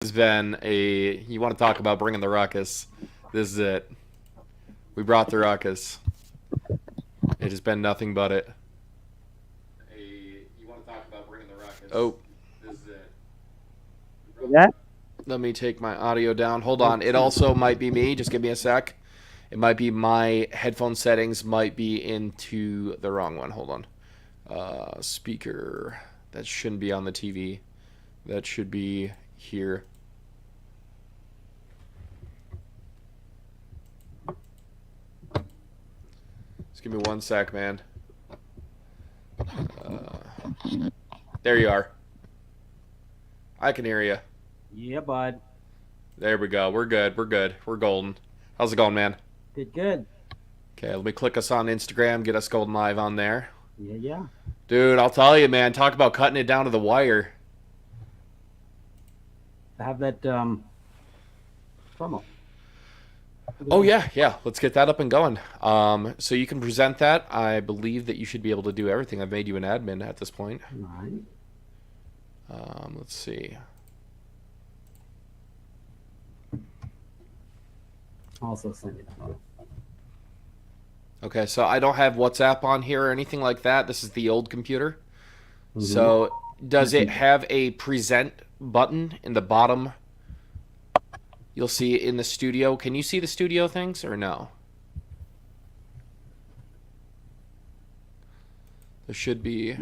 Has been a. You want to talk about bringing the ruckus? This is it. We brought the ruckus. It has been nothing but it. You want to talk about bringing the ruckus? Oh, this is it. That? Let me take my audio down. Hold on. It also might be me. Just give me a sec. It might be my headphone settings might be into the wrong one. Hold on. Speaker. That shouldn't be on the TV. That should be here. Just give me one sec, man. There you are. I can hear you. Yeah, bud. There we go. We're good. We're good. We're golden. How's it going, man? Good. Okay, let me click us on Instagram, get us golden live on there. Yeah. Dude, I'll tell you, man. Talk about cutting it down to the wire. I have that promo. Oh yeah. Let's get that up and going. So you can present that. I believe that you should be able to do everything. I've made you an admin at this point. All right. Let's see. Also send it. Okay, so I don't have WhatsApp on here or anything like that. This is the old computer. So does it have a present button in the bottom? You'll see it in the studio. Can you see the studio things or no? There should be.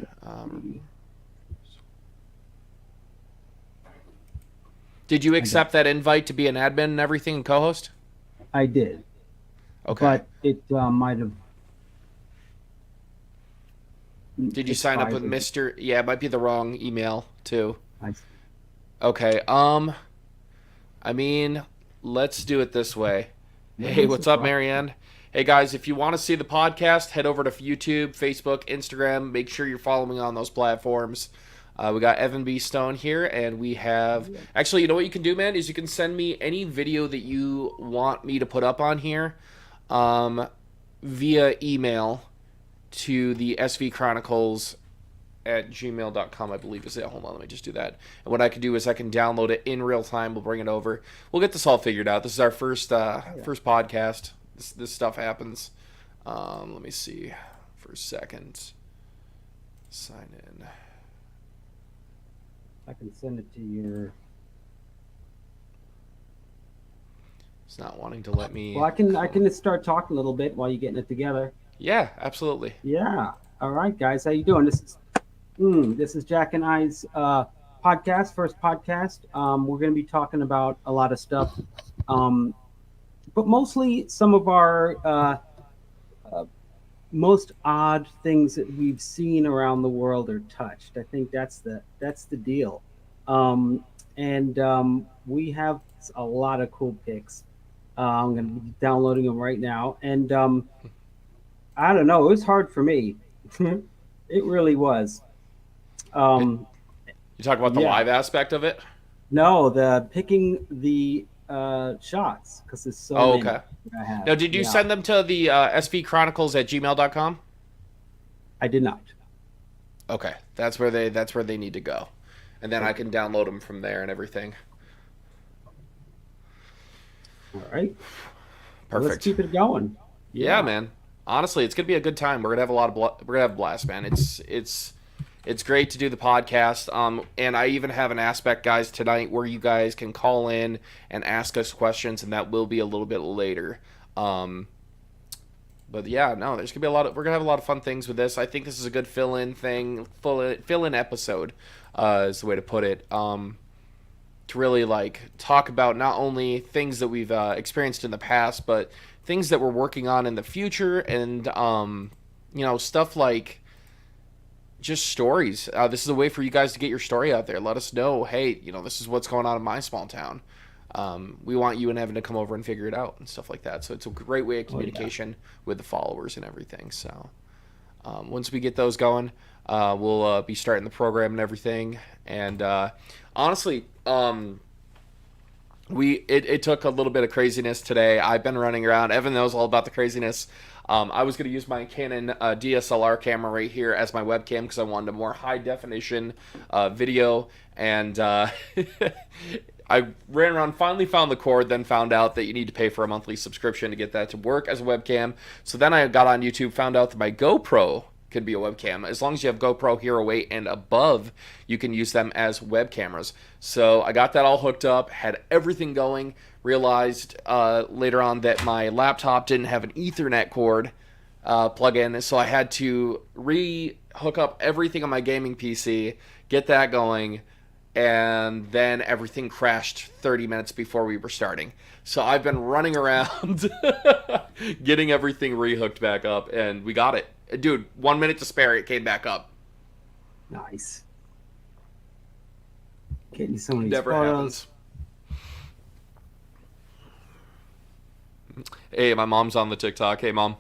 Did you accept that invite to be an admin and everything and co-host? I did. Okay. But it might have. Did you sign up with Mr. Yeah, it might be the wrong email too. I Okay. I mean, let's do it this way. Hey, what's up, Marianne? Hey guys, if you want to see the podcast, head over to YouTube, Facebook, Instagram. Make sure you're following on those platforms. We got Evan B. Stone here, and we have... Actually, you know what you can do, man? Is you can send me any video that you want me to put up on here via email to the svchronicles@gmail.com, I believe is it. Hold on, let me just do that. And what I can do is I can download it in real time. We'll bring it over. We'll get this all figured out. This is our first podcast. This stuff happens. Let me see for a second. Sign in. I can send it to your. It's not wanting to let me. Well, I can start talking a little bit while you're getting it together. Yeah, absolutely. Yeah. All right, guys, how you doing? This is Jack and I's podcast, first podcast. We're going to be talking about a lot of stuff, but mostly some of our most odd things that we've seen around the world or touched. I think that's the deal. And we have a lot of cool pics. I'm going to be downloading them right now, and I don't know. It was hard for me. It really was. You talk about the live aspect of it? No, the picking the shots because there's so many. Okay. Now, did you send them to the svchronicles@gmail.com? I did not. Okay, that's where they need to go, and then I can download them from there and everything. All right. Perfect. Let's keep it going. Yeah, man. Honestly, it's gonna be a good time. We're gonna have we're gonna have a blast, man. It's great to do the podcast. And I even have an aspect, guys, tonight where you guys can call in and ask us questions, and that will be a little bit later. But yeah, no, there's gonna be we're gonna have a lot of fun things with this. I think this is a good fill-in episode, is the way to put it. To really talk about not only things that we've experienced in the past, but things that we're working on in the future, and stuff like just stories. This is a way for you guys to get your story out there. Let us know, hey, this is what's going on in my small town. We want you and Evan to come over and figure it out and stuff like that. So it's a great way of communication with the followers and everything. So once we get those going, we'll be starting the program and everything. And honestly, it took a little bit of craziness today. I've been running around. Evan knows all about the craziness. I was going to use my Canon DSLR camera right here as my webcam because I wanted a more high definition video. And I ran around, finally found the cord, then found out that you need to pay for a monthly subscription to get that to work as a webcam. So then I got on YouTube, found out that my GoPro could be a webcam. As long as you have GoPro Hero 8 and above, you can use them as web cameras. So I got that all hooked up, had everything going, realized later on that my laptop didn't have an Ethernet cord plug-in, so I had to hook up everything on my gaming PC, get that going, and then everything crashed 30 minutes before we were starting. So I've been running around getting everything rehooked back up, and we got it. Dude, 1 minute to spare, it came back up. Nice. Getting some of these Never photos. happens. Hey, my mom's on the TikTok. Hey, Mom.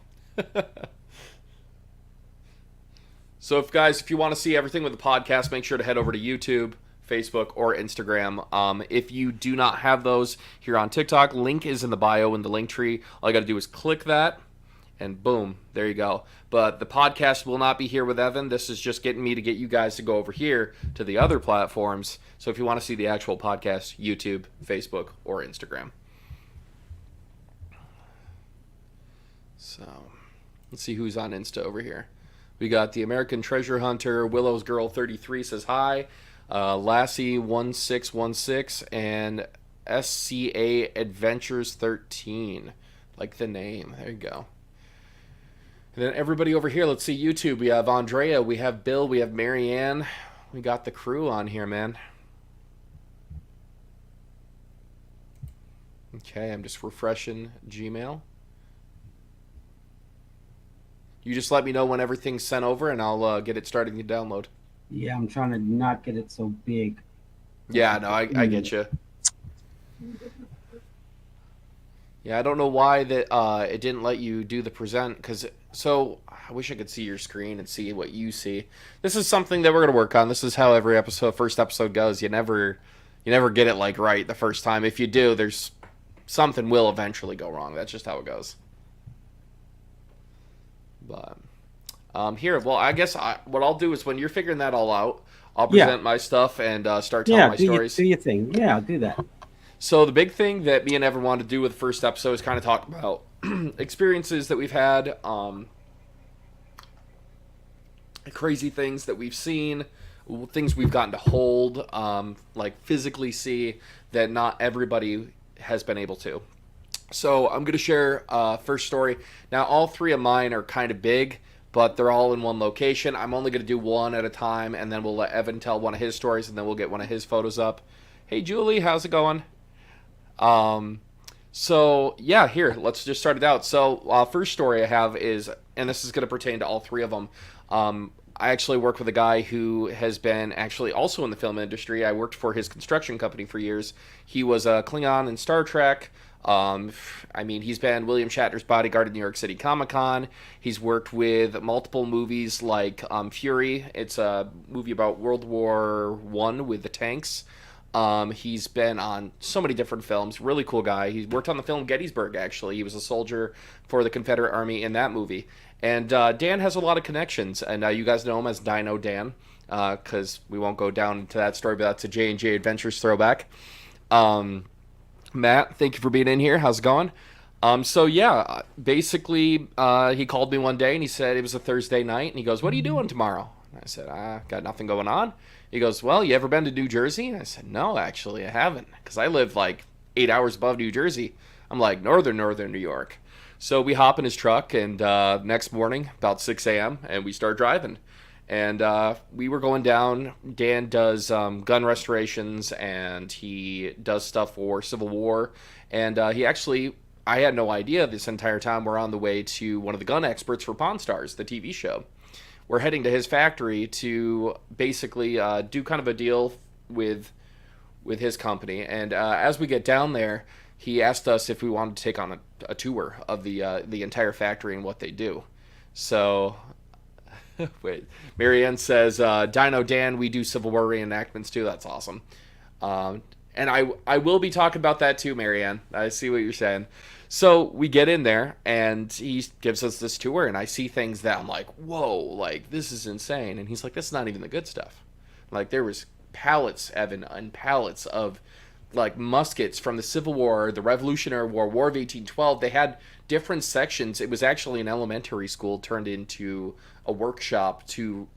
So if you want to see everything with the podcast, make sure to head over to YouTube, Facebook, or Instagram. If you do not have those here on TikTok, link is in the bio in the link tree. All you got to do is click that, and boom, there you go. But the podcast will not be here with Evan. This is just getting me to get you guys to go over here to the other platforms. So if you want to see the actual podcast, YouTube, Facebook, or Instagram. So let's see who's on Insta over here. We got the American Treasure Hunter, Willow's Girl 33 says hi, Lassie 1616, and SCA Adventures 13. Like the name. There you go. And then everybody over here, let's see YouTube. We have Andrea, we have Bill, we have Marianne. We got the crew on here, man. Okay, I'm just refreshing Gmail. You just let me know when everything's sent over, and I'll get it started to download. Yeah, I'm trying to not get it so big. Yeah, no, I get you. Yeah, I don't know why that it didn't let you do the present, so I wish I could see your screen and see what you see. This is something that we're gonna work on. This is how every first episode goes. You never get it like right the first time. If you do, there's something will eventually go wrong. That's just how it goes. But here, well, I guess what I'll do is when you're figuring that all out, I'll present my stuff and start telling my stories. Do your thing. Yeah, I'll do that. So the big thing that me and Evan wanted to do with the first episode is kind of talk about experiences that we've had, crazy things that we've seen, things we've gotten to hold, like physically see that not everybody has been able to. So I'm going to share first story. Now, all three of mine are kind of big, but they're all in one location. I'm only going to do one at a time, and then we'll let Evan tell one of his stories, and then we'll get one of his photos up. Hey, Julie, how's it going? So, yeah, here, let's just start it out. So, first story I have is, and this is going to pertain to all three of them. I actually work with a guy who has been actually also in the film industry. I worked for his construction company for years. He was a Klingon in Star Trek. I mean, he's been William Shatner's bodyguard at New York City Comic-Con. He's worked with multiple movies like Fury. It's a movie about World War I with the tanks. He's been on so many different films. Really cool guy. He worked on the film Gettysburg, actually. He was a soldier for the Confederate Army in that movie. And Dan has a lot of connections, and you guys know him as Dino Dan, because we won't go down into that story, but that's a J&J Adventures throwback. Matt, thank you for being in here. How's it going? So yeah, basically, he called me one day and he said it was a Thursday night, and he goes, "What are you doing tomorrow?" And I said, "I got nothing going on." He goes, "Well, you ever been to New Jersey?" And I said, "No, actually, I haven't, because I live like 8 hours above New Jersey. I'm like northern New York." So we hop in his truck, and next morning, about 6 a.m., and we start driving. And we were going down. Dan does gun restorations, and he does stuff for Civil War. And I had no idea this entire time we're on the way to one of the gun experts for Pawn Stars, the TV show. We're heading to his factory to basically do kind of a deal with his company. And as we get down there, he asked us if we wanted to take on a tour of the entire factory and what they do. So... Wait, Marianne says, Dino Dan, we do Civil War reenactments too. That's awesome. And I will be talking about that too, Marianne. I see what you're saying. So we get in there, and he gives us this tour, and I see things that I'm like, whoa, like, this is insane. And he's like, that's not even the good stuff. Like, there was pallets, Evan, and pallets of like muskets from the Civil War, the Revolutionary War, War of 1812. They had different sections. It was actually an elementary school turned into a workshop to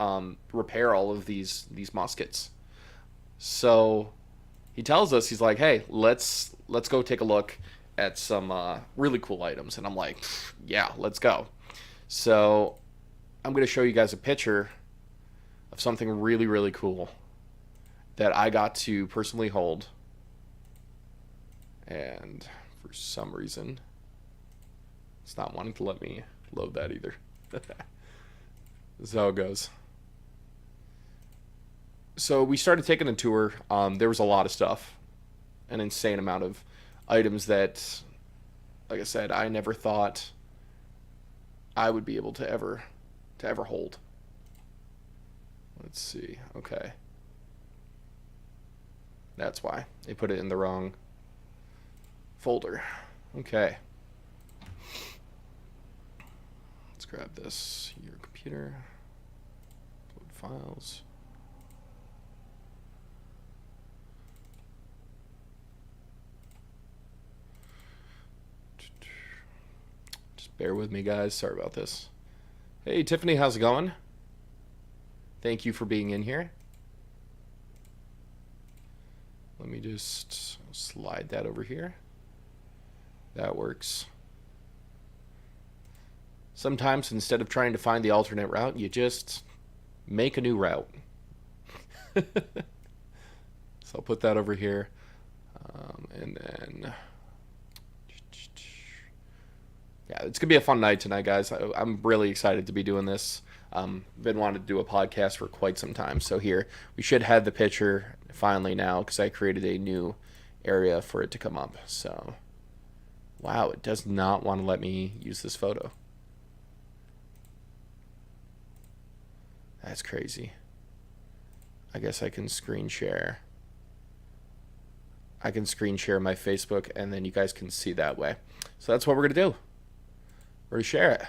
repair all of these muskets. So he tells us, he's like, "Hey, let's go take a look at some really cool items." And I'm like, "Yeah, let's go." So I'm going to show you guys a picture of something really, really cool that I got to personally hold. And for some reason, it's not wanting to let me load that either. This is how it goes. So we started taking a tour. There was a lot of stuff, an insane amount of items that, like I said, I never thought I would be able to ever hold. Let's see. Okay. That's why they put it in the wrong folder. Okay. Let's grab this. Your computer. Upload files. Just bear with me, guys. Sorry about this. Hey, Tiffany, how's it going? Thank you for being in here. Let me just slide that over here. That works. Sometimes instead of trying to find the alternate route, you just make a new route. So I'll put that over here. And then... yeah, it's going to be a fun night tonight, guys. I'm really excited to be doing this. Been wanting to do a podcast for quite some time. So here, we should have the picture finally now because I created a new area for it to come up. So, wow, it does not want to let me use this photo. That's crazy. I guess I can screen share. I can screen share my Facebook and then you guys can see that way. So that's what we're going to do. We're going to share it.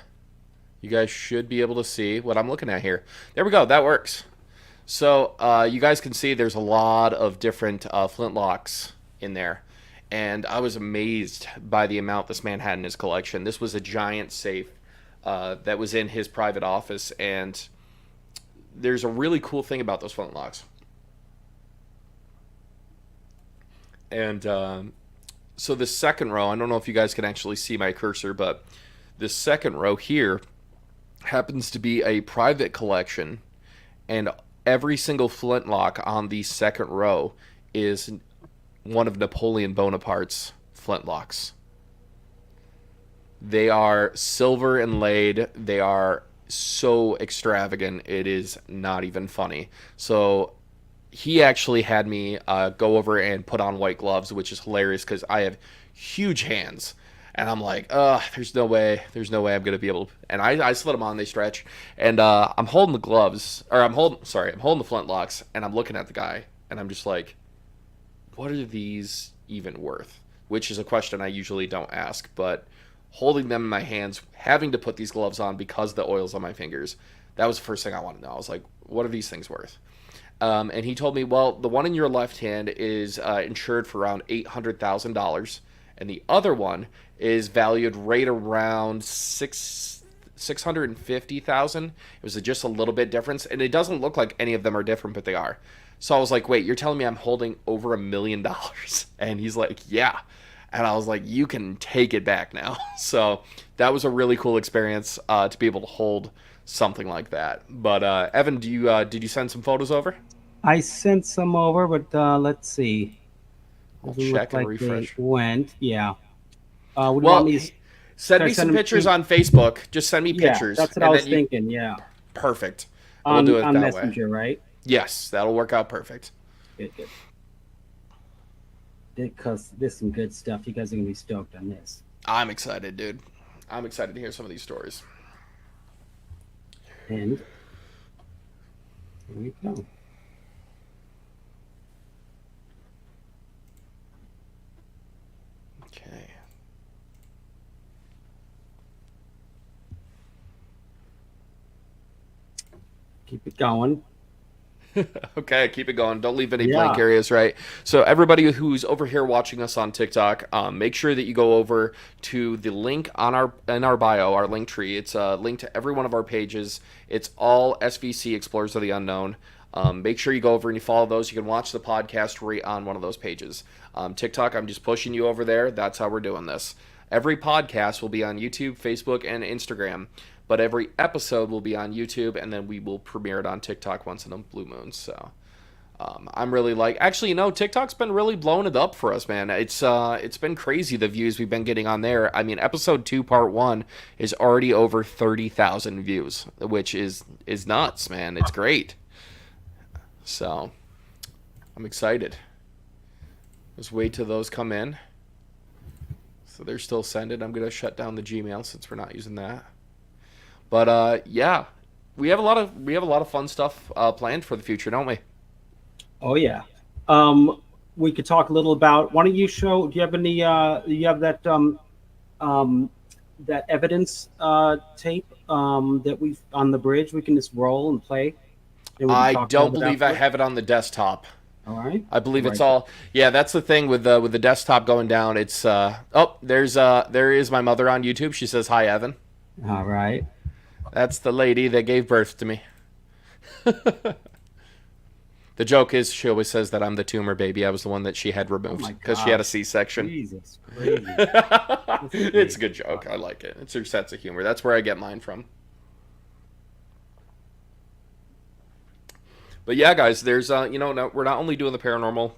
You guys should be able to see what I'm looking at here. There we go. That works. So you guys can see there's a lot of different flintlocks in there. And I was amazed by the amount this man had in his collection. This was a giant safe that was in his private office. And there's a really cool thing about those flintlocks. And so the second row, I don't know if you guys can actually see my cursor, but this second row here happens to be a private collection, and every single flintlock on the second row is one of Napoleon Bonaparte's flintlocks. They are silver inlaid. They are so extravagant, it is not even funny. So he actually had me go over and put on white gloves, which is hilarious because I have huge hands. And I'm like, there's no way I'm going to be able to. And I slid them on, they stretch. And I'm holding the gloves, or I'm holding the flintlocks, and I'm looking at the guy, and I'm just like, what are these even worth? Which is a question I usually don't ask, but holding them in my hands, having to put these gloves on because the oil's on my fingers, that was the first thing I wanted to know. I was like, what are these things worth? And he told me, well, the one in your left hand is insured for around $800,000, and the other one is valued right around $650,000. It was just a little bit difference, and it doesn't look like any of them are different, but they are. So I was like, wait, you're telling me I'm holding over $1 million? And he's like, yeah. And I was like, you can take it back now. So that was a really cool experience to be able to hold something like that. But Evan, did you send some photos over? I sent some over, but let's see. I'll Doesn't check look and like refresh. they went. Yeah. Would you Well, want me to send me some pictures on Facebook. Just send me Yeah, pictures. that's what I and was then you, thinking. Yeah. perfect. We'll do it On that way. Messenger, right? Yes, that'll work out perfect. Good, good. Because there's some good stuff. You guys are gonna be stoked on this. I'm excited, dude. I'm excited to hear some of these stories. And here we go. Okay. Keep it going. Okay, keep it going. Don't leave any blank Yeah. areas, right? So everybody who's over here watching us on TikTok, make sure that you go over to the link on our in our bio, our link tree. It's a link to every one of our pages. It's all SVC Explorers of the Unknown. Make sure you go over and you follow those. You can watch the podcast right on one of those pages. TikTok, I'm just pushing you over there. That's how we're doing this. Every podcast will be on YouTube, Facebook, and Instagram, but every episode will be on YouTube, and then we will premiere it on TikTok once in a blue moon. So I'm really actually, TikTok's been really blowing it up for us, man. It's been crazy the views we've been getting on there. I mean, episode 2, part 1 is already over 30,000 views, which is nuts, man. It's great. So I'm excited. Just wait till those come in. So they're still sending. I'm gonna shut down the Gmail since we're not using that. But yeah, we have a lot of fun stuff planned for the future, don't we? Oh yeah. We could talk a little about. Why don't you show? Do you have any? You have um, that evidence tape that we on the bridge. We can just roll and play, and we can I talk about don't it believe I afterward. have it on the desktop. All right. I believe All it's right. all. Yeah, that's the thing with the desktop going down. It's oh, there is my mother on YouTube. She says hi, Evan. All right. That's the lady that gave birth to me. The joke is she always says that I'm the tumor baby. I was the one that she had Oh removed my because she had a gosh. C-section. Jesus, crazy. This is It's a crazy. good joke. I like it. It's her sense of humor. That's where I get mine from. But yeah, guys, there's no, we're not only doing the paranormal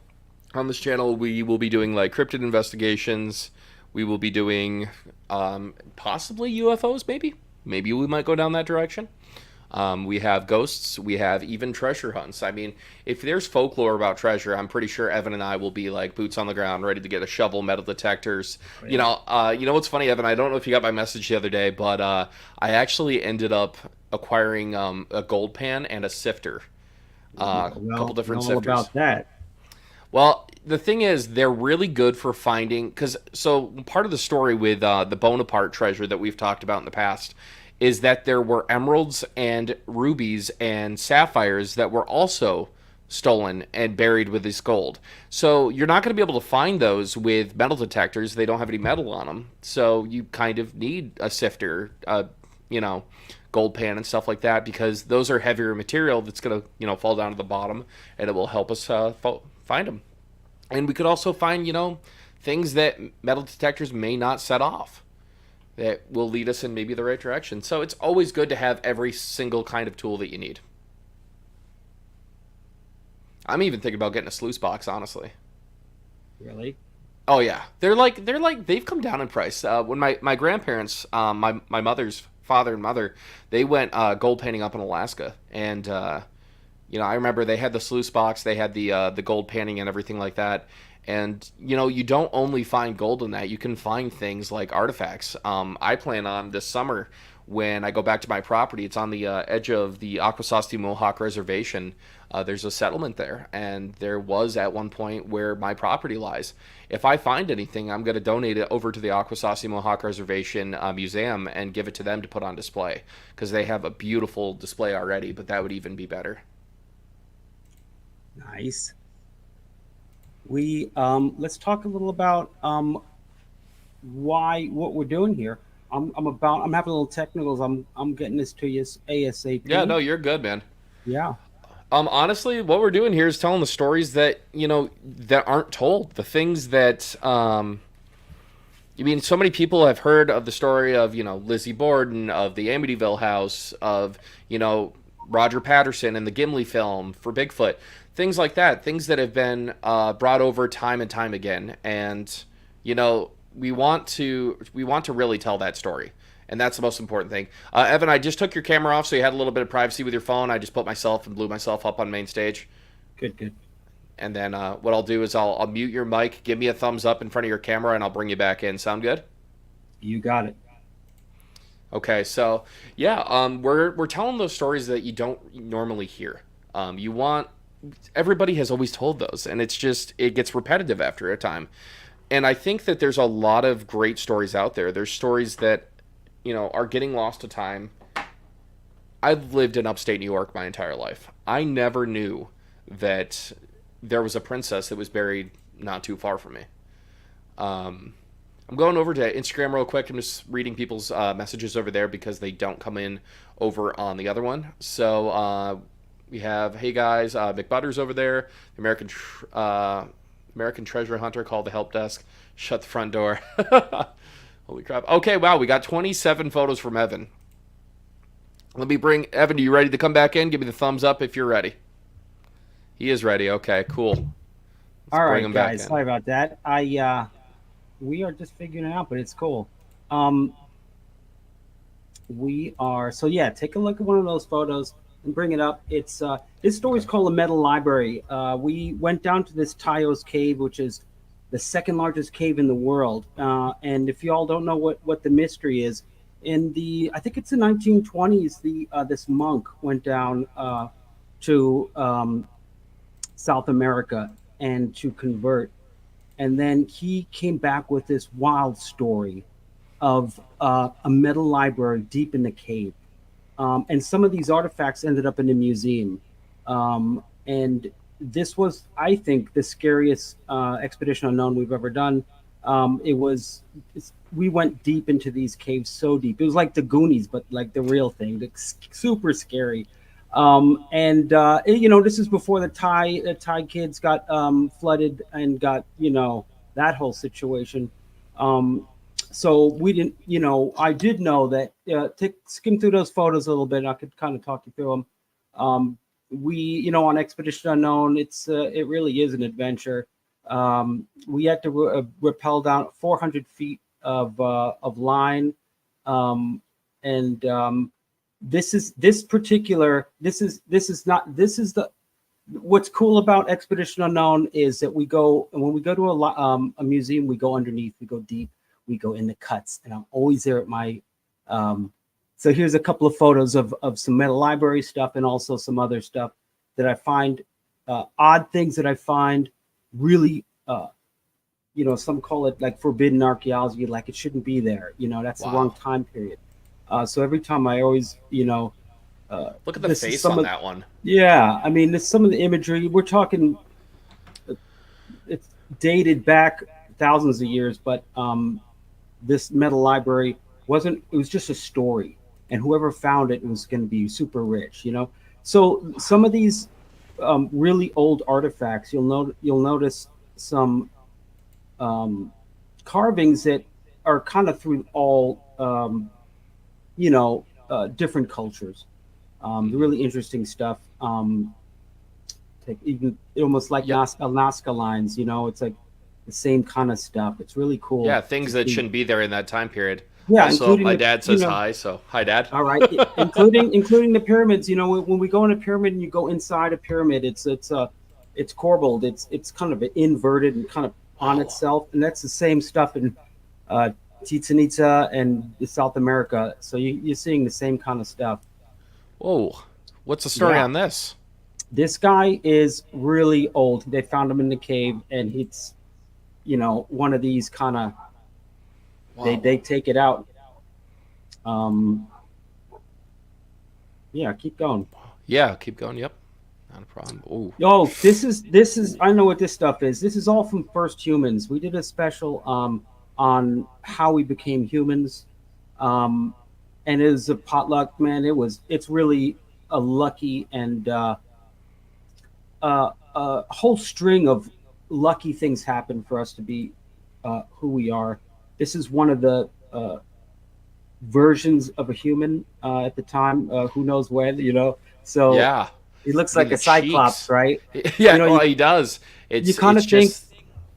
on this channel. We will be doing like cryptid investigations. We will be doing possibly UFOs. Maybe we might go down that direction. We have ghosts. We have even treasure hunts. I mean, if there's folklore about treasure, I'm pretty sure Evan and I will be like boots on the ground, ready to get a shovel, metal detectors. Oh, yeah. You know what's funny, Evan? I don't know if you got my message the other day, but I actually ended up acquiring a gold pan and a sifter, a couple Well, know different all sifters. about that. Well, the thing is, they're really good for finding. Because so part of the story with the Bonaparte treasure that we've talked about in the past is that there were emeralds and rubies and sapphires that were also stolen and buried with this gold. So you're not going to be able to find those with metal detectors. They don't have any metal on them. So you kind of need a sifter, you know, gold pan and stuff like that because those are heavier material that's going to, fall down to the bottom and it will help us find them. And we could also find, things that metal detectors may not set off that will lead us in maybe the right direction. So it's always good to have every single kind of tool that you need. I'm even thinking about getting a sluice box, honestly. Really? Oh yeah, they've come down in price. When my grandparents, my mother's father and mother, they went gold painting up in Alaska, and I remember they had the sluice box, they had the gold panning and everything like that. And you don't only find gold in that; you can find things like artifacts. I plan on this summer when I go back to my property. It's on the edge of the Akwesasne Mohawk Reservation. There's a settlement there, and there was at one point where my property lies. If I find anything, I'm going to donate it over to the Akwesasne Mohawk Reservation Museum and give it to them to put on display because they have a beautiful display already. But that would even be better. Nice. We let's talk a little about why what we're doing here. I'm having a little technicals. I'm getting this to you Yeah, no, ASAP. you're good, man. Yeah. Honestly, what we're doing here is telling the stories that that aren't told. The things that so many people have heard of the story of Lizzie Borden, of the Amityville house, of Roger Patterson and the Gimli film for Bigfoot, things like that. Things that have been brought over time and time again, and we want to really tell that story. And that's the most important thing. Evan, I just took your camera off so you had a little bit of privacy with your phone. I just put myself and blew myself up on main stage. Good. Good. And then what I'll do is I'll mute your mic, give me a thumbs up in front of your camera, and I'll bring you back in. Sound good? You got it. Okay, so yeah, we're telling those stories that you don't normally hear. You want everybody has always told those, and it gets repetitive after a time. And I think that there's a lot of great stories out there. There's stories that are getting lost to time, I've lived in upstate New York my entire life. I never knew that there was a princess that was buried not too far from me. Um, I'm going over to Instagram real quick. I'm just reading people's messages over there because they don't come in over on the other one. So we have, hey guys, McButters over there. The American Treasure Hunter called the help desk. Shut the front door. Holy crap. Okay, wow, we got 27 photos from Evan. Let me bring Evan. Are you ready to come back in? Give me the thumbs up if you're ready. He is ready. Okay, cool. Let's All bring right, him back guys. in. Sorry about that. We are just figuring it out, but it's cool. Um, we are so yeah. Take a look at one of those photos and bring it up. It's this story's called a Metal Library. We went down to this Taos cave, which is the second largest cave in the world. And if you all don't know what the mystery is, in the I think it's the 1920s, the this monk went down to South America and to convert, and then he came back with this wild story of a metal library deep in the cave. And some of these artifacts ended up in the museum. And this was, I think, the scariest expedition unknown we've ever done. We went deep into these caves, so deep. It was like the Goonies, but like the real thing, super scary. This is before the Thai kids got flooded and got that whole situation. So we didn't, I did know that. Skim through those photos a little bit. And I could kind of talk you through them. On Expedition Unknown, it really is an adventure. We had to rappel down 400 feet of line, this is what's cool about Expedition Unknown is that when we go to a museum, we go underneath, we go deep, we go in the cuts, and I'm always there at my. So here's a couple of photos of some metal library stuff and also some other stuff that I find, odd things that I find really, some call it like forbidden archaeology, like it shouldn't be there. That's the wrong time period. So every time I always, look at the face on that one. Yeah, I mean, some of the imagery. We're talking, it's dated back thousands of years, but this metal library wasn't. It was just a story, and whoever found it was going to be super rich. So some of these really old artifacts, you'll notice some carvings that are kind of through all. Different cultures. Really interesting stuff. Even almost like Nazca lines, it's like the same kind of stuff. It's really cool. Yeah, things that shouldn't be there in that time period. Yeah, also, my dad says hi, so hi, Dad. All right, including the pyramids. When we go in a pyramid and you go inside a pyramid, it's corbelled. It's kind of inverted and kind of on itself, and that's the same stuff in Chichen Itza and South America. So you're seeing the same kind of stuff. Whoa, what's the story on this? This guy is really old. They found him in the cave, and it's, one of these kind of. Wow. They take it out. Yeah, keep going. Yeah, keep going. Yep, not a problem. Ooh. Oh, this is. I know what this stuff is. This is all from First Humans. We did a special on how we became humans, and it was a potluck, man. It's really a lucky and a whole string of lucky things happen for us to be who we are. This is one of the versions of a human at the time. Who knows when, So yeah, he looks like a cyclops, cheeks. Right? Yeah, he does. You kind of think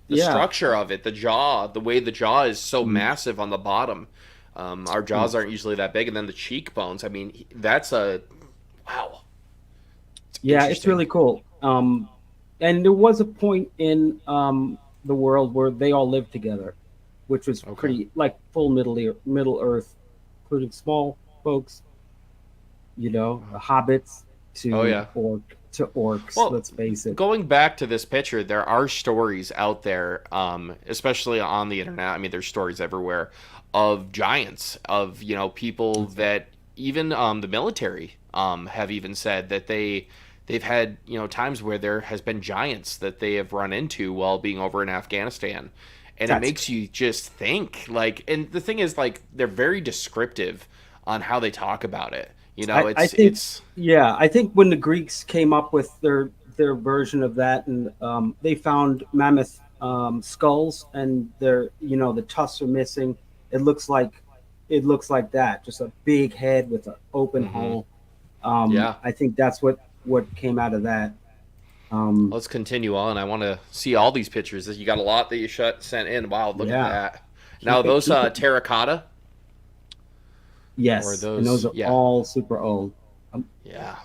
the structure of it, the jaw, the way the jaw is so massive on the bottom. Our jaws aren't usually that big, and then the cheekbones. I mean, that's a wow. It's really cool. And there was a point in the world where they all lived together, which was pretty like full Middle Earth, including small folks, hobbits to orcs. Well, let's face it. Going back to this picture, there are stories out there, especially on the internet. I mean, there's stories everywhere of giants, of people that even the military have even said that they've had times where there has been giants that they have run into while being over in Afghanistan, and it That's makes you just think like. And the thing is, like, they're very descriptive on how they talk about it. I think, yeah, I think when the Greeks came up with their version of that, and they found mammoth skulls, and the tusks are missing. It looks like that, just a big head with an open hmm hole. Yeah. I think that's what came out of that. Um, Let's continue on. I want to see all these pictures. You got a lot that you sent in. Wow, look at yeah, that. Now those keep it. terracotta or Yes, and those those? are Yeah, all super old. yeah,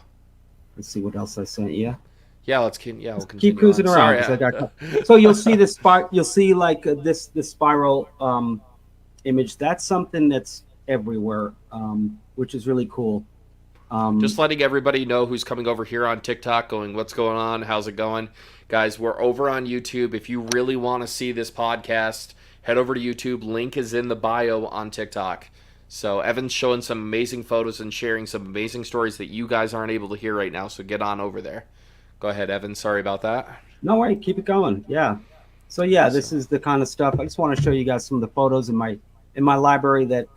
Let's see what else I sent you. yeah. We'll Keep continue on. cruising around Sorry. because I got. So you'll see this you'll see like this spiral image. That's something that's everywhere, which is really cool. Just Um, letting everybody know who's coming over here on TikTok, going, what's going on? How's it going? Guys, we're over on YouTube. If you really want to see this podcast, head over to YouTube. Link is in the bio on TikTok. So Evan's showing some amazing photos and sharing some amazing stories that you guys aren't able to hear right now. So get on over there. Go ahead, Evan. Sorry about that. no way, keep it going. Yeah. So yeah, this So, is the kind of stuff. I just want to show you guys some of the photos in my library that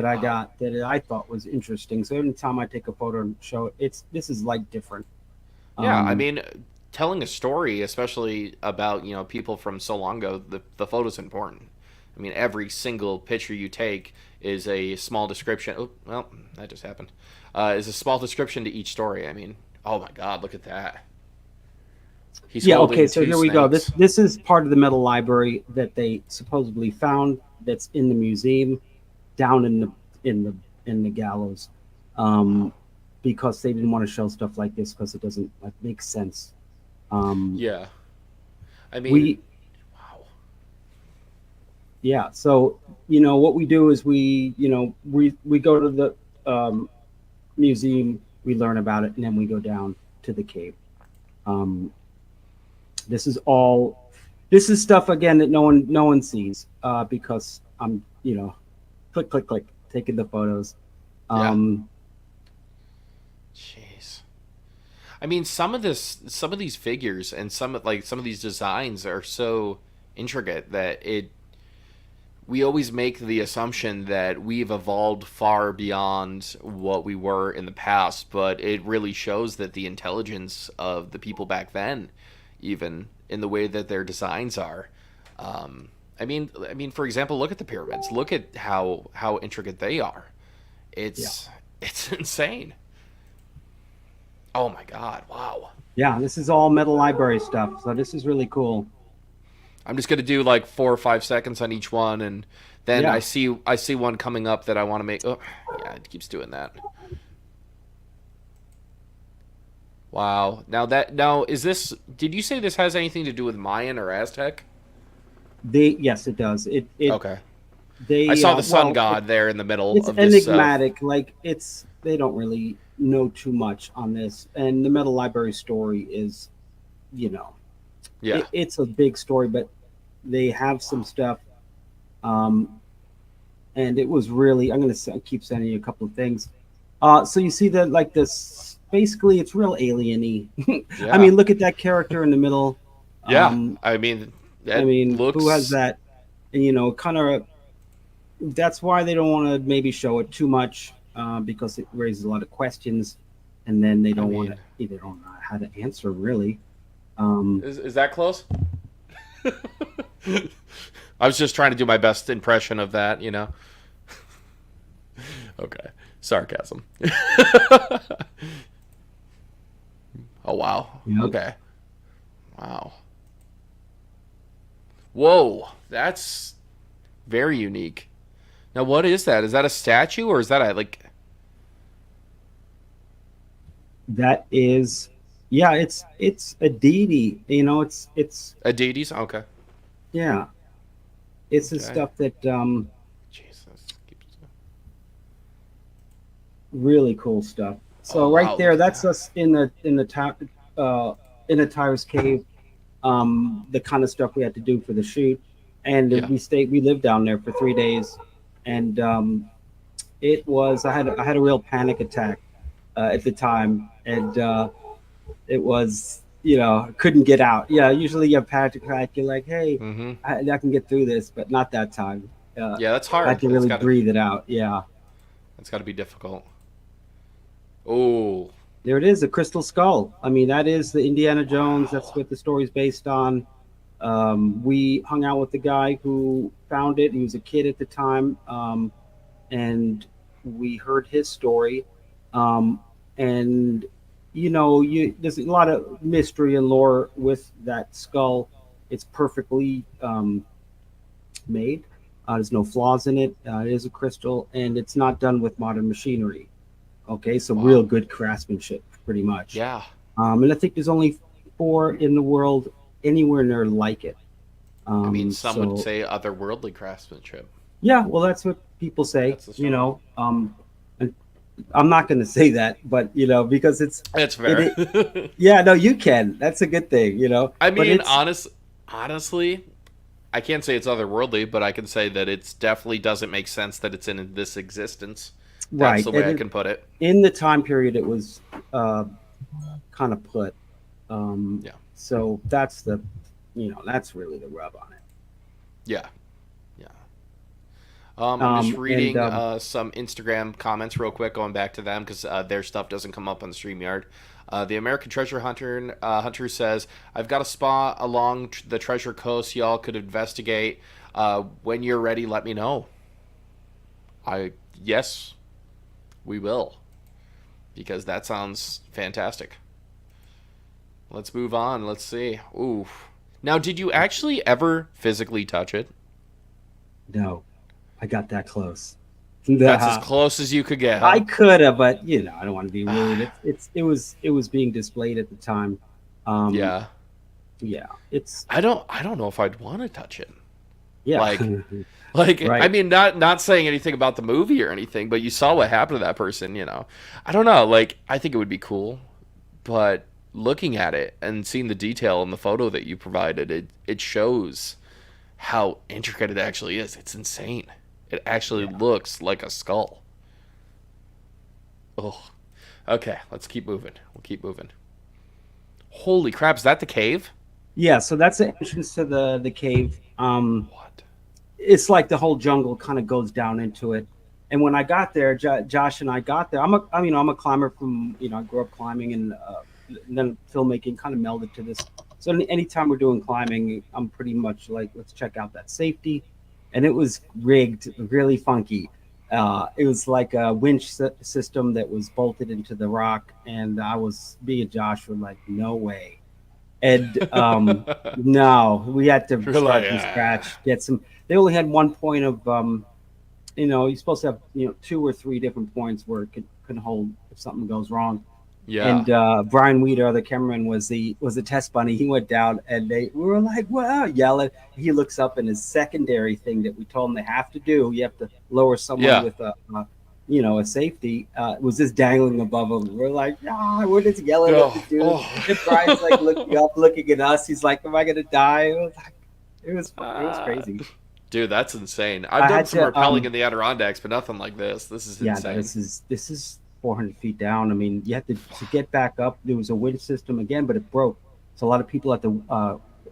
I wow. got that I thought was interesting. So every time I take a photo and show it, this is like different. Yeah, I Um, mean, telling a story, especially about, people from so long ago, the photo's important. I mean, every single picture you take is a small description. Oh, well, that just happened. Is a small description to each story. I mean, oh my God, look at that. He's Yeah, okay, holding so two here we go. This snakes. this is part of the metal library that they supposedly found that's in the museum down in the gallows. Wow. Um because they didn't want to show stuff like this because it doesn't like make sense. Um Yeah. I mean, we wow. yeah, so what we do is we go to the museum, we learn about it, and then we go down to the cave. Um This is all. This is stuff again that no one sees because I'm click click click taking the photos. Yeah. Um, Jeez. I mean, some of these figures and some of these designs are so intricate that we always make the assumption that we've evolved far beyond what we were in the past, but it really shows that the intelligence of the people back then, even in the way that their designs are. I mean, for example, look at the pyramids. Look at how intricate they are. yeah, It's insane. Oh my God! Wow. yeah. This is all metal library stuff. So this is really cool. I'm just gonna do like 4 or 5 seconds on each one, and then Yeah, I see one coming up that I want to make. Oh, yeah, it keeps doing that. Wow. Now is this? Did you say this has anything to do with Mayan or Aztec? yes, it does. It Okay. I they saw the sun well, god there in the middle it's of this. enigmatic. Like they don't really know too much on this, and the metal library story is you know Yeah. it's a big story, but they have some stuff. Um, and it was really, I'm going to keep sending you a couple of things. So you see that like this, basically it's real alien-y. I Yeah. mean, look at that character in the middle. Yeah. Um, I mean, I that mean, who has looks. that? And kind of, that's why they don't want to maybe show it too much because it raises a lot of questions, and then they I don't want mean, to, they don't know how to answer really. Um, is that close? I was just trying to do my best impression of that. Okay. Sarcasm. Oh wow. you know, Okay. Wow. Whoa, that's very unique. Now, what is that? Is that a statue or is that a like that is, yeah, it's a deity. It's a deity's? Okay. yeah, it's the Okay. stuff that Jesus. really cool stuff. Oh So right wow, there, look at that's that. us uh, in the Tyrus Cave. The kind of stuff we had to do for the shoot, and Yeah. we lived down there for 3 days, and it was I had a real panic attack at the time, and it was couldn't get out. Yeah, usually you have panic attack. You're like, hey, Mm-hmm. I can get through this, but not that time. Yeah, that's I had hard. to really breathe it out. Yeah, That's got to be difficult. Oh, there it is, the Crystal Skull. I mean, that is the Indiana Jones. That's wow. what the story's based on. We hung out with the guy who found it. He was a kid at the time, and we heard his story. Um, and there's a lot of mystery and lore with that skull. It's perfectly made. There's no flaws in it. It is a crystal, and it's not done with modern machinery. Okay, so real Wow. good craftsmanship, pretty much. Yeah. And I think there's only four in the world anywhere near like it. I mean, some would So say otherworldly craftsmanship. yeah, well, that's what people say. That's the story. And I'm not going to say that, but because That's it, fair. it. Yeah, no, you can. That's a good thing. I But mean, it's honestly, I can't say it's otherworldly, but I can say that it's definitely doesn't make sense that it's in this existence. That's right. the And way I can put it. in the time period, it was uh, kind of put. Um, Yeah. so that's really the rub on it. Yeah. Yeah. I'm just And reading some Instagram comments real quick, going back to them because their stuff doesn't come up on the StreamYard. The American Treasure Hunter says, "I've got a spot along the Treasure Coast. Y'all could investigate. When you're ready, let me know." I Yes, we will, because that sounds fantastic. Let's move on. Let's see. Ooh. Now, did you actually ever physically touch it? no, I got that close. That's as close as you could get, I huh? could have, but I don't want to be rude. It was being displayed at the time. Um, Yeah. yeah, it's I don't know if I'd want to touch it. yeah, Like I right. mean, not saying anything about the movie or anything, but you saw what happened to that person. I don't know, like I think it would be cool, but looking at it and seeing the detail in the photo that you provided, it shows how intricate it actually is. It's insane. It actually Yeah, looks like a skull. Oh. Okay, let's keep moving. We'll keep moving. Holy crap, is that the cave? yeah. So that's the entrance to the cave. What? It's like the whole jungle kind of goes down into it. And when I got there, Josh and I got there. I'm a climber from I grew up climbing, and then filmmaking kind of melded to this. So anytime we're doing climbing, I'm pretty much like, let's check out that safety. And it was rigged really funky. It was like a winch system that was bolted into the rock, and I was being Josh were like, no way. And no, we had to start Really? from scratch. Get some. They only had one point of you're supposed to have two or three different points where it can hold if something goes wrong. Yeah. And Brian Weeder, the cameraman, was the test bunny. He went down, and we were like, "Wow!" Yelling. He looks up, and his secondary thing that we told him they have to do, you have to lower someone Yeah. with a safety. Was just dangling above him. We're like, "Ah!" We're just yelling at the Oh, dude. And oh. Brian's like looking up, looking at us. He's like, "Am I gonna die?" It was Ah, crazy. dude, that's insane. I've I done had some to rappelling in the Adirondacks, but nothing like this. This is Yeah, no, insane. this is 400 feet down. I mean, you had to get back up. There was a wind system again, but it broke. So a lot of people had to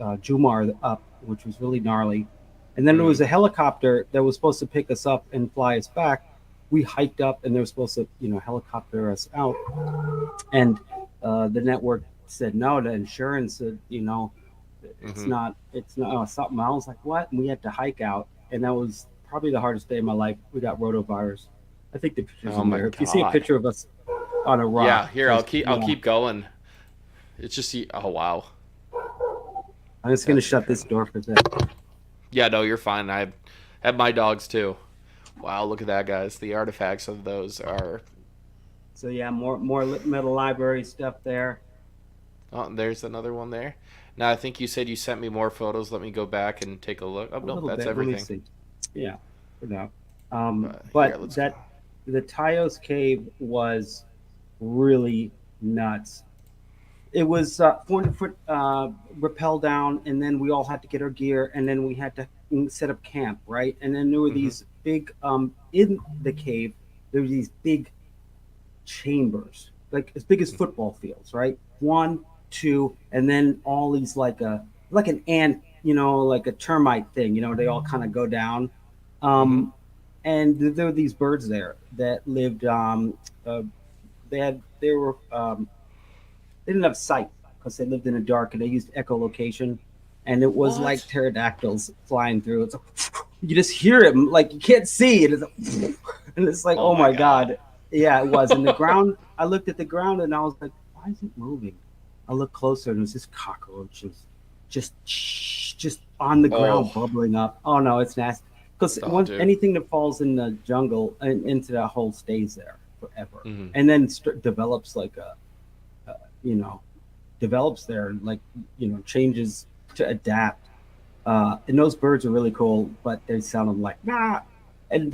Jumar up, which was really gnarly. And then there was Mm, a helicopter that was supposed to pick us up and fly us back. We hiked up, and they were supposed to, helicopter us out. And the network said no. The insurance said, it's hmm not, it's not something. I was like, what? And we had to hike out, and that was probably the hardest day of my life. We got rotavirus. I think the picture's Oh in my there. If you see a god. picture of us on a rock, Yeah, here I'll just keep going. It's just oh wow. I'm just gonna That's shut this incredible. door for a sec. Yeah, no, you're fine. I have my dogs too. Wow, look at that, guys. The artifacts of those are. So yeah, more metal library stuff there. Oh, there's another one there. Now I think you said you sent me more photos. Let me go back and take a look. Oh A nope, little that's bit. Let me everything. see. Yeah, for now. Here, But let's go. that the Taos cave was really nuts. It was 400 foot rappel down, and then we all had to get our gear, and then we had to set up camp, right? And then there were hmm these big in the cave. there were these big chambers, like as big as football fields, right? One, two, and then all these like an ant, like a termite thing. They all kind of go down. Mm-hmm. Um, and there were these birds there that lived. Uh, they were they didn't have sight because they lived in the dark and they used echolocation, and it was like What? pterodactyls flying through. It's like, you just hear it, like you can't see it. It's like, and it's like, Oh oh my my god. god, yeah, it was. And the ground, I looked at the ground and I was like, why is it moving? I looked closer and it was just cockroaches, just on the ground Oh, bubbling up. Oh no, it's nasty. Because oh, once dude. anything that falls in the jungle and into that hole stays there forever, Mm-hmm. and then develops like a you know develops there, like changes to adapt. And those birds are really cool, but they sounded like nah. And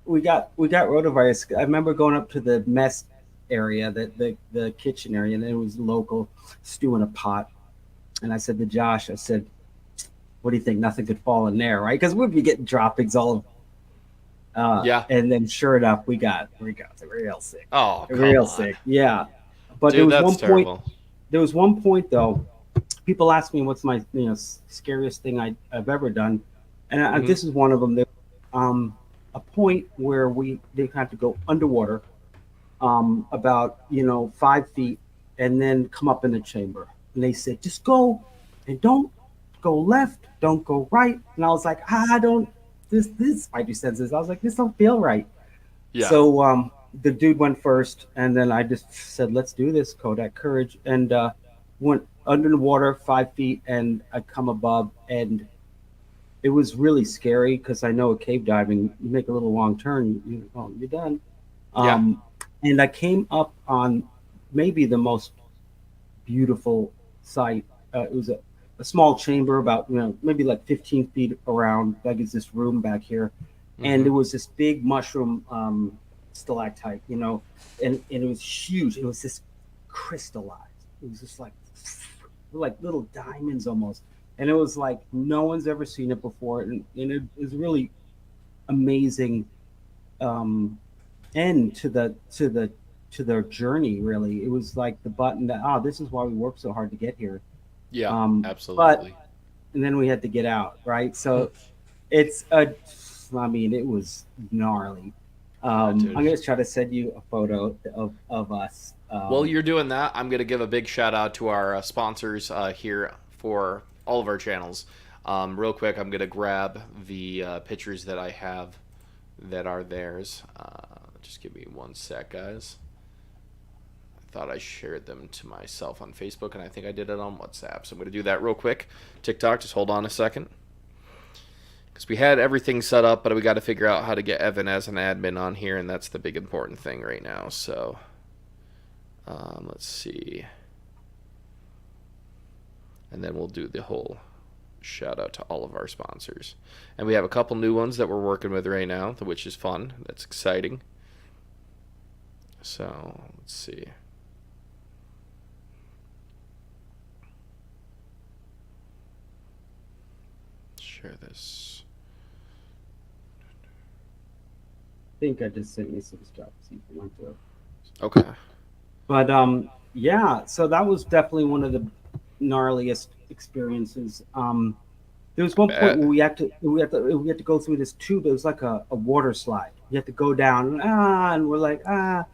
we got rotavirus. I remember going up to the mess area, the kitchen area, and it was local stew in a pot. And I said to Josh, I said, "What do you think? Nothing could fall in there, right? Because we'd be getting droppings all." Yeah. And then sure enough, we got real sick, Oh, come real on. sick. Yeah, but there Dude, was that's one point. terrible. There was one point though. People ask me what's my scariest thing I've ever done, and Mm-hmm. this is one of them. There, a point where they had to go underwater, about 5 feet, and then come up in the chamber. And they said, just go and don't go left, don't go right. And I was like, I don't. This might be senses. I was like, this don't feel right. Yeah. So the dude went first, and then I just said, let's do this, Kodak Courage, and went under the water 5 feet, and I come above, and it was really scary because I know at cave diving, you make a little wrong turn, you're done. Yeah. Um, and I came up on maybe the most beautiful site. It was a small chamber about maybe like 15 feet around. Like it's this room back here, and Mm-hmm. there was this big mushroom stalactite, and it was huge. It was just crystallized. It was just like little diamonds almost, and it was like no one's ever seen it before, and it was really amazing um, end to their journey. Really, it was like the button that this is why we worked so hard to get here. Yeah. But Absolutely. and then we had to get out, right? So it's a, I mean, it was gnarly. Yeah, I'm dude. gonna try to send you a photo of us. While you're doing that, I'm going to give a big shout out to our sponsors here for all of our channels. Real quick, I'm going to grab the pictures that I have that are theirs. Just give me one sec, guys. I thought I shared them to myself on Facebook, and I think I did it on WhatsApp. So I'm going to do that real quick. TikTok, just hold on a second. Because we had everything set up, but we got to figure out how to get Evan as an admin on here, and that's the big important thing right now. So let's see. And then we'll do the whole shout out to all of our sponsors. And we have a couple new ones that we're working with right now, which is fun. That's exciting. So let's see. Share this. think I just sent you some stuff. See if you went through. Okay. But yeah. So that was definitely one of the gnarliest experiences. There was I one point bet. where we had to go through this tube. It was like a water slide. You have to go down, and we're like, and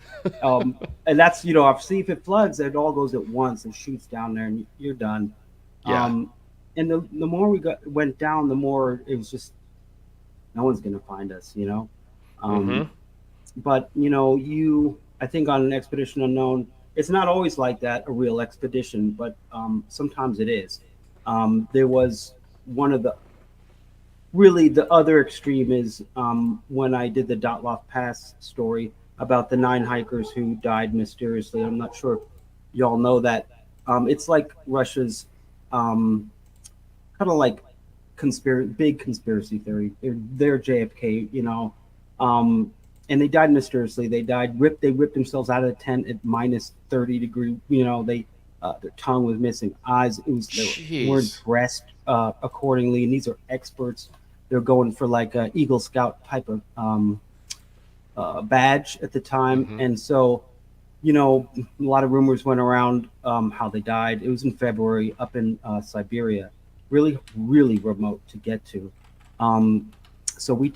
that's obviously if it floods, it all goes at once and shoots down there, and you're done. Yeah. Um, and the more went down, the more it was just no one's gonna find us. Um, Mm-hmm. but I think on an expedition unknown, it's not always like that, a real expedition, but sometimes it is. There was one of the really the other extreme is when I did the Dotloff Pass story about the 9 hikers who died mysteriously. I'm not sure if y'all know that. It's like Russia's um, kind of like big conspiracy theory. They're JFK, um, and they died mysteriously. They ripped themselves out of the tent at minus 30 degree. Their tongue was missing, eyes. They weren't Jeez. dressed accordingly. And these are experts. They're going for like a Eagle Scout type of badge at the time, Hmm. and so you know, a lot of rumors went around how they died. It was in February up in Siberia, really, really remote to get to. Um, so we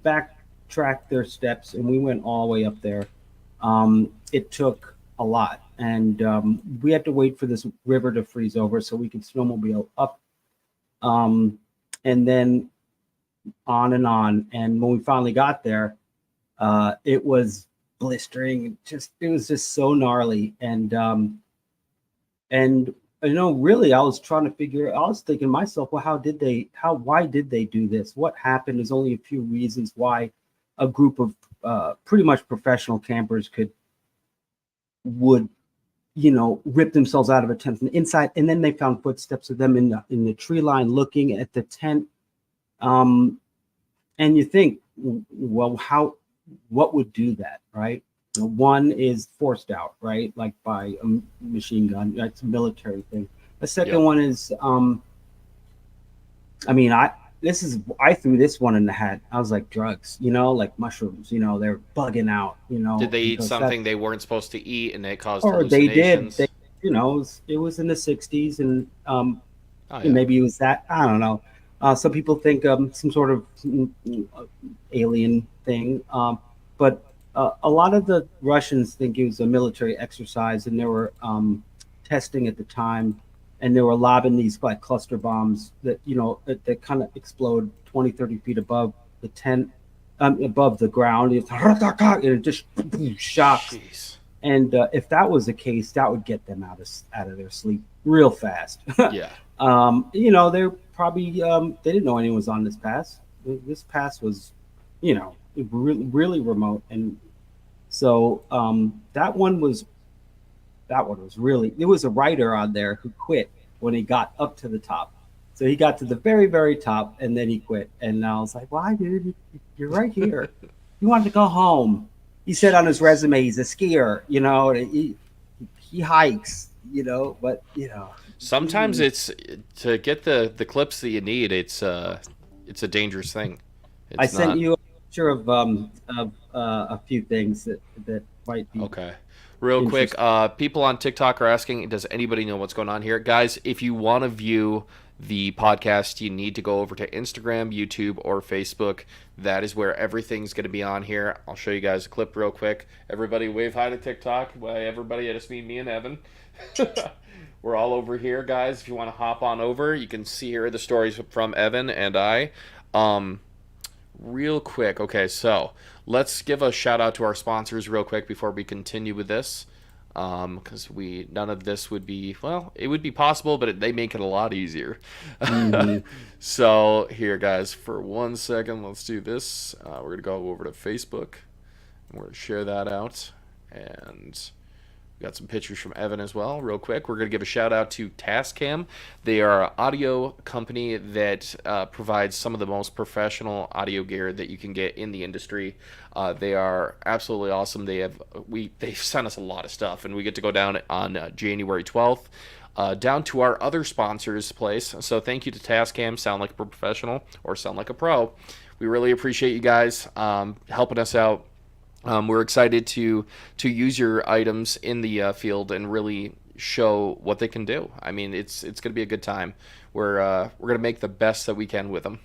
backtracked their steps and we went all the way up there. It took a lot, and we had to wait for this river to freeze over so we could snowmobile up, um, and then on and on. And when we finally got there, it was blistering. Just it was just so gnarly, and you know, really, I was trying to figure. I was thinking to myself, well, how did they? How why did they do this? What happened? There's only a few reasons why a group of pretty much professional campers would rip themselves out of a tent from the inside, and then they found footsteps of them in the tree line looking at the tent. Um, and you think, well, how what would do that, right? One is forced out, right, like by a machine gun. That's a military thing. The second Yep. one is, I mean, I threw this one in the hat. I was like drugs, like mushrooms. They're bugging out, Did they eat because that something they weren't supposed to eat and it caused or they did. hallucinations? It was in the '60s, and Oh yeah. maybe it was that. I don't know. Some people think some sort of alien thing, but a lot of the Russians think it was a military exercise, and they were testing at the time, and they were lobbing these like cluster bombs that kind of explode 20, 30 feet above the tent, above the ground. And it just shocks. Jeez. And if that was the case, that would get them out of their sleep real fast. Yeah. They're probably they didn't know anyone was on this pass. This pass was, really, really remote, and so that one was really. There was a writer on there who quit when he got up to the top. So he got to the very, very top, and then he quit. And I was like, "Why, dude? You're right here. You wanted to go home." He said on his resume he's a skier. He hikes. But Sometimes he, it's to get the clips that you need. It's a dangerous thing. I It's sent not. you a picture of a few things that might be Okay. Real quick, interesting. people on TikTok are asking, does anybody know what's going on here? Guys, if you want to view the podcast, you need to go over to Instagram, YouTube, or Facebook. That is where everything's going to be on here. I'll show you guys a clip real quick. Everybody wave hi to TikTok. By everybody, I just mean me and Evan. We're all over here, guys. If you want to hop on over, you can see here the stories from Evan and I. Um, Real quick, okay, so let's give a shout out to our sponsors real quick before we continue with this, because none of this would be, well, it would be possible, but they make it a lot easier. Hmm. So here, guys, for 1 second, let's do this. We're gonna go over to Facebook and we're gonna share that out, and we got some pictures from Evan as well, real quick. We're going to give a shout out to Tascam. They are an audio company that provides some of the most professional audio gear that you can get in the industry. They are absolutely awesome. They've sent us a lot of stuff, and we get to go down on January 12th. Down to our other sponsors' place. So thank you to Tascam, Sound Like a Professional, or Sound Like a Pro. We really appreciate you guys helping us out. We're excited to use your items in the field and really show what they can do. I mean, it's going to be a good time. We're going to make the best that we can with them.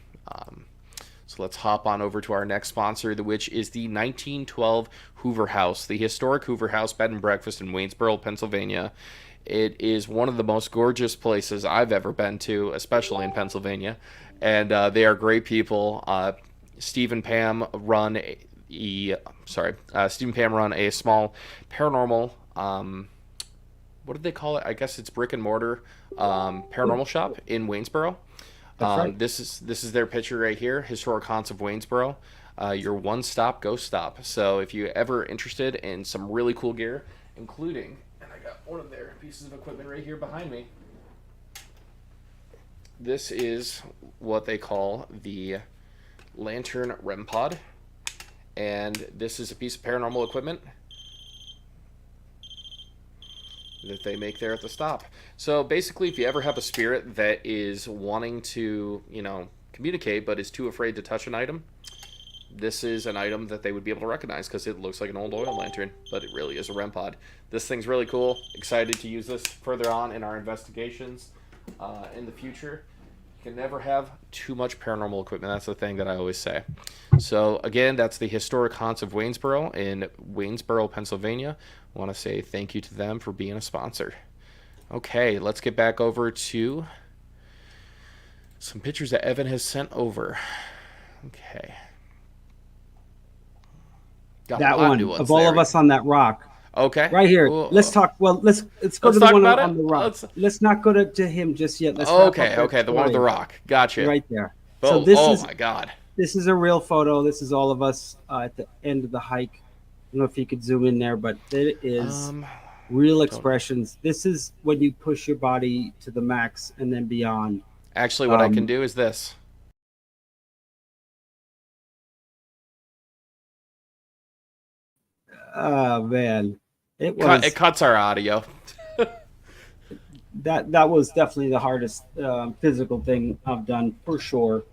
So let's hop on over to our next sponsor, which is the 1912 Hoover House, the historic Hoover House Bed and Breakfast in Waynesboro, Pennsylvania. It is one of the most gorgeous places I've ever been to, especially in Pennsylvania, and they are great people. Steve and Pam run Steve and Pam run a small paranormal. What did they call it? I guess it's brick and mortar paranormal shop in Waynesboro. That's right. This is their picture right here. Historic haunts of Waynesboro. Your one-stop ghost stop. So if you're ever interested in some really cool gear, including, and I got one of their pieces of equipment right here behind me. This is what they call the Lantern REM Pod, and this is a piece of paranormal equipment that they make there at the stop. So basically, if you ever have a spirit that is wanting to, communicate but is too afraid to touch an item, this is an item that they would be able to recognize because it looks like an old oil lantern, but it really is a REM pod. This thing's really cool. Excited to use this further on in our investigations in the future. You can never have too much paranormal equipment. That's the thing that I always say. So, again, that's the Historic Haunts of Waynesboro in Waynesboro, Pennsylvania. I want to say thank you to them for being a sponsor. Okay, let's get back over to some pictures that Evan has sent over. Okay. Got That one of all of us on that rock. Okay. Right here. Cool. Let's talk. Well, let's go to the talk one about on it. the rock. Let's not go to him just yet. Let's okay. The one with the rock. Gotcha. Right there. Oh, so this is, my God. This is a real photo. This is all of us at the end of the hike. I don't know if you could zoom in there, but it is real expressions. This is when you push your body to the max and then beyond. Actually, what I can do is this. Oh man, It cuts our audio. that was definitely the hardest physical thing I've done for sure.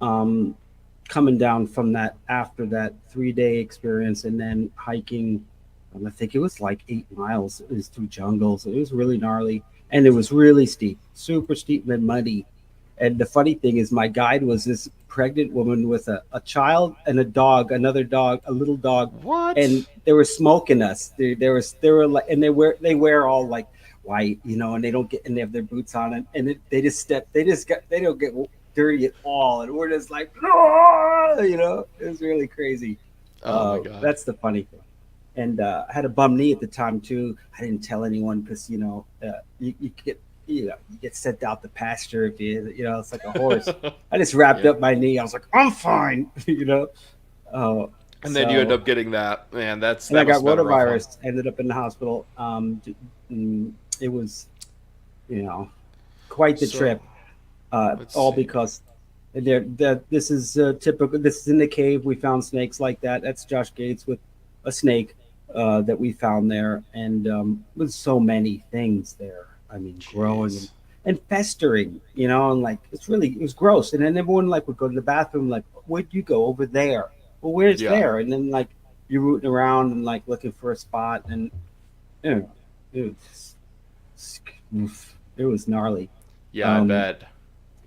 Coming down from that after that 3-day experience and then hiking, I think it was like 8 miles. It was through jungles. It was really gnarly and it was really steep, super steep and muddy. And the funny thing is, my guide was this pregnant woman with a child and a dog, another dog, a little dog. What? And they were smoking us. They were like, and they wear all like white, and they don't get, and they have their boots on, and they don't get dirty at all, and we're just like, it was really crazy. Oh my God. That's the funny thing. And I had a bum knee at the time too. I didn't tell anyone because you get sent out the pasture if it's like a horse. I just wrapped up my knee. I was like, I'm fine, And then you end up getting that. Man, that I got rotavirus. Ended up in the hospital. It was, quite the trip. All because this is typical. This is in the cave. We found snakes like that. That's Josh Gates with a snake that we found there, and with so many things there. I mean, growing and festering, and like it was gross. And then everyone like would go to the bathroom, like, where'd you go? Over there. Well, where's there? And then like you're rooting around and like looking for a spot, and it was gnarly. Yeah, I bet.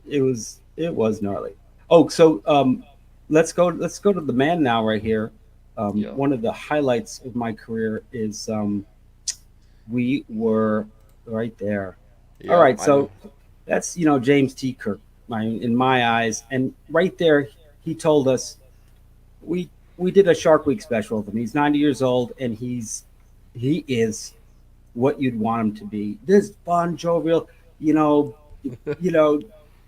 It was gnarly. Oh, so let's go to the man now right here. One of the highlights of my career is we were right there. Yeah, all right, so that's James T. Kirk, in my eyes, and right there he told us we did a Shark Week special with him. He's 90 years old, and he is what you'd want him to be. This fun, jovial,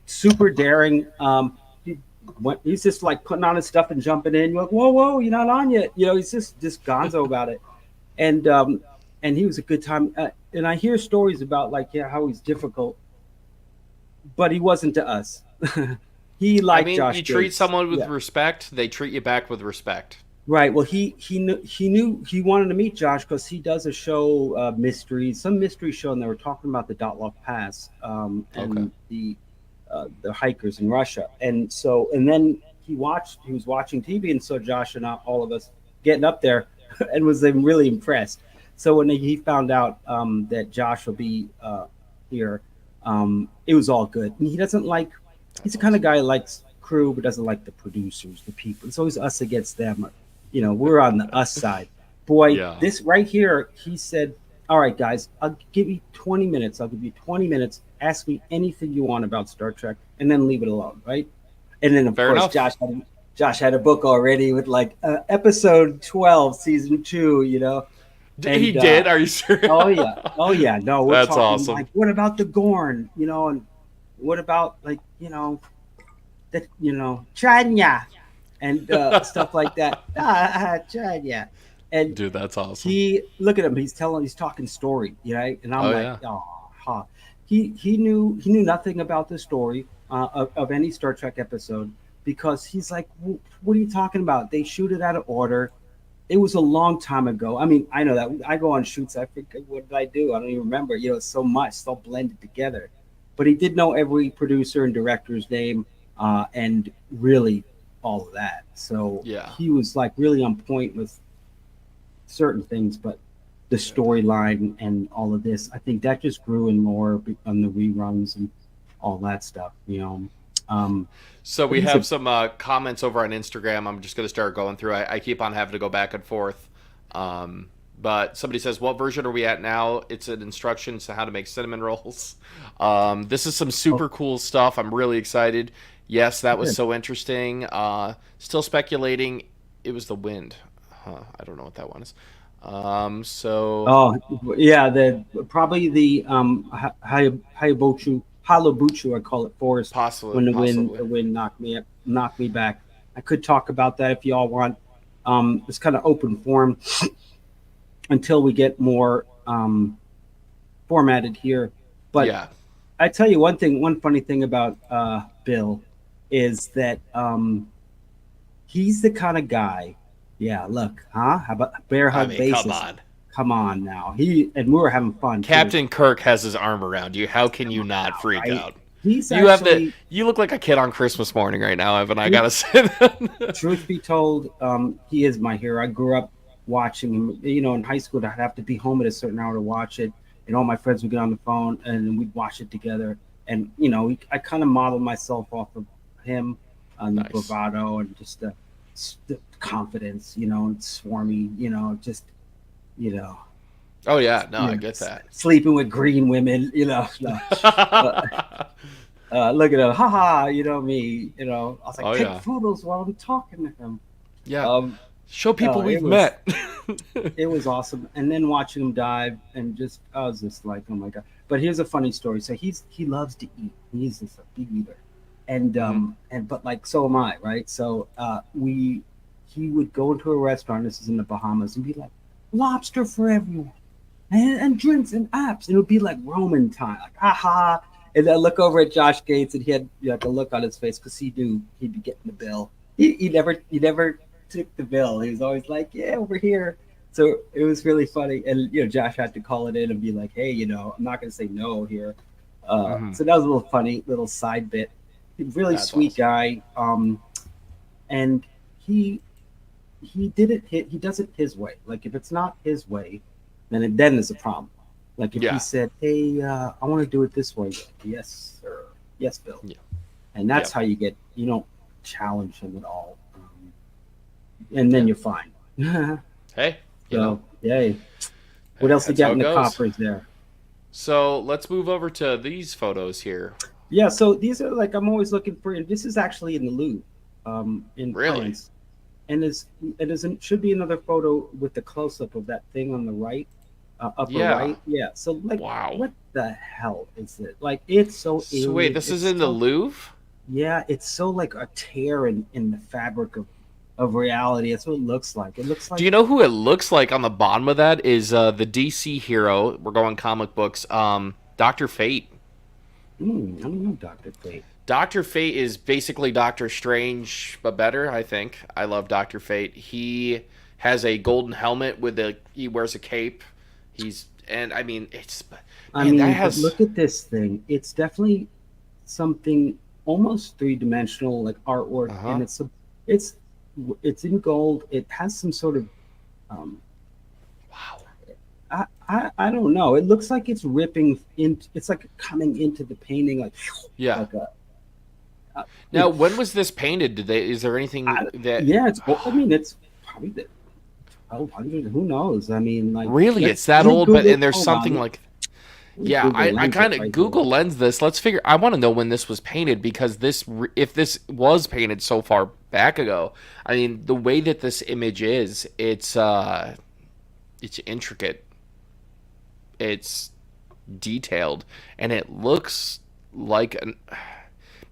super daring. He's just like putting on his stuff and jumping in. You're like, whoa, you're not on yet. He's just gonzo about it, and he was a good time. And I hear stories about how he's difficult, but he wasn't to us. He liked Josh you treat Gates. someone with respect, they treat you back with respect. Right. Well, he knew he wanted to meet Josh because he does a show, some mystery show, and they were talking about the Dyatlov Pass and the hikers in Russia. And then he was watching TV and saw Josh and all of us getting up there and was really impressed. So when he found out that Josh will be here, it was all good. And he's the kind of guy who likes crew but doesn't like the producers, the people. It's always us against them. We're on the us side. Boy, this right here, he said, all right, guys, I'll give you 20 minutes. I'll give you 20 minutes. Ask me anything you want about Star Trek and then leave it alone, right? And then, of course, Josh had a book already with episode 12, season 2, He did? Are you serious? Oh, yeah. No, we're That's talking awesome. like, what about the Gorn, and what about, Chanya and stuff like that. Chanya. And dude, that's awesome. Look at him. He's talking story, and I'm He knew nothing about the story of any Star Trek episode because he's like, what are you talking about? They shoot it out of order. It was a long time ago. I mean, I know that I go on shoots. I forget what did I do? I don't even remember. It's so much, it's all blended together. But he did know every producer and director's name, and really all of that. So Yeah. he was like really on point with certain things, but the storyline and all of this, I think that just grew in more on the reruns and all that stuff, you know. So But we he's a have some comments over on Instagram. I'm just going to start going through. I keep on having to go back and forth. But somebody says, "What version are we at now?" It's an instructions to how to make cinnamon rolls. This is some oh, super cool stuff. I'm really excited. Yes, that was good. so interesting. Still speculating. It was the wind. Huh, I don't know what that one is. So Oh, yeah, the probably the Halabuchu, I call it forest possibly, when possibly. the wind knocked me back. I could talk about that if y'all want. It's kind of open form until we get more formatted here. But Yeah, I tell you one funny thing about Bill is that he's the kind of guy. Yeah, look, huh? How about bear I hug mean, come basis? on. Come on now. He and we were having fun too, Captain Kirk has his arm around you. How can you not freak right? out? He's You have the. actually, You look like a kid on Christmas morning right now, Evan. I truth, gotta say that. truth be told, he is my hero. I grew up watching him. You know, in high school, I'd have to be home at a certain hour to watch it, and all my friends would get on the phone and we'd watch it together. And you know, I kind of modeled myself off of him on the Nice. bravado and just the confidence, you know, and swarmy, you know, just you know, Oh yeah, no, you I know, get that. sleeping with green women, you know. No. Uh, Look at him, haha, you know me, you know. I was like, Oh take yeah, photos while I'm talking to him. yeah. Um, Show people it we've was met. awesome. And then watching him dive and just I was just like, oh my god. But here's a funny story. So he loves to eat. He's just a big eater. Hmm. And but like so am I, right? So we he would go into a restaurant, this is in the Bahamas, and be like, lobster for everyone. And drinks and apps. And it would be like Roman time, like aha. And I look over at Josh Gates, and he had like a look on his face because he knew he'd be getting the bill. He never took the bill. He was always like, "Yeah, over here." So it was really funny, and you know, Josh had to call it in and be like, "Hey, you know, I'm not going to say no here." Hmm. So that was a little funny, little side bit. Really That's sweet awesome. guy, and he he does it his way. Like if it's not his way, then there's a problem. Like if he Yeah, said, "Hey, I want to do it this way," yes, sir, yes, Bill, yeah, and yeah, that's how you don't challenge him at all, and then yeah. you're fine. Hey, you know, So, yay. What else you that's got how in it the goes. coppers there? So let's move over to these photos here. Yeah, so these are like I'm always looking for. This is actually in the Louvre, in Really? France, and should be another photo with the close up of that thing on the right, upper Yeah. right. Yeah. So like, Wow. what the hell is it? Like, it's so So wait, alien. this is It's in the so Louvre? yeah. It's so like a tear in the fabric of reality. That's what it looks like. It looks Do like you know who it looks like on the bottom of that is the DC hero? We're going comic books. Doctor Fate. I don't know, Doctor Fate. Doctor Fate is basically Doctor Strange, but better. I think I love Doctor Fate. He has a golden helmet with a. He wears a cape. And I mean it's I man that mean, but has look at this thing. It's definitely something almost three dimensional, like artwork, uh and huh. it's it's in gold. It has some sort of um, Wow. I don't know. It looks like it's ripping in. It's like coming into the painting, Yeah. like a. Now, It, when was this painted? Did they? Is there anything that? yeah, it's. I mean, it's probably the 1200. Who knows? I mean, like, Really, it's let's that let me old, but Google. and there's Hold on, something like let me yeah, Google I lens it kind of right here. Google Lens this. Let's figure. I want to know when this was painted because if this was painted so far back ago, I mean the way that this image is, it's intricate, it's detailed, and it looks like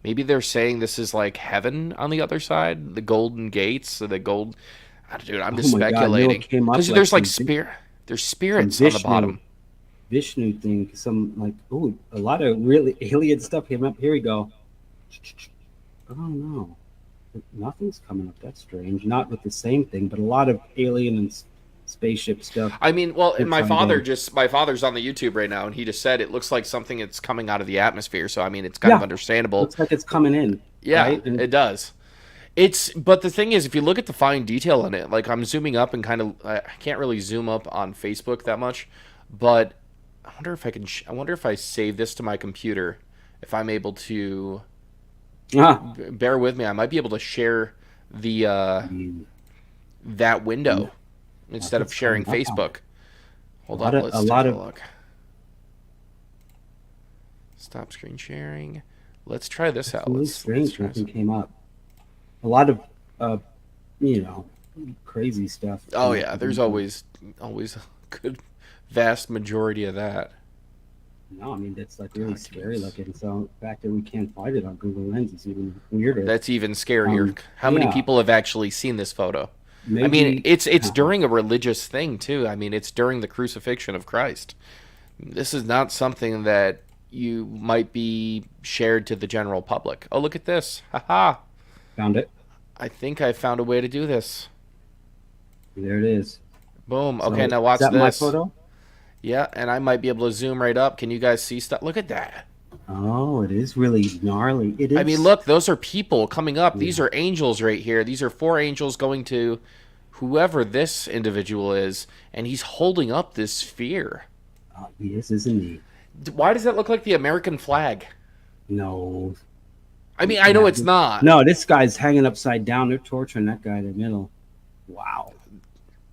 maybe they're saying this is like heaven on the other side, the golden gates, or the gold. Dude, I'm Oh just my God! You know, it speculating came up because like there's like there's some spirits on the bottom. Vishnu thing, some like oh, a lot of really alien stuff came up. Here we go. Oh no, nothing's coming up. That's strange. Not with the same thing, but a lot of alien and spaceship stuff. I mean, well, and We're trying to. my father's on the YouTube right now, and he just said it looks like something that's coming out of the atmosphere. So I mean, it's kind of Yeah, understandable. looks like it's coming in, Yeah, right? And it does. But the thing is, if you look at the fine detail in it, like I'm zooming up and kind of, I can't really zoom up on Facebook that much, but I wonder if I can, I wonder if I save this to my computer, if I'm able to, Ah, bear with me, I might be able to share the, you- that window instead of what's sharing going on. Facebook. Hold lot on, of- let's a take lot a of- look. Stop screen sharing. Let's try this out. Really Let's strange. try Nothing this. came up. A lot of, uh, you know, crazy stuff. Oh came up yeah, with there's these. always a good vast majority of that. No, I mean that's like really scary Documents. looking. So the fact that we can't find it on Google Lens is even weirder. That's even scarier. Um, How many yeah. people have actually seen this photo? I mean, Maybe it's during a religious thing too. I mean, it's during the crucifixion of Christ. This is not something that you might be shared to the general public. Oh, look at this. Haha. found it. I think I found a way to do this. There it is. Boom. So, Okay, now watch is that my this. photo? Yeah, and I might be able to zoom right up. Can you guys see stuff? Look at that. Oh, it is really gnarly. It is. I mean, look, those are people coming up. These Yeah. are angels right here. These are 4 angels going to whoever this individual is, and he's holding up this sphere. He is, isn't he? Why does that look like the American flag? No. I mean, I know it's not. No, this guy's hanging upside down. They're torturing that guy in the middle. Wow.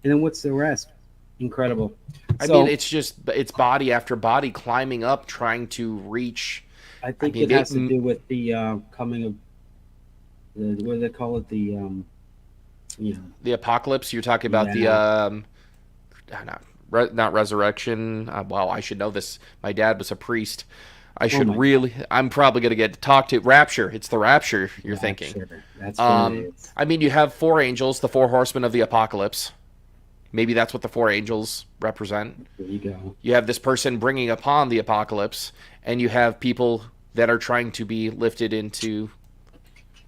And then what's the rest? Incredible. I So, mean, it's body after body climbing up, trying to reach. I think mean, it has they- to do with the coming of the what do they call it? The you know, The apocalypse. You're talking about not resurrection. Well, I should know this. My dad was a priest. I'm probably going to get to talk to rapture. It's the rapture you're thinking. Rapture. That's what it is. I mean, you have 4 angels, the 4 horsemen of the apocalypse. Maybe that's what the 4 angels represent. There you go. You have this person bringing upon the apocalypse, and you have people that are trying to be lifted into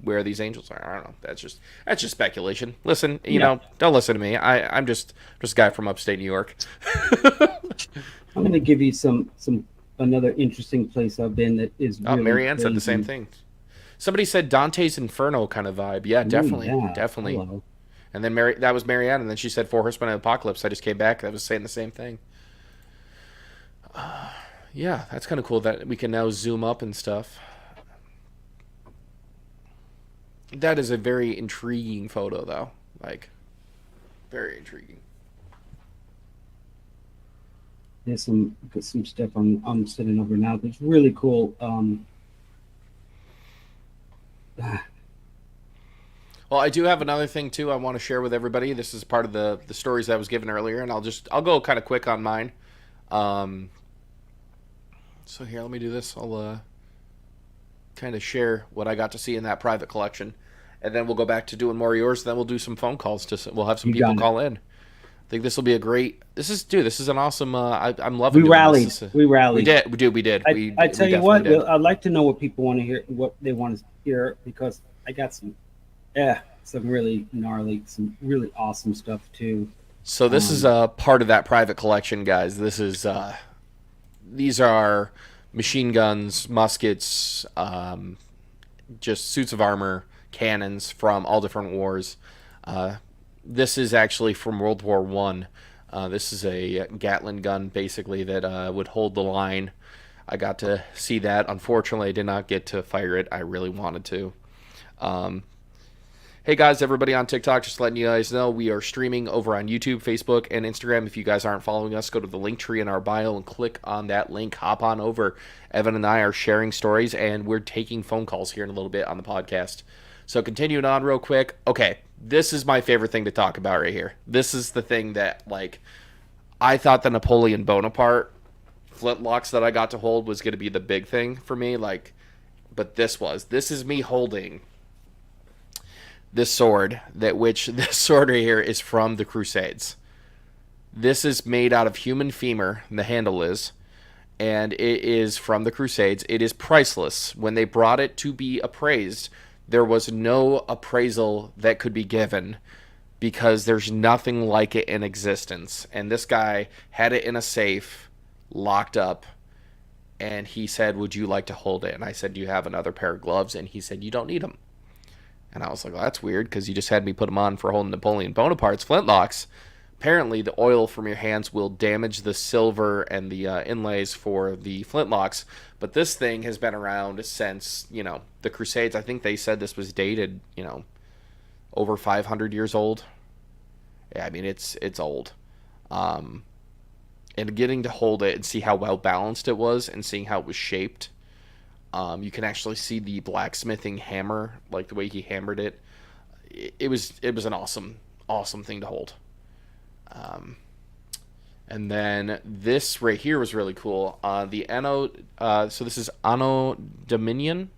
where these angels are. I don't know. That's just speculation. Listen, you know, don't listen to me. I'm just a guy from upstate New York. I'm going to give you some another interesting place I've been that is really Marianne said the same crazy. thing. Somebody said Dante's Inferno kind of vibe. Yeah, Ooh, definitely, yeah. definitely. Hello. And then that was Marianne, and then she said 4 horsemen of the apocalypse. I just came back. I was saying the same thing. Yeah, that's kind of cool that we can now zoom up and stuff. That is a very intriguing photo, though. Like, very intriguing. There's some stuff I'm sitting over now that's really cool. Well, I do have another thing too I want to share with everybody. This is part of the stories I was given earlier, and I'll go kind of quick on mine. So here, let me do this. I'll kind of share what I got to see in that private collection, and then we'll go back to doing more of yours. Then we'll do some phone calls. We'll have some You people got it. call in. I think this will be a great. This is an awesome. I'm loving. We doing rallied. This. We rallied. We did. I tell you what, definitely did. I'd like to know what people want to hear, what they want to hear, because I got some really gnarly, some really awesome stuff too. So this is a part of that private collection, guys. This is these are machine guns, muskets, just suits of armor, cannons from all different wars. This is actually from World War One. This is a Gatling gun, basically, that would hold the line. I got to see that. Unfortunately, I did not get to fire it. I really wanted to. Hey guys, everybody on TikTok, just letting you guys know we are streaming over on YouTube, Facebook, and Instagram. If you guys aren't following us, go to the link tree in our bio and click on that link. Hop on over. Evan and I are sharing stories, and we're taking phone calls here in a little bit on the podcast. So continuing on real quick. Okay, this is my favorite thing to talk about right here. This is the thing that, like, I thought the Napoleon Bonaparte flintlocks that I got to hold was going to be the big thing for me. Like, but this is me holding this sword, this sword right here is from the Crusades. This is made out of human femur, the handle is, and it is from the Crusades. It is priceless. When they brought it to be appraised, there was no appraisal that could be given because there's nothing like it in existence. And this guy had it in a safe, locked up, and he said, "Would you like to hold it?" And I said, "Do you have another pair of gloves?" And he said, "You don't need them." And I was like, well, that's weird because you just had me put them on for holding Napoleon Bonaparte's flintlocks. Apparently, the oil from your hands will damage the silver and the inlays for the flintlocks. But this thing has been around since, the Crusades. I think they said this was dated, over 500 years old. Yeah, I mean, it's old. Um, and getting to hold it and see how well balanced it was and seeing how it was shaped. You can actually see the blacksmithing hammer, like the way he hammered it. It was an awesome thing to hold. Um, and then this right here was really cool. The Anno, so this is Anno Domini.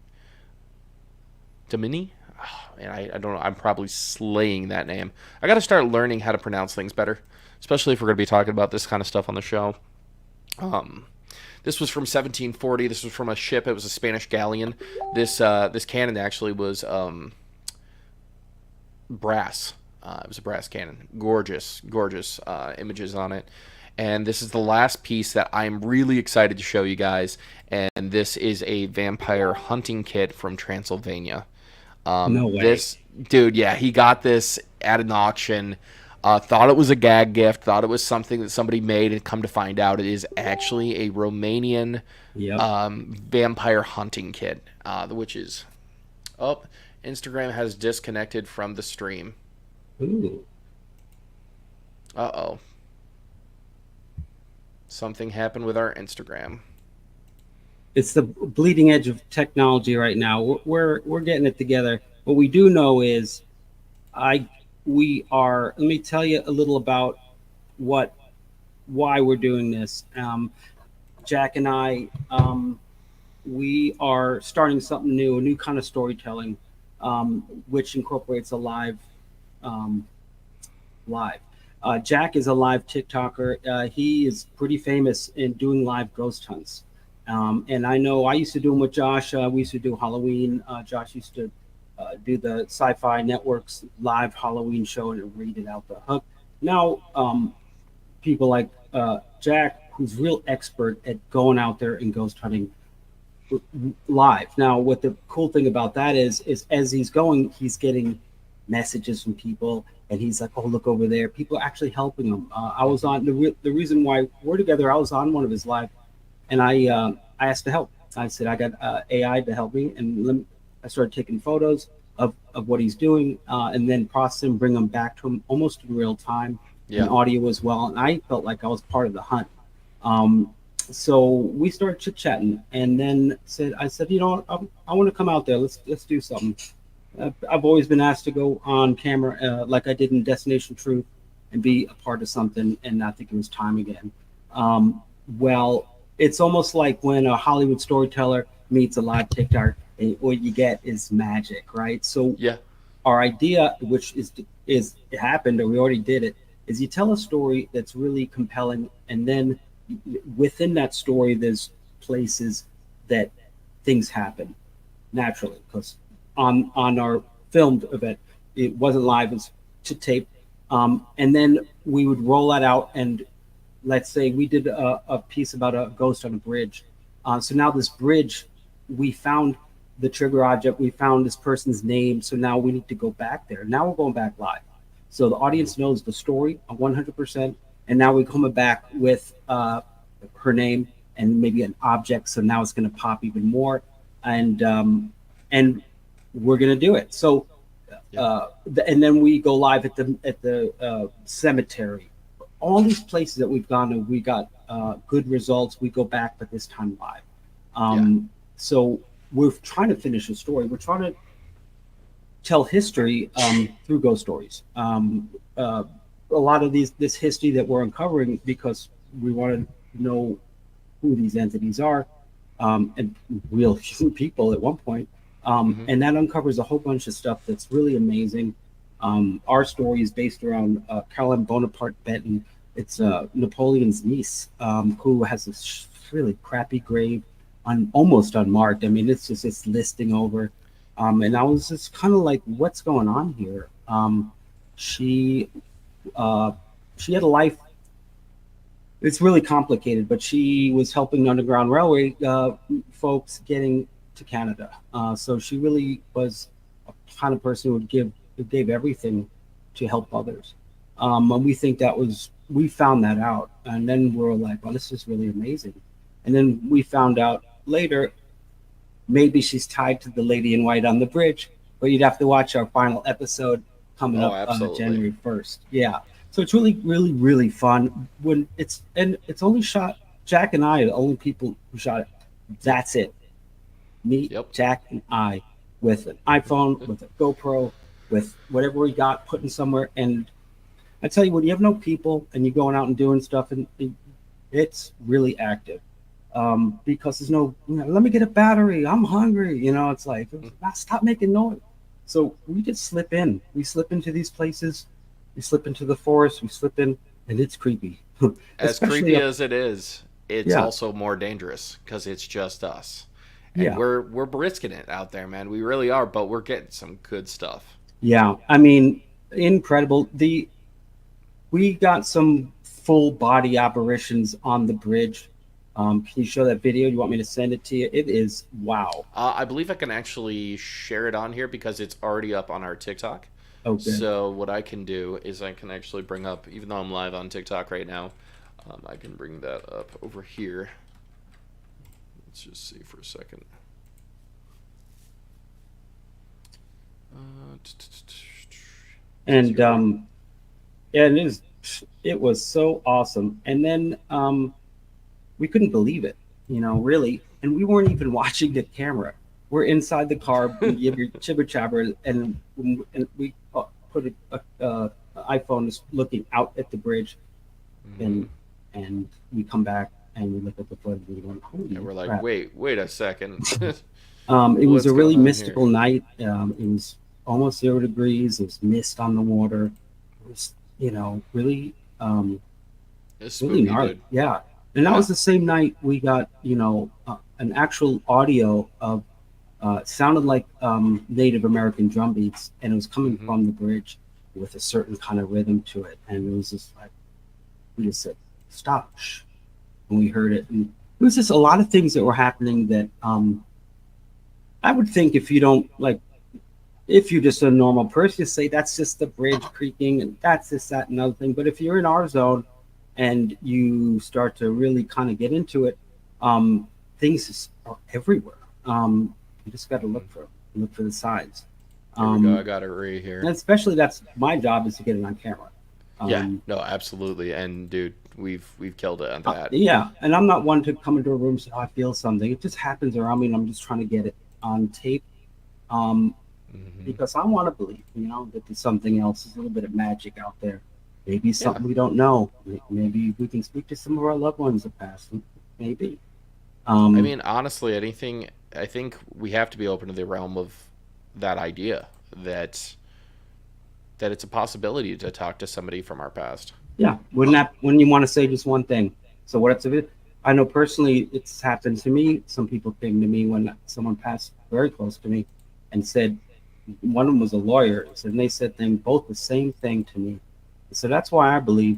Oh, man, I don't know. I'm probably slaying that name. I got to start learning how to pronounce things better, especially if we're going to be talking about this kind of stuff on the show. Um, this was from 1740. This was from a ship. It was a Spanish galleon. This cannon actually was brass. It was a brass cannon. Gorgeous images on it. And this is the last piece that I'm really excited to show you guys. And this is a vampire hunting kit from Transylvania. No way. This dude, yeah, he got this at an auction. Thought it was a gag gift. Thought it was something that somebody made, and come to find out, it is actually a Romanian Yep. vampire hunting kit, which is Instagram has disconnected from the stream. Ooh. Uh-oh. Something happened with our Instagram. It's the bleeding edge of technology right now. We're getting it together. What we do know is, we are. Let me tell you a little about why we're doing this. Jack and I, we are starting something new, a new kind of storytelling, which incorporates a um, live. Jack is a live TikToker. He is pretty famous in doing live ghost hunts. And I know I used to do them with Josh. We used to do Halloween. Josh used to do the Sci-Fi Network's live Halloween show and read it out the hook. Now, people like Jack, who's real expert at going out there and ghost hunting live. Now, what the cool thing about that is as he's going, he's getting messages from people, and he's like, "Oh, look over there." People are actually helping him. I was on the reason why we're together. I was on one of his live, and I asked to help. I said I got AI to help me, and I started taking photos of what he's doing, and then process them, bring them back to him almost in real time, and audio as well. And I felt like I was part of the hunt. So we started chit chatting, and then I said, you know, I want to come out there. Let's do something. I've always been asked to go on camera, like I did in Destination Truth, and be a part of something. And I think it was time again. Well, it's almost like when a Hollywood storyteller meets a live TikToker, and what you get is magic, right? So Yeah. our idea, which is it happened, or we already did it, is you tell a story that's really compelling, and then within that story, there's places that things happen naturally, because on our filmed event, it wasn't live, it was to tape, and then we would roll that out, and let's say we did a piece about a ghost on a bridge. So now this bridge, we found the trigger object, we found this person's name, so now we need to go back there. Now we're going back live. So the audience knows the story 100%, and now we're coming back with her name and maybe an object, so now it's going to pop even more, and we're going to do it. So and then we go live at the cemetery. All these places that we've gone to, we got good results. We go back, but this time live. So we're trying to finish a story. We're trying to tell history through ghost stories. A lot of this history that we're uncovering, because we want to know who these entities are, and real human people at one point. And that uncovers a whole bunch of stuff that's really amazing. Our story is based around Caroline Bonaparte Benton. It's Napoleon's niece, who has this really crappy grave, almost unmarked. I mean, it's just it's listing over. And I was just kind of like, what's going on here? She had a life. It's really complicated, but she was helping the Underground Railway folks getting to Canada. So she really was kind of person who gave everything to help others. And we found that out, and then we were like, well, this is really amazing. And then we found out later, maybe she's tied to the lady in white on the bridge, but you'd have to watch our final episode coming Oh, up absolutely. January 1st. Yeah. So it's really, really, really fun. It's only shot, Jack and I are the only people who shot it. That's it. Me, Yep. Jack, and I with an iPhone, with a GoPro, with whatever we got, putting somewhere. And I tell you, when you have no people and you're going out and doing stuff, and it's really active. Because there's no, let me get a battery. I'm hungry. It's like, stop making noise. So we just slip in. We slip into these places. We slip into the forest. We slip in, and it's creepy. As Especially creepy up, as it is, it's yeah, also more dangerous because it's just us, and yeah, we're brisking it out there, man. We really are, but we're getting some good stuff. yeah. I mean, incredible. We got some full body apparitions on the bridge. Can you show that video? You want me to send it to you? It is wow. I believe I can actually share it on here because it's already up on our TikTok. Oh, good. So what I can do is I can actually bring up, even though I'm live on TikTok right now, I can bring that up over here. Let's just see for a second. And yeah, it was so awesome. And then we couldn't believe it, really. And we weren't even watching the camera. We're inside the car, you have your chibber chabber, and we put a iPhone is looking out at the bridge, and we come back and we look at the footage and we're going, holy And we're like, crap. wait a second. It was What's a really going on mystical here? night. It was almost 0 degrees. There was mist on the water. It was, really, It's really spooky, gnarly. dude. Yeah. And that Yeah. was the same night we got, an actual audio of, it sounded like Native American drum beats, and it was coming Hmm. from the bridge with a certain kind of rhythm to it. And it was just like, we just said, stop. Shh. And we heard it. And it was just a lot of things that were happening that I would think if you don't like, if you're just a normal person, you say that's just the bridge creaking and that's this, that, and other thing. But if you're in our zone and you start to really kind of get into it, things are everywhere. You just got to look for the signs. Here we go. I Um, got it right and here. especially that's my job is to get it on camera. Yeah. Um, No, absolutely. And dude, we've killed it on that. yeah, and I'm not one to come into a room and say, oh, I feel something. It just happens around me, and I'm just trying to get it on tape. Um, Hmm. because I want to believe, that there's something else, there's a little bit of magic out there. Maybe Yeah. something we don't know. Maybe we can speak to some of our loved ones that passed. Maybe. I Um, mean, honestly, anything. I think we have to be open to the realm of that idea that it's a possibility to talk to somebody from our past. yeah. When you want to say just one thing. So what it's I know personally it's happened to me. Some people came to me when someone passed very close to me and said, one of them was a lawyer, and they said both the same thing to me. So that's why I believe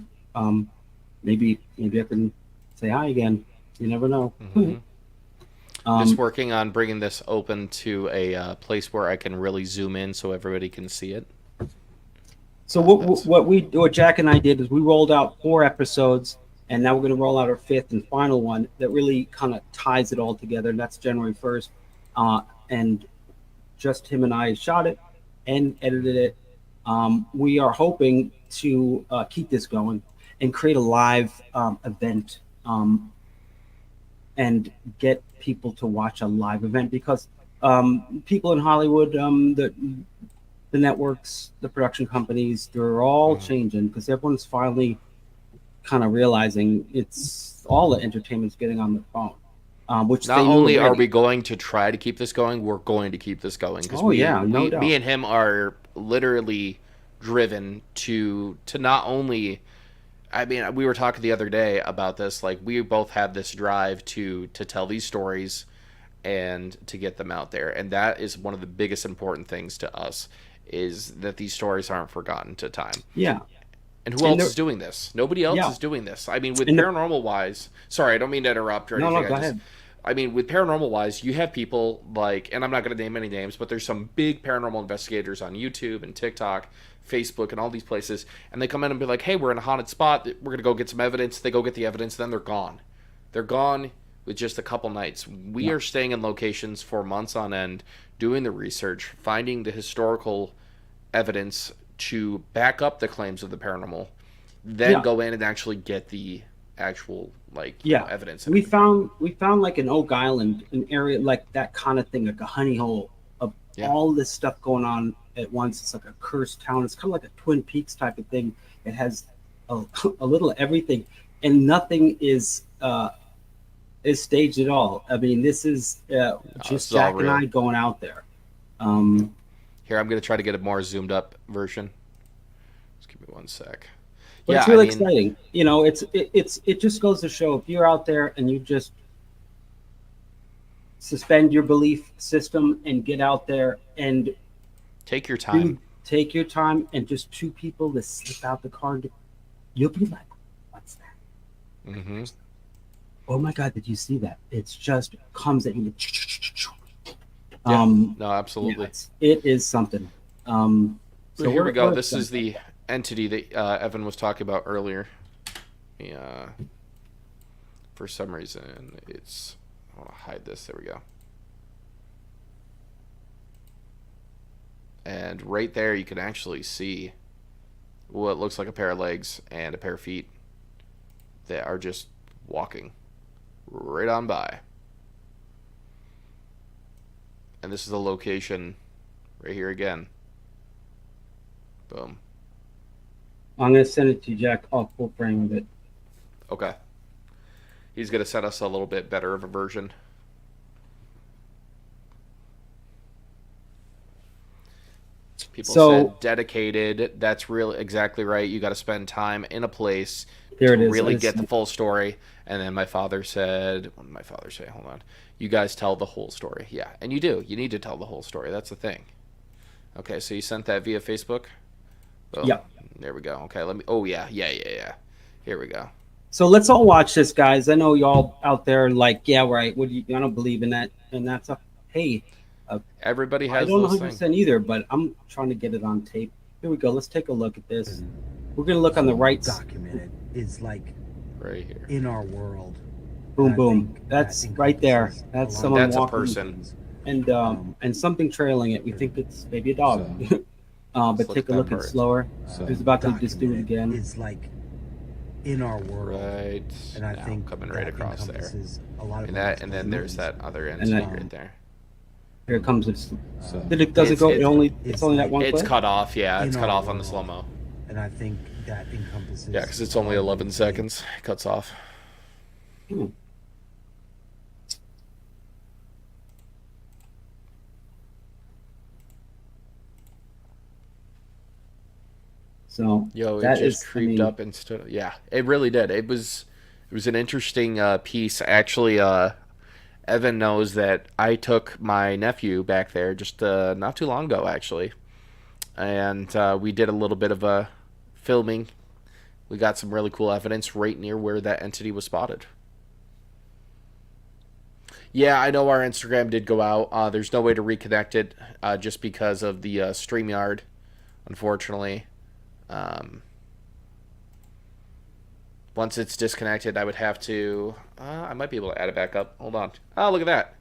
maybe I can say hi again. You never know. Hmm. Just um, working on bringing this open to a place where I can really zoom in so everybody can see it. so That's what Jack and I did is we rolled out 4 episodes, and now we're going to roll out our fifth and final one that really kind of ties it all together. And that's January 1st, and just him and I shot it and edited it. We are hoping to keep this going and create a live event, and get people to watch a live event because people in Hollywood, the networks, the production companies, they're all Mhm. changing because everyone's finally kind of realizing it's all the entertainment's getting on the phone, which Not they knew only are we already. going to try to keep this going, we're going to keep this going because Oh yeah, no me doubt. and him are literally driven to not only. I mean, we were talking the other day about this. Like, we both have this drive to tell these stories and to get them out there, and that is one of the biggest important things to us. Is that these stories aren't forgotten to time. Yeah, And who and else there, is doing this? Nobody else yeah, is doing this. I mean, with and paranormal wise. Sorry, I don't mean to interrupt or no, anything. go ahead. I mean, with paranormal wise, you have people like, and I'm not going to name any names, but there's some big paranormal investigators on YouTube and TikTok, Facebook, and all these places, and they come in and be like, "Hey, we're in a haunted spot. We're going to go get some evidence." They go get the evidence, then they're gone. They're gone with just a couple nights. We are staying in locations for months on end, doing the research, finding the historical evidence to back up the claims of the paranormal, then go in and actually get the actual evidence. We found like an Oak Island, an area like that kind of thing, like a honey hole of all this stuff going on at once. It's like a cursed town. It's kind of like a Twin Peaks type of thing. It has a little of everything, and nothing is staged at all. I mean, this is just Jack and I going out there. Here, I'm going to try to get a more zoomed up version. Just give me one sec. But it's really exciting. You know, it just goes to show, if you're out there and you just suspend your belief system and get out there and take your time. Take your time, and just two people that slip out the car, you'll be like, "What's that?" Mm-hmm. Oh my God, did you see that? It's just comes at you. No, absolutely. Yeah, it is something. So here we go. This is the entity that Evan was talking about earlier. Yeah. For some reason, I want to hide this. There we go. And right there, you can actually see what looks like a pair of legs and a pair of feet that are just walking right on by. And this is the location right here again. Boom. I'm going to send it to you, Jack. I'll full frame of it. Okay. He's going to send us a little bit better of a version. People said dedicated. That's really exactly right. You got to spend time in a place to really get the full story. And then my father said, what did my father say? Hold on. You guys tell the whole story. Yeah, and you do. You need to tell the whole story. That's the thing. Okay, so you sent that via Facebook? Boom. Yep. There we go. Okay, let me. Oh, yeah. Here we go. So let's all watch this, guys. I know y'all out there like, yeah, right. What do you? I don't believe in that. And that's hey. Everybody has. I don't know 100% either, but I'm trying to get it on tape. Here we go. Let's take a look at this. We're gonna look on the right. Documented is like right here in our world. Boom, boom. That's right there. That's someone walking. That's a person. And something trailing it. We think it's maybe a dog. But take a look. It's slower. He's about to just do it again. It's like in our world, right? And I think coming right across there. A lot of and then there's that other entity right there. Here it comes. Does it go? It's only that one. It's cut off. Yeah, it's cut off on the slow mo. And I think that encompasses. Yeah, because it's only 11 seconds. It cuts off. So it just creeped up and stood. Yeah, it really did. It was an interesting piece. Actually, Evan knows that I took my nephew back there just not too long ago, actually, and we did a little bit of a filming. We got some really cool evidence right near where that entity was spotted. Yeah, I know our Instagram did go out. There's no way to reconnect it just because of the StreamYard, unfortunately. Once it's disconnected, I would have to... I might be able to add it back up. Hold on. Oh, look at that.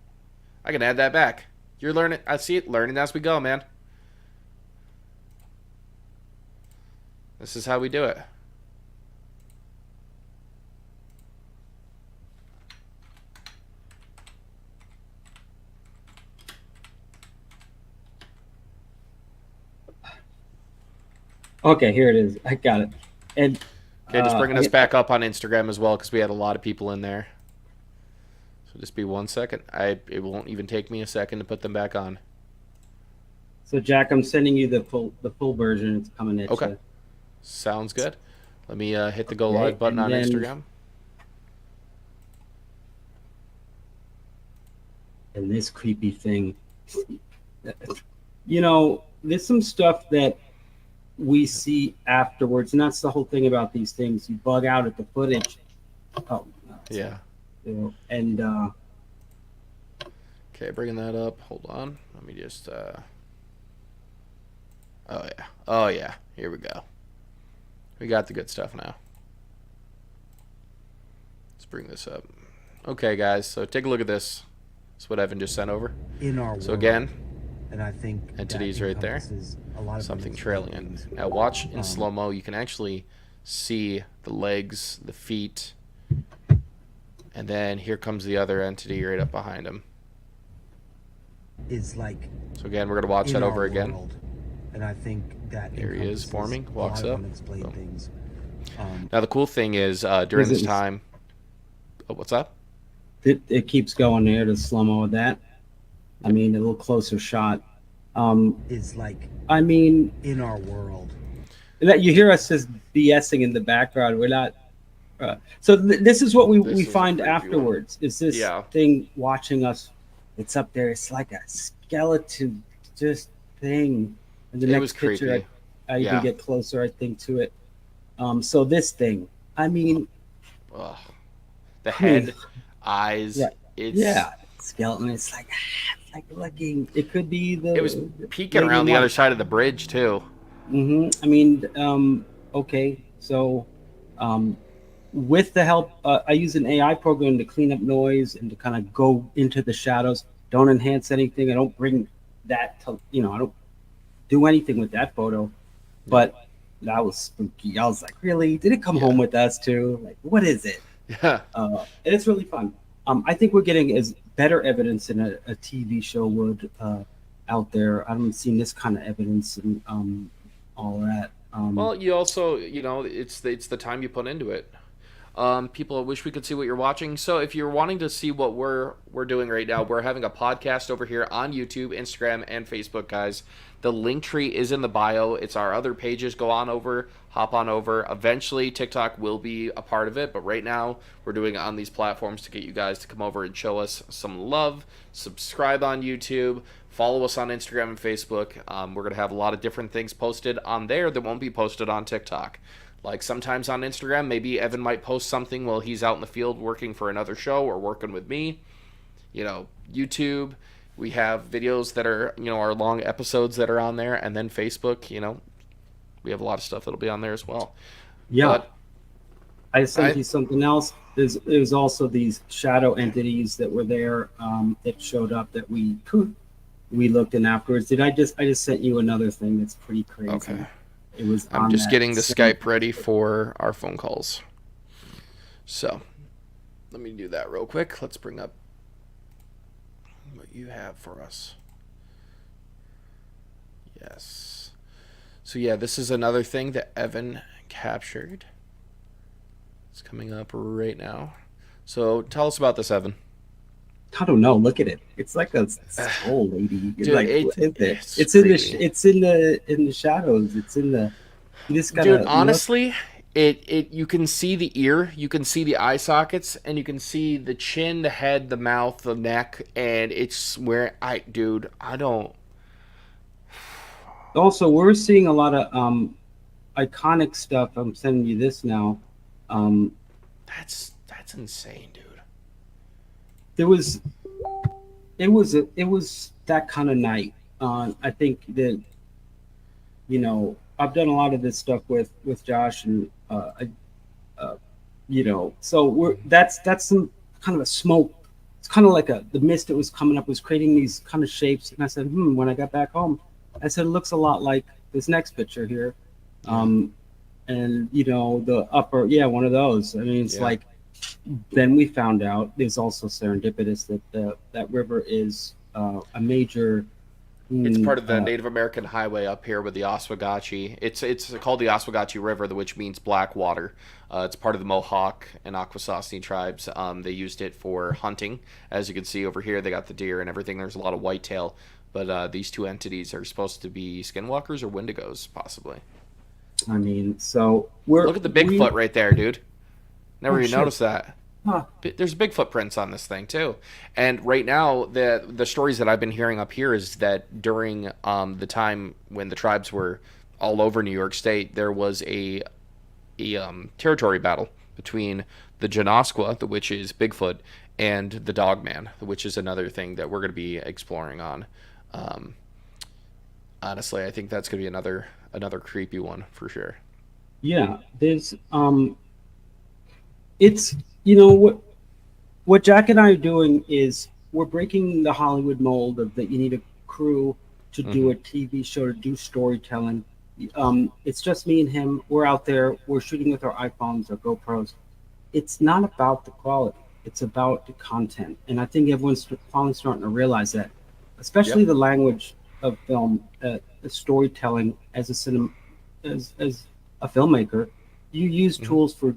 I can add that back. You're learning... I see it. Learning as we go, man. This is how we do it. Okay, here it is. I got it. And okay, just bringing us back up on Instagram as well because we had a lot of people in there. So just be 1 second. It won't even take me a second to put them back on. So Jack, I'm sending you the full version. It's coming at you. Sounds good. Let me hit the go live button on Instagram. And this creepy thing. You know, there's some stuff that we see afterwards, and that's the whole thing about these things. You bug out at the footage. Oh, yeah. And Okay, bringing that up. Hold on. Let me just. Oh yeah. Oh yeah. Here we go. We got the good stuff now. Let's bring this up. Okay, guys. So take a look at this. That's what Evan just sent over. In our So world. again, And I think entities that right there. encompasses a lot of Something different trailing in. things. Now watch in slow mo. You can actually see the legs, the feet, and then here comes the other entity right up behind him. Is like So again, we're gonna watch in that our over again. world. And I think that There he is encompasses forming, a walks lot of up. unexplained Boom. things. Now the cool thing is during Is this it- time. Oh, what's up? It keeps going there to slow mo with that. I mean, a little closer shot. Is like I mean, in our world. that you hear us just BSing in the background. We're not. So this is what This we is a find creepy one. afterwards. Is this Yeah. thing watching us? It's up there. It's like a skeleton, just thing. And the It next was picture, creepy. I Yeah. even get closer, I think, to it. So this thing. I mean, Ugh. The head, eyes. Yeah. It's yeah, skeleton. It's like looking. It could be the. It was peeking around the other side of the bridge too. I mean, okay, so with the help, I use an AI program to clean up noise and to kind of go into the shadows. Don't enhance anything. I don't bring that to, I don't do anything with that photo. But that was spooky. I was like, really? Did it come home with us too? Like, what is it? Yeah. And it's really fun. I think we're getting as better evidence than a TV show would out there. I haven't seen this kind of evidence and all that. Well, you also, it's the time you put into it. People wish we could see what you're watching. So if you're wanting to see what we're doing right now, we're having a podcast over here on YouTube, Instagram, and Facebook, guys. The link tree is in the bio. It's our other pages. Go on over, hop on over. Eventually, TikTok will be a part of it, but right now we're doing it on these platforms to get you guys to come over and show us some love. Subscribe on YouTube. Follow us on Instagram and Facebook. We're going to have a lot of different things posted on there that won't be posted on TikTok. Like sometimes on Instagram, maybe Evan might post something while he's out in the field working for another show or working with me. YouTube, we have videos that are, our long episodes that are on there. And then Facebook, we have a lot of stuff that'll be on there as well. Yeah. But I sent you something else. It was also these shadow entities that were there that showed up that we looked in afterwards. I just sent you another thing that's pretty crazy. Okay. It was. I'm just getting the Skype ready for our phone calls. So let me do that real quick. Let's bring up what you have for us. Yes. So yeah, this is another thing that Evan captured. It's coming up right now. So tell us about this, Evan. I don't know. Look at it. It's like a old lady. Dude, like, it's in the shadows. It's in the. You just gotta. Dude, honestly, you can see the ear, you can see the eye sockets, and you can see the chin, the head, the mouth, the neck, and it's where I don't. Also, we're seeing a lot of iconic stuff. I'm sending you this now. That's insane, dude. It was that kind of night. I think that I've done a lot of this stuff with Josh and so that's some kind of a smoke. It's kind of like the mist that was coming up was creating these kind of shapes. And I said, when I got back home, I said it looks a lot like this next picture here. And the upper, one of those. I mean, it's like. Then we found out there's also serendipitous that that river is a major. It's part of the Native American highway up here with the Oswegatchie. It's called the Oswegatchie River, which means black water. It's part of the Mohawk and Akwesasne tribes. They used it for hunting. As you can see over here, they got the deer and everything. There's a lot of whitetail. But these two entities are supposed to be skinwalkers or wendigos, possibly. I mean, so look at the Bigfoot right there, dude. Never even shit. noticed that. Huh. There's big footprints on this thing too, and right now the stories that I've been hearing up here is that during the time when the tribes were all over New York State, there was a territory battle between the Janoskwa, which is Bigfoot, and The Dog Man, which is another thing that we're going to be exploring on. Um, Honestly, I think that's going to be another creepy one for sure. Yeah, there's it's you know what Jack and I are doing is we're breaking the Hollywood mold of that you need a crew to do Hmm. a TV show to do storytelling. It's just me and him. We're out there. We're shooting with our iPhones or GoPros. It's not about the quality. It's about the content, and I think everyone's finally starting to realize that, especially Yep. the language of film, the storytelling as a cinema, as a filmmaker, you use Hmm. tools for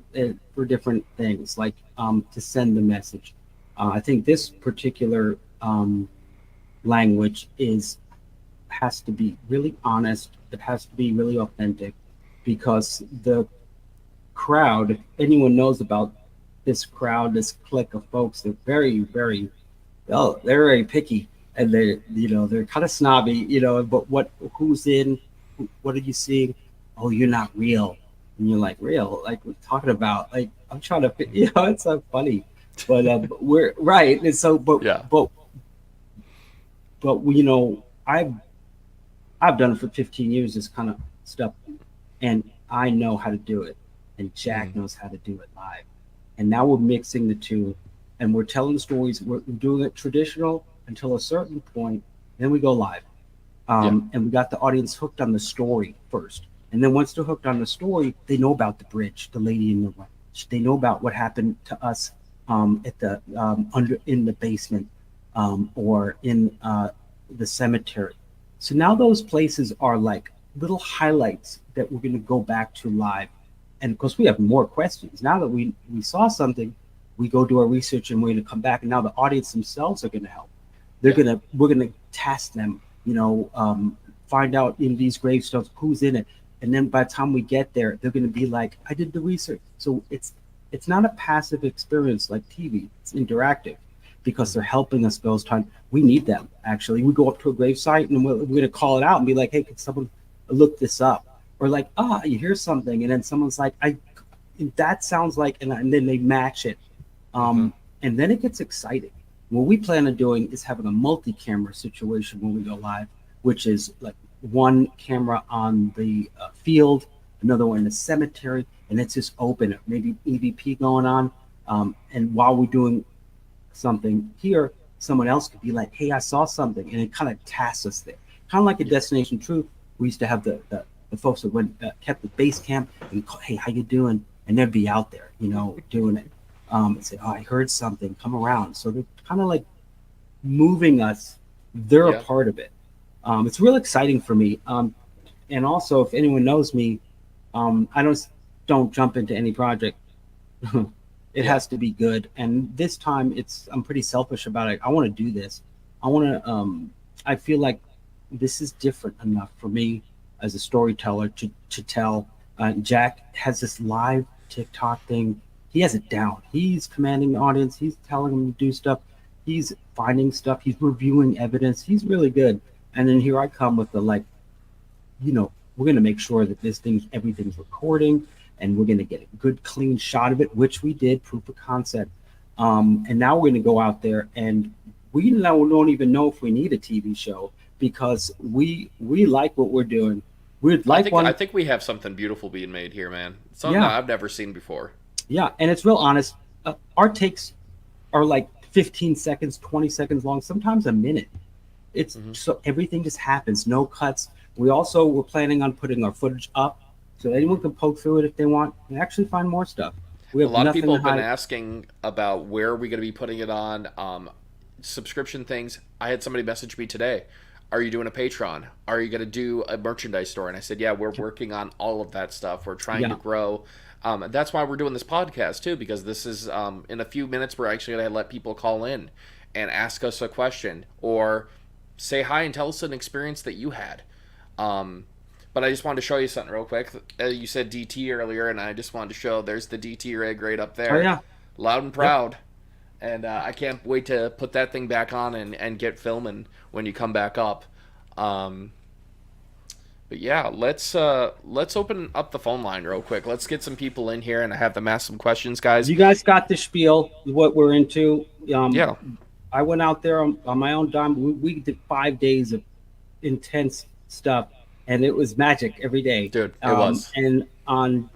different things, like to send the message. I think this particular language is has to be really honest. It has to be really authentic, because the crowd, if anyone knows about this crowd, this clique of folks, they're very, oh, they're very picky, and they're kind of snobby, but who's in, what are you seeing? Oh, you're not real. And you're like, real? Like, we're talking about, like, I'm trying to, it's so funny, but we're right. And so, Yeah. but I've done it for 15 years, this kind of stuff, and I know how to do it, and Jack Mm. knows how to do it live. And now we're mixing the two, and we're telling stories. We're doing it traditional until a certain point, then we go live, Yeah. and we got the audience hooked on the story first, and then once they're hooked on the story, they know about the bridge, the lady in the right. They know about what happened to us at the under in the basement, or in the cemetery. So now those places are like little highlights that we're going to go back to live. And of course, we have more questions. Now that we saw something, we go do our research and we're going to come back. And now the audience themselves are going to help. Yeah. We're going to task them, find out in these gravestones who's in it. And then by the time we get there, they're going to be like, I did the research. So it's not a passive experience like TV. It's interactive, because they're helping us those times. We need them, actually. We go up to a grave site and we're going to call it out and be like, hey, can someone look this up? Or like, you hear something, and then someone's like, that sounds like, and then they match it. Hmm. And then it gets exciting. What we plan on doing is having a multi-camera situation when we go live, which is like one camera on the field, another one in the cemetery, and it's just open. Maybe EVP going on, and while we're doing something here, someone else could be like, "Hey, I saw something," and it kind of tasks us there. Kind of like a Yeah. Destination Truth. We used to have the folks that went kept the base camp and call, "Hey, how you doing?" And they'd be out there, doing it. And say, "Oh, I heard something. Come around." So they're kind of like moving us. They're a Yeah. part of it. It's real exciting for me. And also, if anyone knows me, I don't jump into any project. It Yeah. has to be good, and this time I'm pretty selfish about it. I want to do this. I want to I feel like this is different enough for me as a storyteller to tell. Jack has this live TikTok thing. He has it down. He's commanding the audience. He's telling them to do stuff. He's finding stuff. He's reviewing evidence. He's really good. And then here I come with the, like, we're going to make sure that everything's recording, and we're going to get a good, clean shot of it, which we did, proof of concept. And now we're going to go out there, and we now don't even know if we need a TV show, because we like what we're doing. We'd I like think I one, think we have something beautiful being made here, man. Something that yeah, I've never seen before. yeah, and it's real honest. Our takes are like 15 seconds, 20 seconds long, sometimes a minute. It's Hmm. so everything just happens, no cuts. We're planning on putting our footage up, so anyone can poke through it if they want and actually find more stuff. We A have lot of nothing people to have been hide. asking about where are we going to be putting it on. Subscription things. I had somebody message me today. Are you doing a Patreon? Are you going to do a merchandise store? And I said, yeah, we're working on all of that stuff. We're trying to Yeah, grow. That's why we're doing this podcast too, because this is in a few minutes we're actually going to let people call in and ask us a question or say hi and tell us an experience that you had. Um, but I just wanted to show you something real quick. You said DT earlier, and I just wanted to show there's the DT rig right up oh there, yeah, loud and yep. proud. And I can't wait to put that thing back on and get filming when you come back up. Um, But yeah, let's open up the phone line real quick. Let's get some people in here and have them ask some questions, guys. You guys got the spiel, what we're into. Yeah, I went out there on my own dime. We did 5 days of intense stuff, and it was magic every day. dude, it was. And on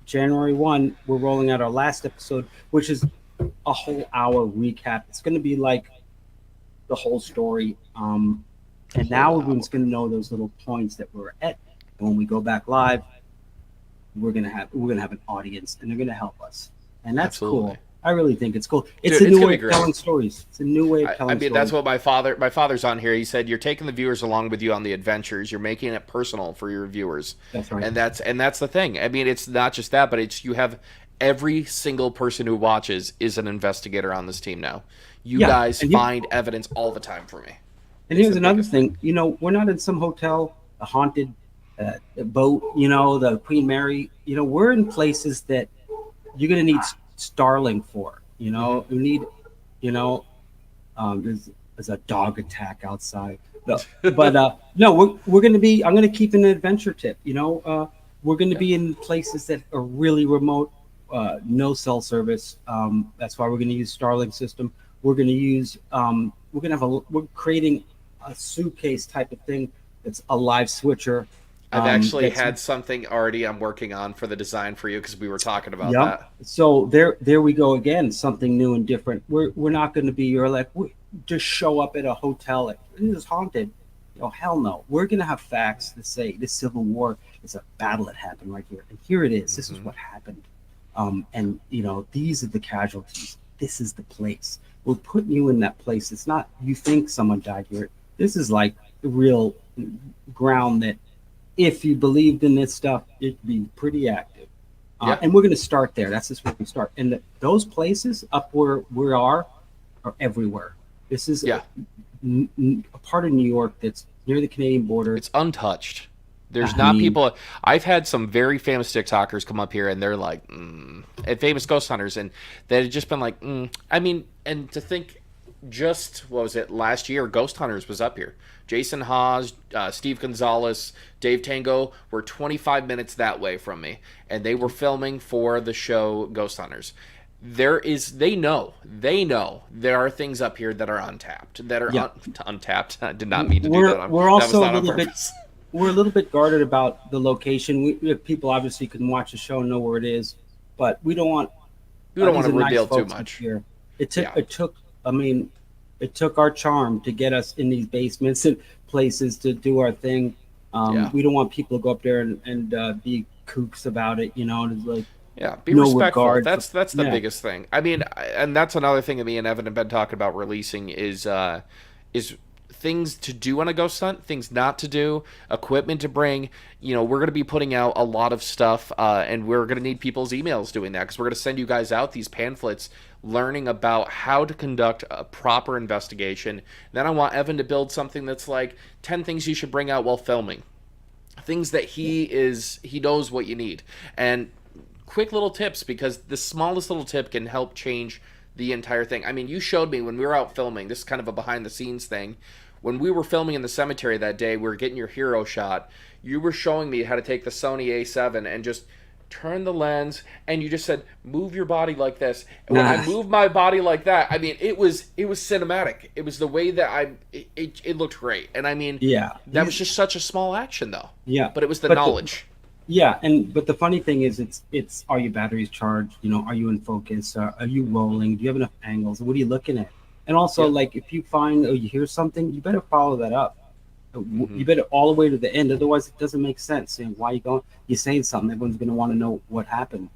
January 1, we're rolling out our last episode, which is a whole hour recap. It's going to be like the whole story. And now everyone's going to know those little points that we're at. And when we go back live, we're gonna have an audience, and they're going to help us, and that's Absolutely. cool. I really think it's cool. It's Dude, a it's new gonna way be of great. telling stories. It's a new way of telling I mean, stories. that's what my father's on here. He said you're taking the viewers along with you on the adventures. You're making it personal for your viewers. That's right. And that's the thing. I mean, it's not just that, but it's you have every single person who watches is an investigator on this team now. You Yeah, guys and you- find evidence all the time for me. And here's the another biggest thing. We're not in some hotel, a haunted boat. The Queen Mary. We're in places that you're going to need Starling for. You need. There's a dog attack outside. No, but no, we're going to be. I'm going to keep an adventure tip. We're going to be in places that are really remote, no cell service. That's why we're going to use Starlink system. We're going to use. We're creating a suitcase type of thing that's a live switcher. I've actually had something already I'm working on for the design for you because we were talking about that. So there we go again, something new and different. We're not going to be just show up at a hotel. It is haunted. Hell no. We're going to have facts that say this Civil War is a battle that happened right here, and here it is. This is what happened. And these are the casualties. This is the place. We're putting you in that place. It's not you think someone died here. This is like the real ground that. If you believed in this stuff, it'd be pretty active. And we're going to start there. That's just where we start. And those places up where we are everywhere. This is a part of New York that's near the Canadian border. It's untouched. There's not people. I've had some very famous TikTokers come up here, and they're like, and famous ghost hunters, and they've just been like, I mean, and to think, what was it, last year, Ghost Hunters was up here. Jason Haas, Steve Gonzalez, Dave Tango were 25 minutes that way from me, and they were filming for the show Ghost Hunters. They know there are things up here that are untapped, that are untapped. I did not mean to do that. We're also we're a little bit guarded about the location. People obviously can watch the show and know where it is, but we don't want to reveal too much. Here. It took our charm to get us in these basements and places to do our thing. We don't want people to go up there and be kooks about it. It's like be respectful. That's the biggest thing. I mean, and that's another thing that me and Evan have been talking about releasing is things to do on a ghost hunt, things not to do, equipment to bring. We're going to be putting out a lot of stuff, and we're going to need people's emails doing that because we're going to send you guys out these pamphlets learning about how to conduct a proper investigation. Then I want Evan to build something that's like 10 things you should bring out while filming. Things that he knows what you need. And quick little tips, because the smallest little tip can help change the entire thing. I mean, you showed me when we were out filming, this is kind of a behind the scenes thing. When we were filming in the cemetery that day, we were getting your hero shot. You were showing me how to take the Sony A7 and just turn the lens, and you just said, move your body like this. And when I moved my body like that, I mean, it was cinematic. It was the way that it looked great. And I mean, that was just such a small action though. Yeah. But it was the knowledge. But the funny thing is, it's are your batteries charged? Are you in focus? Are you rolling? Do you have enough angles? What are you looking at? And also, like, if you find or you hear something, you better follow that up. You better all the way to the end. Otherwise, it doesn't make sense. And why you going? You're saying something. Everyone's going to want to know what happened.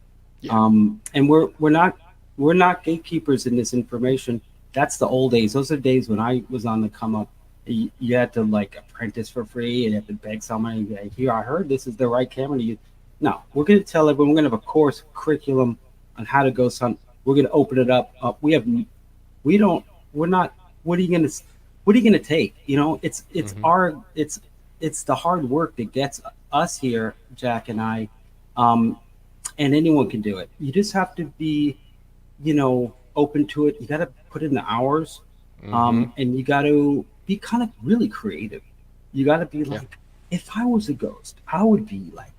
And we're not gatekeepers in this information. That's the old days. Those are days when I was on the come up. You had to like apprentice for free, and you had to beg somebody. Like, here, I heard this is the right camera to use. No, we're going to tell everyone. We're going to have a course curriculum on how to go hunt. We're going to open it up. We're not. What are you going to take? It's it's the hard work that gets us here, Jack and I, and anyone can do it. You just have to be, open to it. You got to put in the hours, and you got to be kind of really creative. You got to be like, if I was a ghost, I would be like,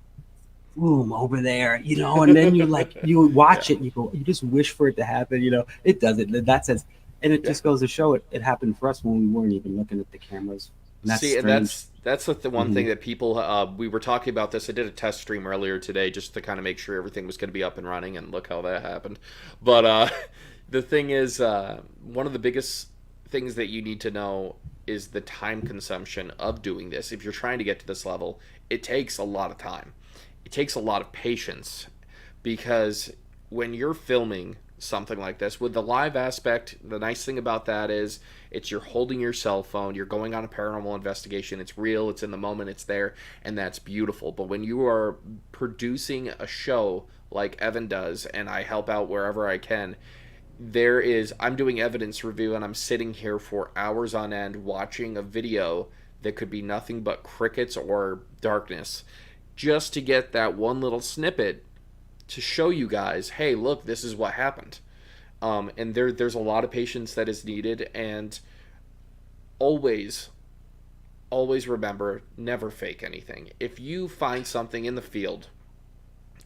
boom, over there, and then you would watch Yeah. it and you go, you just wish for it to happen, it doesn't in that sense. And it Yeah. just goes to show it happened for us when we weren't even looking at the cameras. And that's See, and strange. that's the one Mhm. thing that people we were talking about this. I did a test stream earlier today just to kind of make sure everything was going to be up and running, and look how that happened. But the thing is, one of the biggest things that you need to know is the time consumption of doing this. If you're trying to get to this level, it takes a lot of time. It takes a lot of patience because when you're filming something like this with the live aspect, the nice thing about that is you're holding your cell phone, you're going on a paranormal investigation, it's real, it's in the moment, it's there, and that's beautiful. But when you are producing a show like Evan does, and I help out wherever I can, I'm doing evidence review and I'm sitting here for hours on end watching a video that could be nothing but crickets or darkness just to get that one little snippet to show you guys, hey, look, this is what happened. And there's a lot of patience that is needed, and always, always remember, never fake anything. If you find something in the field,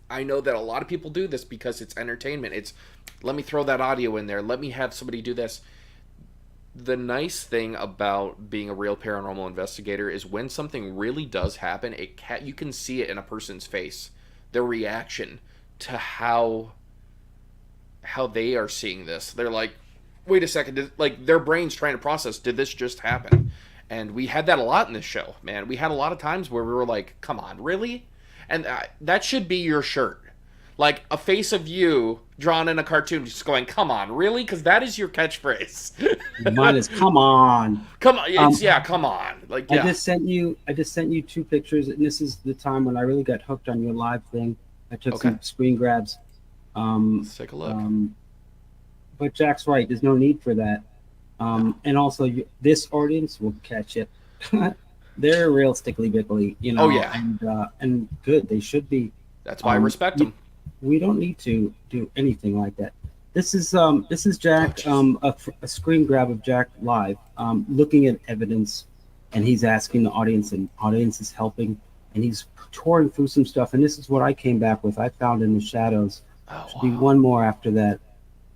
I know that a lot of people do this because it's entertainment. It's, let me throw that audio in there. Let me have somebody do this. The nice thing about being a real paranormal investigator is when something really does happen, you can see it in a person's face, their reaction to how they are seeing this. They're like, wait a second, like their brain's trying to process, did this just happen? And we had that a lot in this show, man. We had a lot of times where we were like, come on, really? And that should be your shirt. Like a face of you drawn in a cartoon, just going, come on, really? Because that is your catchphrase. Mine is come on. Come on, come on. Like, yeah. I just sent you two pictures, and this is the time when I really got hooked on your live thing. I took Okay. some screen grabs. Let's take a look. But Jack's right. There's no need for that. And also, this audience will catch it. They're real stickly bickly, Oh, yeah. and good. They should be. That's why I respect them. We don't need to do anything like that. This is Jack, a screen grab of Jack live, looking at evidence, and he's asking the audience, and audience is helping, and he's touring through some stuff. And this is what I came back with. I found in the shadows. Oh, Should be one more after that.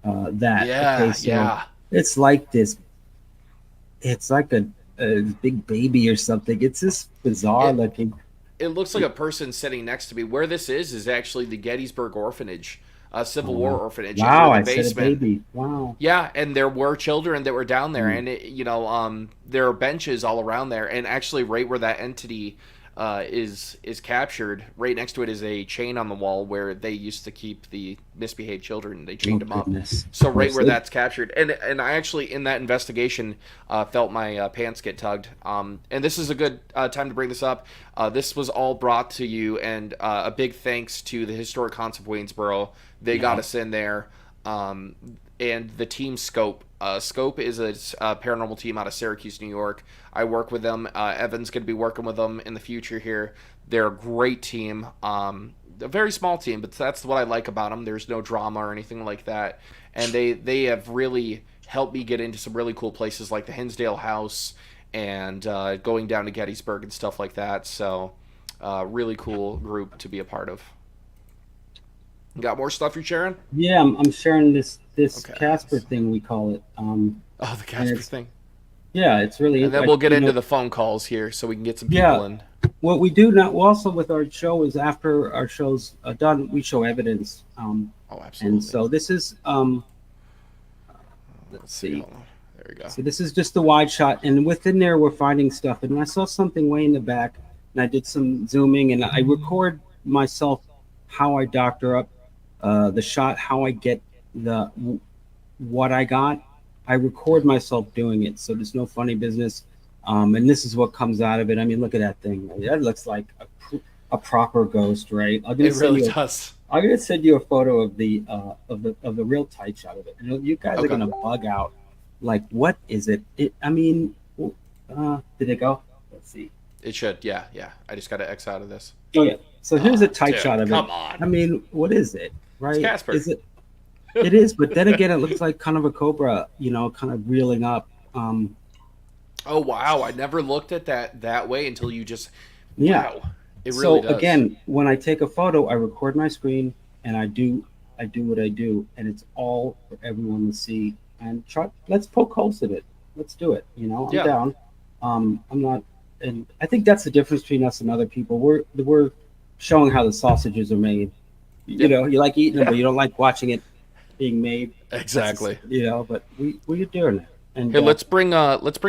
Yeah, okay, so yeah. it's like this. It's like a big baby or something. It's just bizarre looking. It looks like a person sitting next to me. Where this is actually the Gettysburg Orphanage, a Civil War orphanage. Wow, in I the said a basement. baby. Wow. Yeah, and there were children that were down there, and there are benches all around there, and actually, right where that entity is captured, right next to it is a chain on the wall where they used to keep the misbehaved children. They chained them up. Goodness. So right where that's captured, and I actually in that investigation felt my pants get tugged. And this is a good time to bring this up. This was all brought to you, and a big thanks to the Historic Haunts of Waynesboro. They got us in there. And the team Scope. Scope is a paranormal team out of Syracuse, New York. I work with them. Evan's going to be working with them in the future here. They're a great team. A very small team, but that's what I like about them. There's no drama or anything like that. And they have really helped me get into some really cool places like the Hinsdale House and going down to Gettysburg and stuff like that. So really cool group to be a part of. Got more stuff you're sharing? Yeah, I'm sharing this Okay. Casper thing, we call it. Oh, the Casper thing. Yeah, it's really. And then we'll get into the phone calls here so we can get some people in. What we do now, also with our show, is after our show's done, we show evidence. Oh, absolutely. And so this is Let's see. Hold on. There we go. So this is just the wide shot, and within there we're finding stuff. And I saw something way in the back, and I did some zooming, and I record myself how I doctor up the shot, how I get what I got. I record myself doing it, so there's no funny business. And this is what comes out of it. I mean, look at that thing. That looks like a proper ghost, right? It really does. I'm gonna send you a photo of the real tight shot of it, and you guys are gonna bug out. Like, what is it? I mean, did it go? Let's see. It should, yeah. I just got to X out of this. Oh yeah. So here's a tight shot of it. Come on. I mean, what is it? Right? It's Casper. Is it? It is, but then again, it looks like kind of a cobra. Kind of reeling up. Oh wow! I never looked at that way until you just Yeah. Wow. It So really does. again, when I take a photo, I record my screen and I do what I do, and it's all for everyone to see. And try, let's poke holes in it. Let's do it. You know, I'm Yeah. down. I'm not, and I think that's the difference between us and other people. We're showing how the sausages are made. You Yep. know, you like eating them, Yeah. but you don't like watching it being made. Exactly. You know, but we're doing it. And Here, let's bring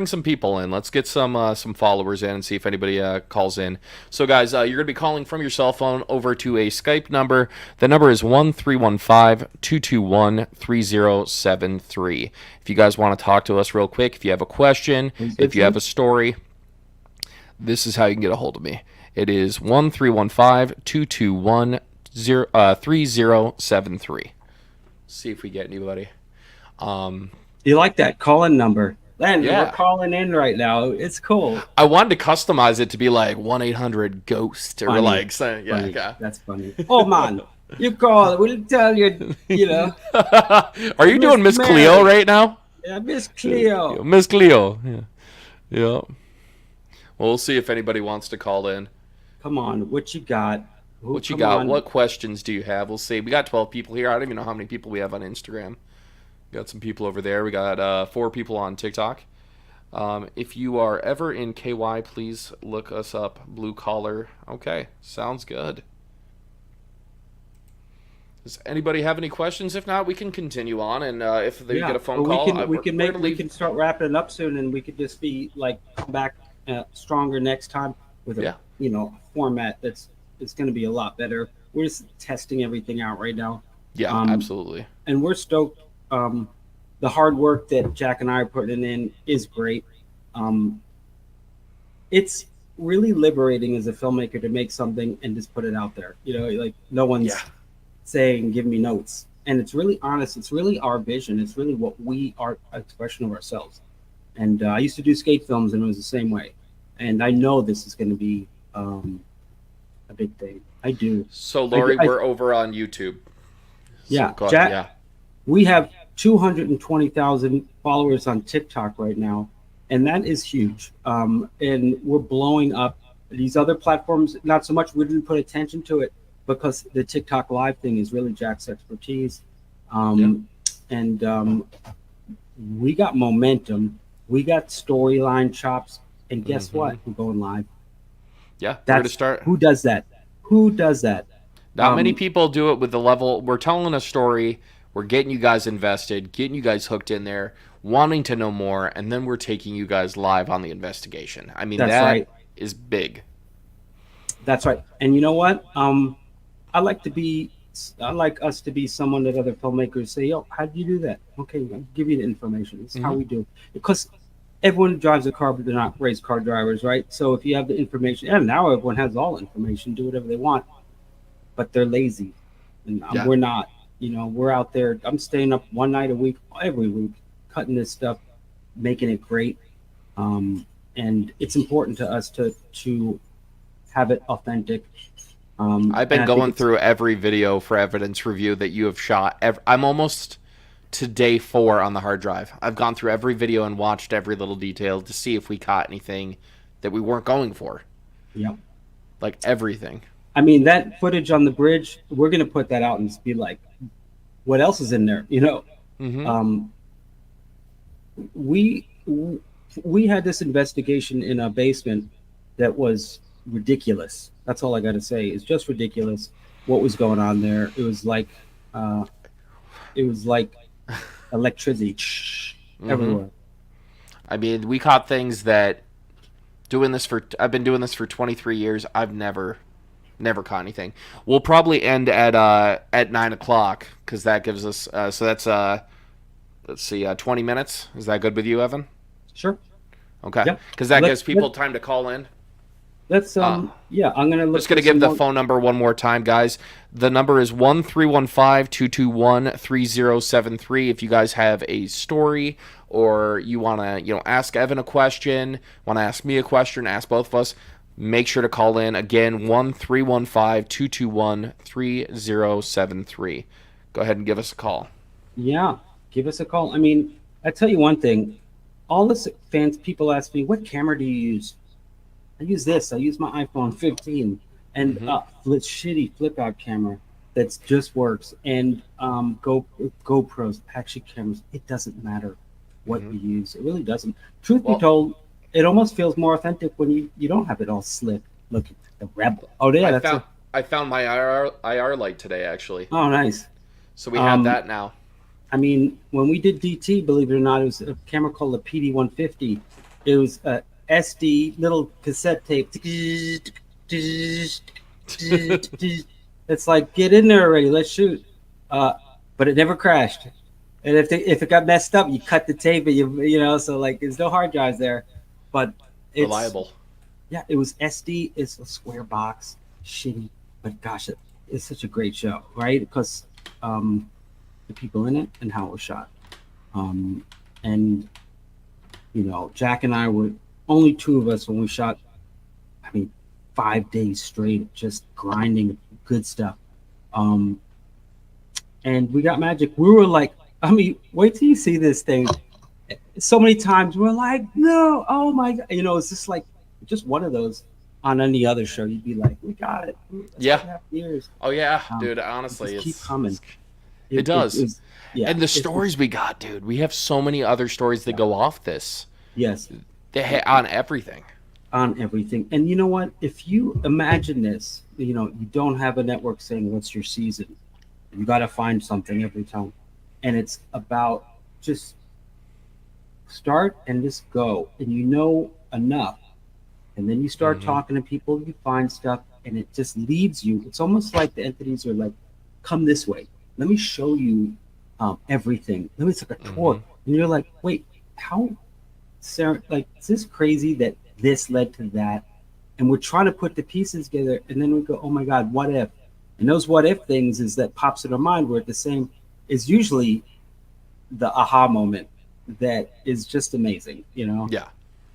some people in. Let's get some followers in and see if anybody calls in. So, guys, you're gonna be calling from your cell phone over to a Skype number. The number is 1-315-221-3073. If you guys want to talk to us real quick, if you have a question, if you have a story, this is how you can get a hold of me. It is 1-315-221-3073. See if we get anybody. you like that call-in number? Then Yeah. we're calling in right now. It's cool. I wanted to customize it to be like 1-800-GHOST or Funny. like, so, yeah, Funny. okay. That's funny. Oh man, you call. We'll tell you. You know, Are you doing Miss Miss Cleo Mary. right now? yeah, Miss Cleo. Miss Cleo. Yeah. Yeah. Well, we'll see if anybody wants to call in. Come on, what you got? What you Come got? on. What questions do you have? We'll see. We got 12 people here. I don't even know how many people we have on Instagram. Got some people over there. We got 4 people on TikTok. If you are ever in KY, please look us up. Blue collar. Okay, sounds good. Does anybody have any questions? If not, we can continue on. And if they get a phone but call, we can start wrapping it up soon, and we could just be like come back stronger next time with a Yeah. Format it's going to be a lot better. We're just testing everything out right now. Yeah, Um, absolutely. And we're stoked. The hard work that Jack and I are putting in is great. It's really liberating as a filmmaker to make something and just put it out there. You know, like no one's Yeah. saying, give me notes. And it's really honest. It's really our vision. It's really what we are, expression of ourselves. And I used to do skate films and it was the same way. And I know this is going to be a big thing. I do. So, Lori, I- we're over on YouTube. Yeah, go ahead. Jack- Yeah. We have 220,000 followers on TikTok right now, and that is huge. And we're blowing up. These other platforms, not so much. We didn't put attention to it because the TikTok live thing is really Jack's expertise. And we got momentum. We got storyline chops. And guess what? We're going live. Yeah, we're going to That's start. Who does that? Who does that? Not many people do it with the level. We're telling a story. We're getting you guys invested, getting you guys hooked in there, wanting to know more, and then we're taking you guys live on the investigation. I mean, That's that right. is big. That's right. And you know what? I like us to be someone that other filmmakers say, "Yo, how do you do that?" Okay, I'll give you the information. This is how we do. Because everyone drives a car, but they're not race car drivers, right? So if you have the information, and now everyone has all information, do whatever they want, but they're lazy, and Yeah. we're not. You know, we're out there. I'm staying up one night a week, every week, cutting this stuff, making it great. And it's important to us to have it authentic. I've been and I think going it's- through every video for evidence review that you have shot. I'm almost to day 4 on the hard drive. I've gone through every video and watched every little detail to see if we caught anything that we weren't going for. Yeah. Like everything. I mean, that footage on the bridge, we're going to put that out and just be like, what else is in there? You know, Mhm. we had this investigation in a basement that was ridiculous. That's all I got to say. It's just ridiculous what was going on there. It was like electricity everywhere. I mean, we caught things that I've been doing this for 23 years. I've never caught anything. We'll probably end at 9:00 because that gives us so that's let's see 20 minutes. Is that good with you, Evan? Sure. Okay. Yep. Because that Let's- gives people time to call in. Let's yeah, I'm gonna look. Just going to for give some the more- phone number one more time, guys. The number is 1-315-221-3073. If you guys have a story or you want to, ask Evan a question, want to ask me a question, ask both of us, make sure to call in. Again, 1-315-221-3073. Go ahead and give us a call. Yeah, give us a call. I mean, I tell you one thing. All the people ask me, what camera do you use? I use this. I use my iPhone 15 and Mhm. shitty flip out camera that just works. And GoPros, action cameras. It doesn't matter what Mhm. you use. It really doesn't. Truth be Well, told, it almost feels more authentic when you don't have it all slick. Look at the Rebel. Oh yeah, I that's found a. I found my IR light today actually. Oh nice. So we have Um, that now. I mean, when we did DT, believe it or not, it was a camera called the PD 150. It was a SD little cassette tape. It's like, get in there already, let's shoot. Uh, but it never crashed. And if it got messed up, you cut the tape, and so like there's no hard drives there. But it's Reliable. yeah, it was SD. It's a square box, shitty, but gosh, it's such a great show, right? Because the people in it and how it was shot. Um, and Jack and I were only two of us when we shot. I mean, 5 days straight, just grinding good stuff. Um, and we got magic. We were like, I mean, wait till you see this thing. So many times we're like, no, oh my god, it's just like just one of those. On any other show, you'd be like, we got it. That's Yeah. 2.5 years. Oh yeah, Um, dude. Honestly, just keep it's, coming. it's it does. Is, yeah. And the stories we got, dude. We have so many other stories that go off this. Yes. On everything. On everything. And you know what? If you imagine this, you don't have a network saying what's your season. You got to find something every time. And it's about just start and just go. And you know enough. And then you start Mhm. talking to people, you find stuff, and it just leads you. It's almost like the entities are like, come this way. Let me show you everything. Let me take a tour. Mhm. And you're like, wait, how Sarah, like, is this crazy that this led to that? And we're trying to put the pieces together, and then we go, oh my God, what if? And those what if things is that pops in our mind where the same is usually the aha moment that is just amazing. Yeah.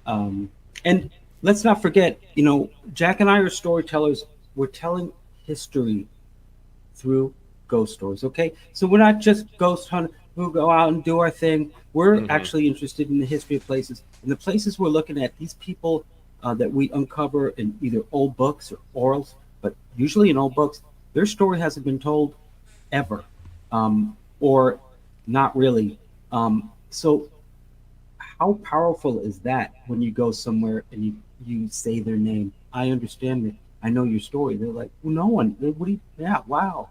Um, and let's not forget, Jack and I are storytellers. We're telling history through ghost stories. Okay, so we're not just ghost hunters who go out and do our thing. We're Mhm. actually interested in the history of places, and the places we're looking at. These people that we uncover in either old books or orals, but usually in old books, their story hasn't been told ever, or not really. So how powerful is that when you go somewhere and you say their name? I understand it. I know your story. They're like, well, no one. What do you? Yeah, wow.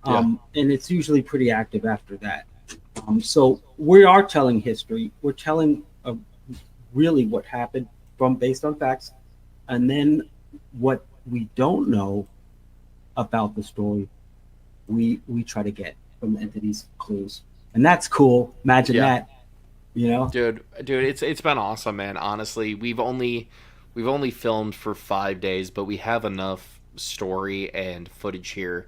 Yeah. And it's usually pretty active after that. So we are telling history. We're telling really what happened from based on facts, and then what we don't know about the story, we try to get from the entities clues, and that's cool. Imagine Yeah. that. Dude, it's been awesome, man. Honestly, we've only filmed for 5 days, but we have enough story and footage here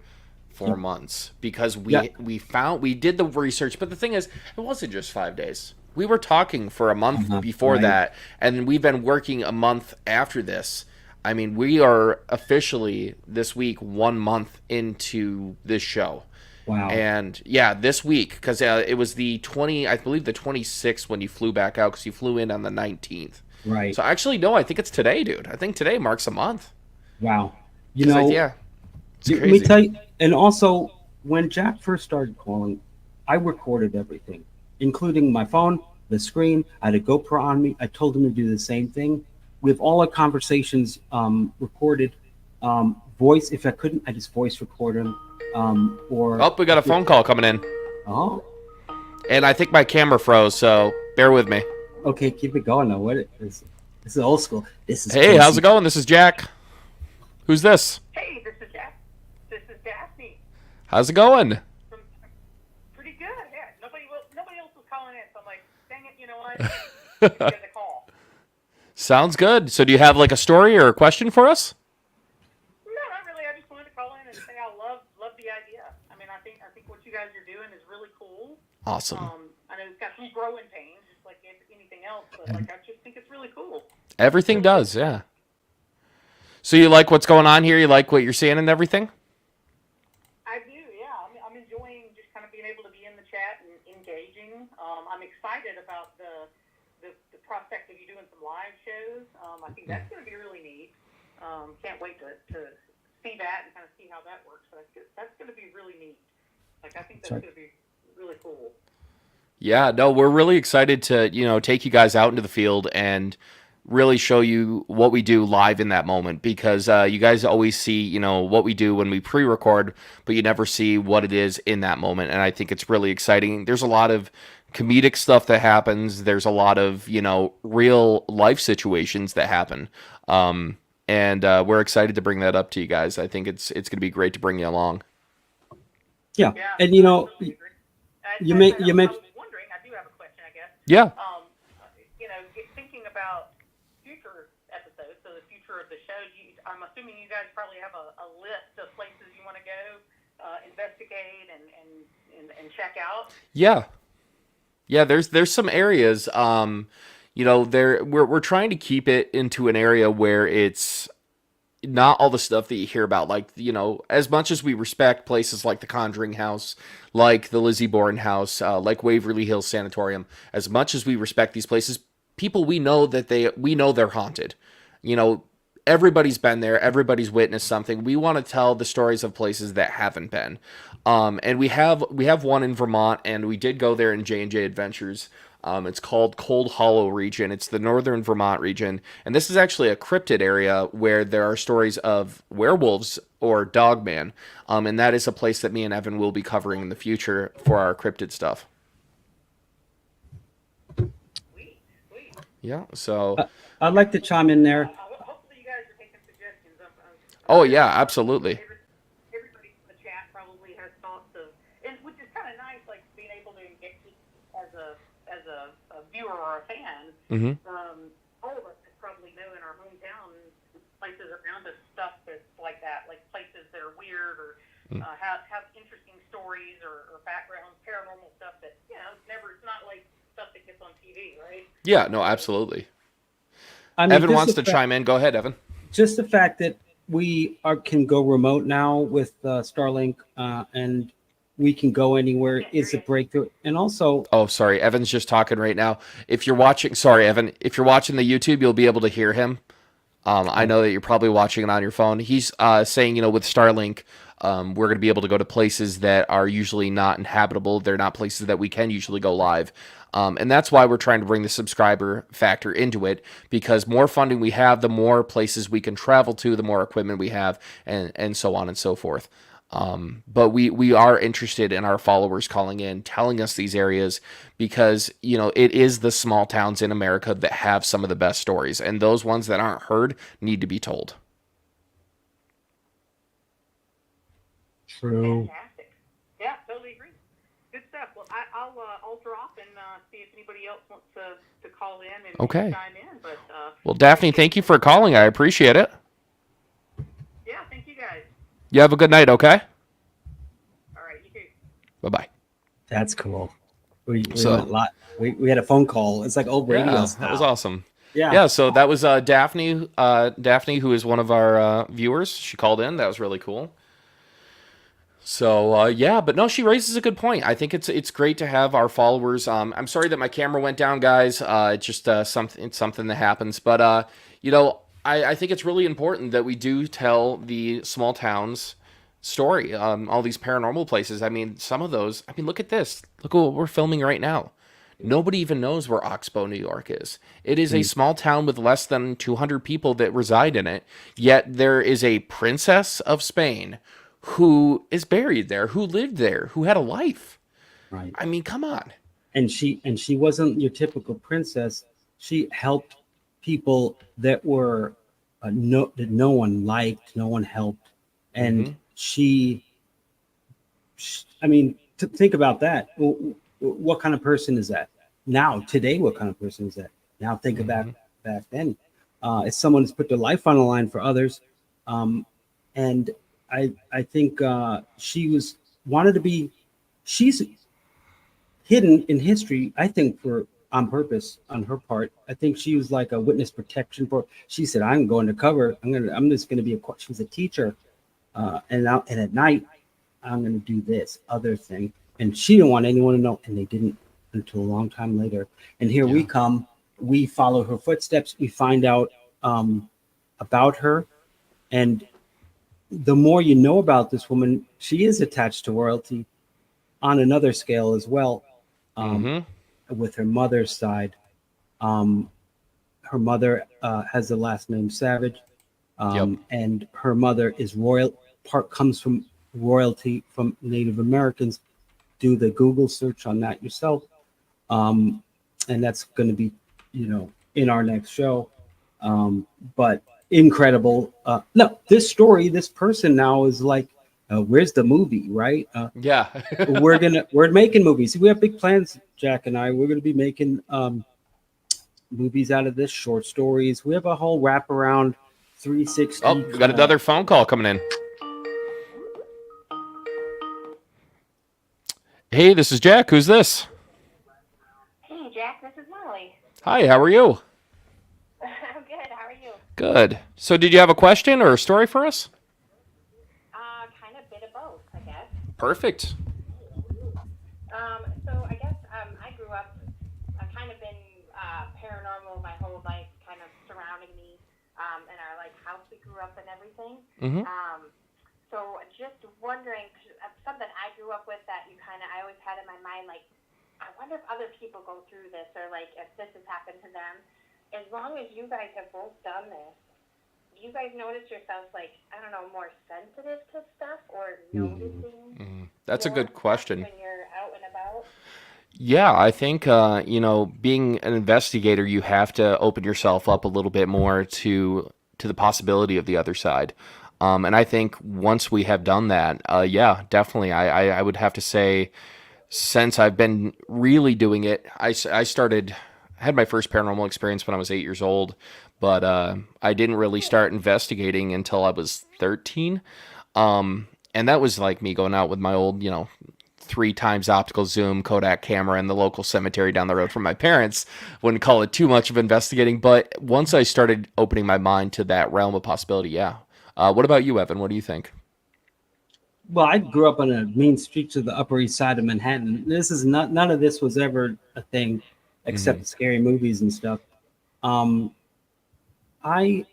for months because Yeah. we did the research. But the thing is, it wasn't just 5 days. We were talking for a month before Right. that, and we've been working a month after this. I mean, we are officially this week 1 month into this show. Wow. And yeah, this week because it was I believe the 26th when you flew back out because you flew in on the 19th. Right. So actually, no, I think it's today, dude. I think today marks a month. Wow. You 'Cause know, yeah, it's let me crazy. tell you, and also when Jack first started calling, I recorded everything, including my phone, the screen. I had a GoPro on me. I told him to do the same thing. We have all our conversations recorded. Voice, if I couldn't, I just voice record them. Or Oh, we got a phone call coming in, oh, and I think my camera froze. So bear with me. okay, keep it going. Now, what is this? Is old school. This is Hey, how's Casey. it going? This is Jack. Who's this? Hey, this is Jack. This is Daphne. How's it going? From pretty good. Yeah, nobody else was calling in, so I'm like, dang it, you know what? Give you guys a call. Sounds good. So do you have like a story or a question for us? No, not really. I just wanted to call in and say I love the idea. I mean, I think what you guys are doing is really cool. Awesome. I know it's got some growing pains, just like anything else, but like I just think it's really cool. Everything does, yeah. So you like what's going on here? You like what you're seeing and everything? I do, yeah. I'm enjoying just kind of being able to be in the chat and engaging. I'm excited about the the prospect of you doing some live shows. I think that's going to be really neat. Can't wait to see that and kind of see how that works. But that's going to be really neat. Like, I think that's going to be really cool. Yeah, no, we're really excited to, take you guys out into the field and really show you what we do live in that moment, because you guys always see, what we do when we pre-record, but you never see what it is in that moment. And I think it's really exciting. There's a lot of comedic stuff that happens. There's a lot of, real life situations that happen. And we're excited to bring that up to you guys. I think it's going to be great to bring you along. Yeah. Yeah, And absolutely agree. you I mentioned. was wondering. I do have a question, I guess. Yeah. Thinking about future episodes, so the future of the show. I'm assuming you guys probably have a list of places you want to go, investigate, and check out. Yeah. Yeah, there's some areas, we're trying to keep it into an area where it's not all the stuff that you hear about. Like, as much as we respect places like the Conjuring House, like the Lizzie Borden House, like Waverly Hills Sanatorium, as much as we respect these places, people, we know they're haunted. Everybody's been there, everybody's witnessed something. We want to tell the stories of places that haven't been. And we have one in Vermont, and we did go there in J&J Adventures. It's called Cold Hollow region. It's the northern Vermont region. And this is actually a cryptid area where there are stories of werewolves or dogman. And that is a place that me and Evan will be covering in the future for our cryptid stuff. Sweet. Yeah, so... I'd like to chime in there. Hopefully you guys are taking suggestions. Oh, yeah, absolutely. Everybody in the chat probably has thoughts of, and which is kind of nice, like being able to engage as a viewer or a fan. Mm-hmm. All of us could probably know in our hometown places around us stuff that's like that, like places that are weird or have interesting stories or backgrounds, paranormal stuff that it's not like stuff that gets on TV, right? Yeah, no, absolutely. Evan Evan wants to chime in. Go ahead, Evan. Just the fact that we can go remote now with Starlink, and we can go anywhere is a breakthrough. And also, oh, sorry, Evan's just talking right now. If you're watching, sorry, Evan, if you're watching the YouTube, you'll be able to hear him. I know that you're probably watching it on your phone. He's saying, with Starlink, we're going to be able to go to places that are usually not inhabitable. They're not places that we can usually go live. And that's why we're trying to bring the subscriber factor into it, because more funding we have, the more places we can travel to, the more equipment we have, and so on and so forth. But we are interested in our followers calling in, telling us these areas, because, it is the small towns in America that have some of the best stories, and those ones that aren't heard need to be told. true. Fantastic. Yeah, totally agree. Good stuff. Well, I'll drop and see if anybody else wants to call in and Okay. chime in. But Well, Daphne, thank you for calling. I appreciate it. yeah, thank you guys. You have a good night, okay? All right, you too. Bye-bye. That's cool. We So- went we had a phone call. It's like old radio. Yeah, style. that was awesome. Yeah. Yeah, so that was Daphne, who is one of our viewers. She called in. That was really cool. So, but no, she raises a good point. I think it's great to have our followers. I'm sorry that my camera went down, guys. It's just something that happens. But, I think it's really important that we do tell the small towns story, all these paranormal places. I mean, some of those, look at this. Look at what we're filming right now. Nobody even knows where Oxbow, New York is. It is a small town with less than 200 people that reside in it. Yet there is a princess of Spain who is buried there, who lived there, who had a life. Right. Come on. And she wasn't your typical princess. She helped people that were that no one liked, no one helped, and think about that. What kind of person is that now? Today, what kind of person is that now? Think about back then. It's someone who's put their life on the line for others, and I think she's hidden in history, I think, on purpose on her part. I think she was like a witness protection for. She said, "I'm going to cover. I'm just going to be she's a teacher, and at night, I'm going to do this other thing." And she didn't want anyone to know, and they didn't until a long time later. And here we come we follow her footsteps. We find out about her, and the more you know about this woman, she is attached to royalty on another scale as well, um, Mm-hmm. with her mother's side. Um, her mother has the last name Savage, Yep. and her mother is royal. Part comes from royalty from Native Americans. Do the Google search on that yourself, um, and that's going to be, in our next show. But incredible. No, this story, this person now is like, where's the movie, right? Yeah. We're making movies. We have big plans, Jack and I. We're gonna be making movies out of this, short stories. We have a whole wraparound 360 Oh, we got another phone call coming in. Hey, this is Jack. Who's this? Hey, Jack, this is Molly. Hi, how are you? I'm good. How are you? Good. So did you have a question or a story for us? Kind of bit of both, I guess. Perfect. So I guess I grew up. I've kind of been paranormal my whole life, kind of surrounding me, in our like house we grew up and everything. Mm-hmm. So just wondering, something I grew up with that I always had in my mind, like, I wonder if other people go through this, or like if this has happened to them. As long as you guys have both done this, do you guys notice yourselves, like, I don't know, more sensitive to stuff, or noticing? That's a more good stuff question. when you're out and about. Yeah, I think being an investigator, you have to open yourself up a little bit more to the possibility of the other side. And I think once we have done that, yeah, definitely, I would have to say, since I've been really doing it, I started, had my first paranormal experience when I was 8 years old, but I didn't really start investigating until I was 13. And that was like me going out with my old, 3 times optical zoom Kodak camera in the local cemetery down the road from my parents. Wouldn't call it too much of investigating, but once I started opening my mind to that realm of possibility, yeah. What about you, Evan? What do you think? Well, I grew up on a main street to the Upper East Side of Manhattan. This is not None of this was ever a thing, except Mhm. scary movies and stuff. Um, I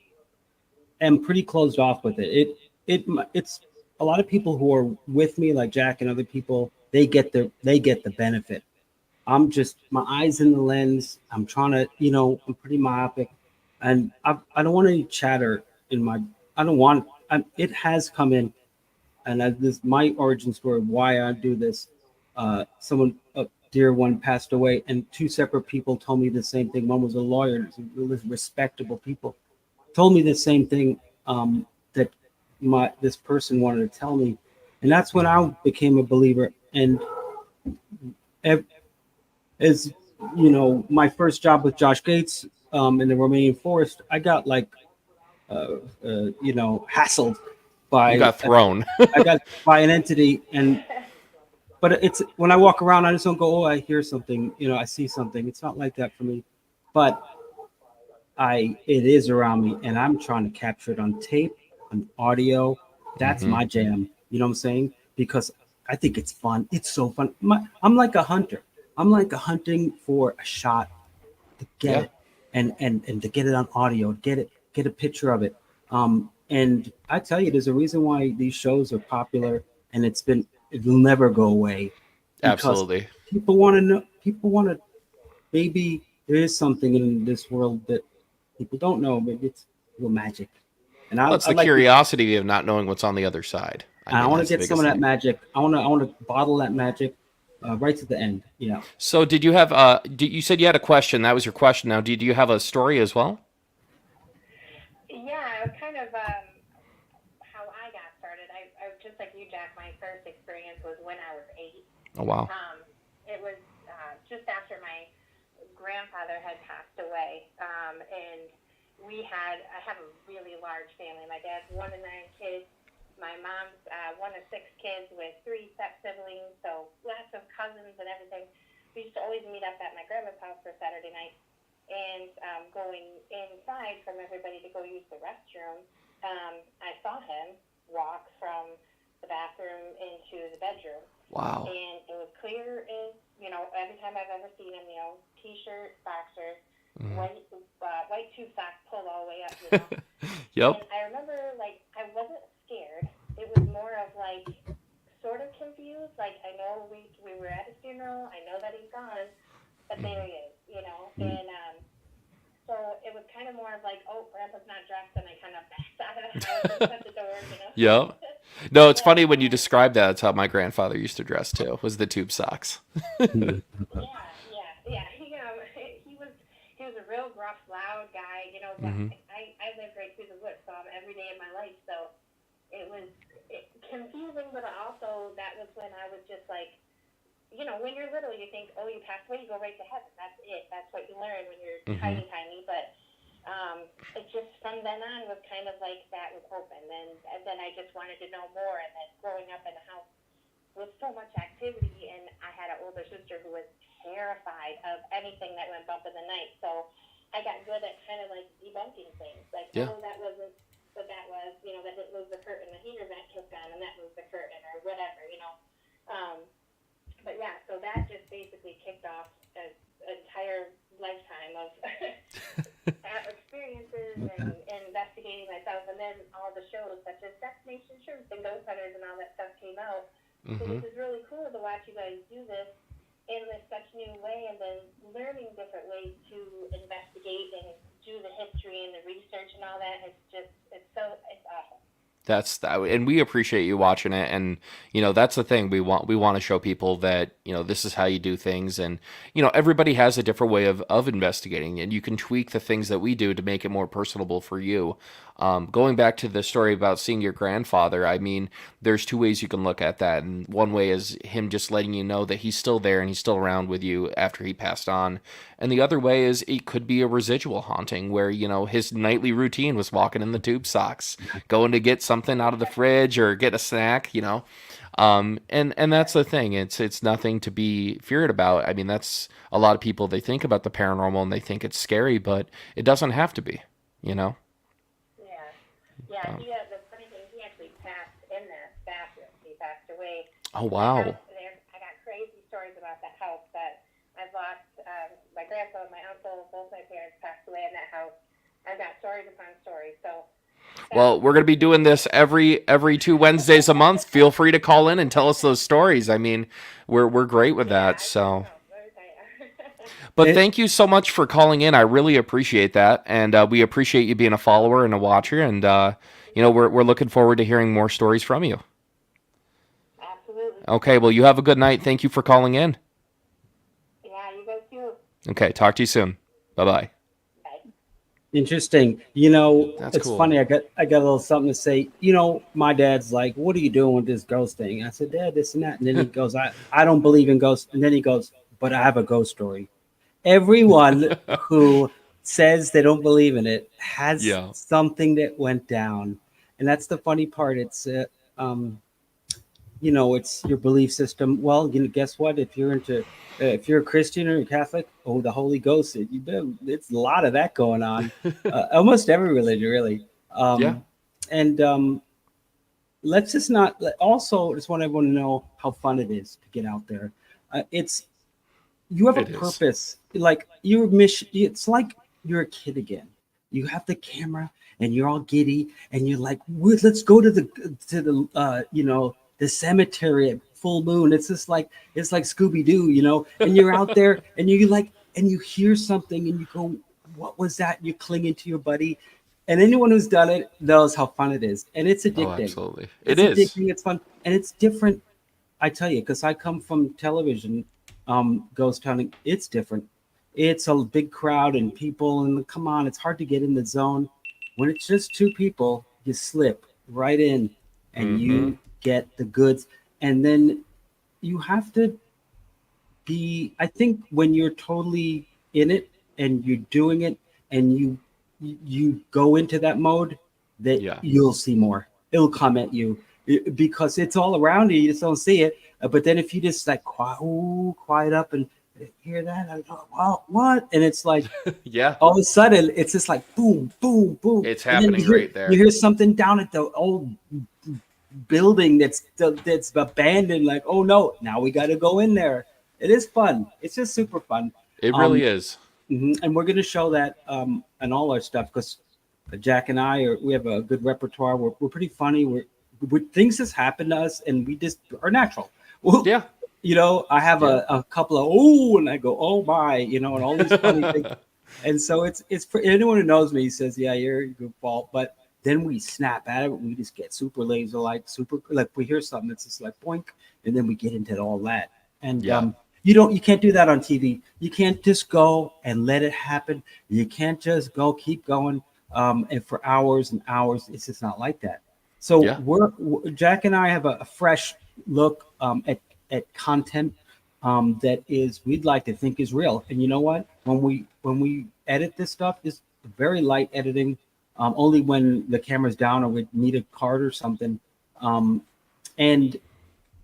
am pretty closed off with it. It's a lot of people who are with me, like Jack and other people. They get the benefit. I'm just my eyes in the lens. I'm trying to, I'm pretty myopic, and I don't want any chatter in my. I don't want. It has come in, and this my origin story why I do this. Someone, a dear one, passed away, and two separate people told me the same thing. One was a lawyer, respectable people, told me the same thing, that this person wanted to tell me, and that's when I became a believer. And as my first job with Josh Gates, in the Romanian forest, I got like hassled You by got thrown. I got by an entity. And but it's when I walk around, I just don't go, oh, I hear something, I see something. It's not like that for me, but it is around me, and I'm trying to capture it on tape, on audio. That's Mhm. my jam. You know what I'm saying? Because I think it's fun. It's so fun. I'm like a hunter. I'm like a hunting for a shot to get Yeah. it, and to get it on audio, get a picture of it. And I tell you, there's a reason why these shows are popular, and it'll never go away, because Absolutely. people want to know. People want to. Maybe there is something in this world that people don't know. Maybe it's a little magic, and Well, it's I the like to, curiosity of not knowing what's on the other side. I I mean, want to that's the get some biggest of that thing. magic. I want to bottle that magic right to the end. So, did you have? You said you had a question. That was your question. Now, did you have a story as well? Yeah, it was kind of how I got started. I just like you, Jack. My first experience was when I was 8. Oh, wow. It was just after my grandfather had passed away, and I have a really large family. My dad's 1 of 9 kids. My mom's 1 of 6 kids with 3 step siblings, so lots of cousins and everything. We used to always meet up at my grandma's house for Saturday night, and going inside from everybody to go use the restroom, I saw him walk from the bathroom into the bedroom. Wow. And it was clear as, every time I've ever seen him, t-shirt, boxers, white tube socks pulled all the way up, you know. Yep. And I remember, like, I wasn't scared. It was more of, like, sort of confused. Like, I know we were at his funeral. I know that he's gone, but there he is, you know. And so it was kind of more of like, oh, Grandpa's not dressed, and I kind of backed out of the house and shut the door, you know. Yep. No, it's funny when you describe that. That's how my grandfather used to dress too. Was the tube socks. Yeah. He was a real gruff, loud guy, you know. But I lived right through the woods, so every day of my life. So it was confusing, but also that was when I was just like, you know, when you're little, you think, oh, you passed away, you go right to heaven. That's it. That's what you learn when you're tiny. But it just from then on was kind of like that was open, and then I just wanted to know more. And then growing up in a house with so much activity, and I had an older sister who was terrified of anything that went bump in the night. So I got good at kind of like debunking things, like, oh, that wasn't what that was, you know, that didn't move the curtain, the heater vent kicked on, and that moved the curtain, or whatever, you know. But yeah, so that just basically kicked off an entire lifetime of experiences and investigating myself, and then all the shows such as Destination Truth and Ghost Hunters and all that stuff came out. So this is really cool to watch you guys do this in this such new way, and then learning different ways to investigate and do the history and the research and all that. It's awesome. That's that, and we appreciate you watching it. And you know, that's the thing, we want to show people that, you know, this is how you do things. And you know, everybody has a different way of investigating, and you can tweak the things that we do to make it more personable for you. Going back to the story about seeing your grandfather, I mean, there's two ways you can look at that. And one way is him just letting you know that he's still there and he's still around with you after he passed on. And the other way is it could be a residual haunting where, you know, his nightly routine was walking in the tube socks, going to get something out of the fridge or get a snack, you know. And that's the thing. It's nothing to be feared about. I mean, that's a lot of people, they think about the paranormal and they think it's scary, but it doesn't have to be, you know. Yeah, the funny thing, he actually passed in that bathroom. He passed away. Oh, wow. I got crazy stories about that house that I've lost. My grandpa and my uncle, both my parents passed away in that house. I've got stories upon stories. So, well, we're going to be doing this every 2 Wednesdays a month. Feel free to call in and tell us those stories. I mean, we're great with that. So, but thank you so much for calling in. I really appreciate that, and we appreciate you being a follower and a watcher. And you know, we're looking forward to hearing more stories from you. Absolutely. Okay. Well, you have a good night. Thank you for calling in. Yeah, you guys too. Okay. Talk to you soon. Bye-bye. Interesting. You know, That's it's cool. funny. I got a little something to say. You know, my dad's like, "What are you doing with this ghost thing?" I said, "Dad, this and that." And then he goes, I don't believe in ghosts." And then he goes, "But I have a ghost story." Everyone who says they don't believe in it has something that went down, and that's the funny part. It's you know, it's your belief system. Well, you know, guess what? If you're a Christian or a Catholic, oh, the Holy Ghost, it's a lot of that going on. Almost every religion, really. And let's just not. Also, just want everyone to know how fun it is to get out there. You have a purpose. Like your mission. It's like you're a kid again. You have the camera, and you're all giddy, and you're like, "Let's go to the you know, the cemetery at full moon." It's just like Scooby-Doo, you know. And you're out there, and you hear something, and you go, "What was that?" You cling into your buddy, and anyone who's done it knows how fun it is, and it's addicting. Oh, absolutely, it's addicting. It's fun, and it's different. I tell you, because I come from television, ghost hunting. It's different. It's a big crowd and people, and come on, it's hard to get in the zone. When it's just two people, you slip right in, and you get the goods. And then you have to be, I think, when you're totally in it and you're doing it, and you go into that mode, that you'll see more. It'll come at you because it's all around you. You just don't see it. But then if you just like quiet up and hear that, I go, "Well, what?" And it's like, all of a sudden, it's just like boom, boom, boom. It's happening right there. You hear something down at the old building that's abandoned. Like, oh no, now we got to go in there. It is fun. It's just super fun. It really is. And we're going to show that in all our stuff because Jack and we have a good repertoire. We're pretty funny. We're things just happen to us, and we just are natural. Well, Yeah. you know, I have a couple of and I go, oh my, you know, and all these funny things. And so it's for anyone who knows me says, yeah, you're a good fault. But then we snap at it. We just get super laser like we hear something that's just like boink, and then we get into all that. And you can't do that on TV. You can't just go and let it happen. You can't just keep going and for hours and hours. It's just not like that. So Jack and I have a fresh look at content that we'd like to think is real. And you know what? When we edit this stuff, it's very light editing, only when the camera's down or we need a card or something, and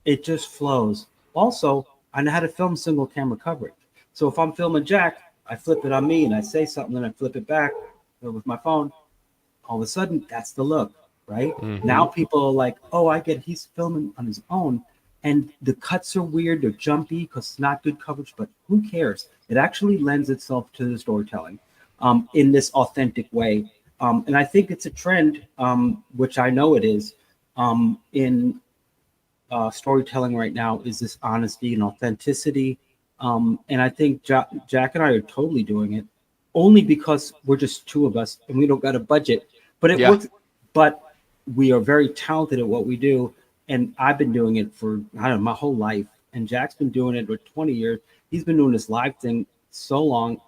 it just flows. Also, I know how to film single camera coverage. So if I'm filming Jack, I flip it on me and I say something and I flip it back with my phone. All of a sudden, that's the look, right? Mm-hmm. Now people are like, oh, I get he's filming on his own. And the cuts are weird, they're jumpy because it's not good coverage, but who cares? It actually lends itself to the storytelling in this authentic way. And I think it's a trend, which I know it is, in storytelling right now, is this honesty and authenticity. And I think Jack and I are totally doing it, only because we're just two of us and we don't got a budget. But it works. But we are very talented at what we do. And I've been doing it for, I don't know, my whole life. And Jack's been doing it for 20 years. He's been doing this live thing so long.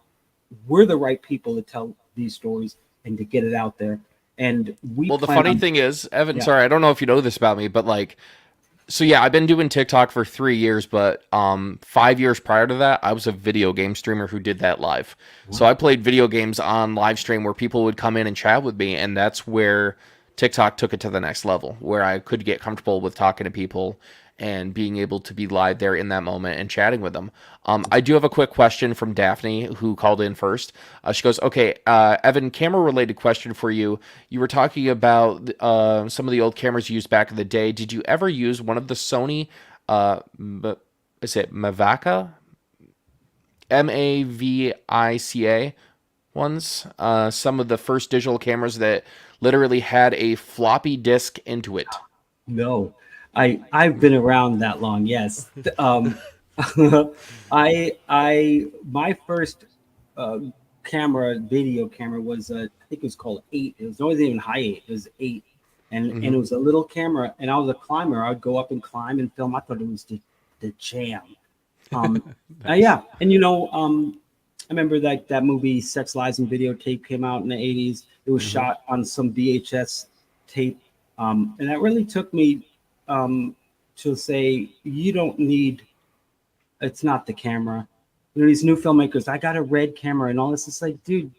We're the right people to tell these stories and to get it out there. And the funny thing is, Evan, sorry, I don't know if you know this about me, but like, so yeah, I've been doing TikTok for 3 years, but 5 years prior to that, I was a video game streamer who did that live. Wow. So I played video games on live stream where people would come in and chat with me, and that's where TikTok took it to the next level, where I could get comfortable with talking to people and being able to be live there in that moment and chatting with them. I do have a quick question from Daphne, who called in first. She goes, okay, Evan, camera-related question for you. You were talking about some of the old cameras used back in the day. Did you ever use one of the Sony, is it Mavica? Mavica ones? Some of the first digital cameras that literally had a floppy disk into it. No, I've been around that long. Yes. My first video camera was I think it was called 8. It wasn't even high 8. It was 8, and it was a little camera. And I was a climber. I'd go up and climb and film. I thought it was the jam. Yeah, and I remember that movie Sex, Lies, and Videotape came out in the 80s. It was shot on some VHS tape. And that really took me to say, you don't need, it's not the camera. These new filmmakers, I got a red camera and all this. It's like, dude,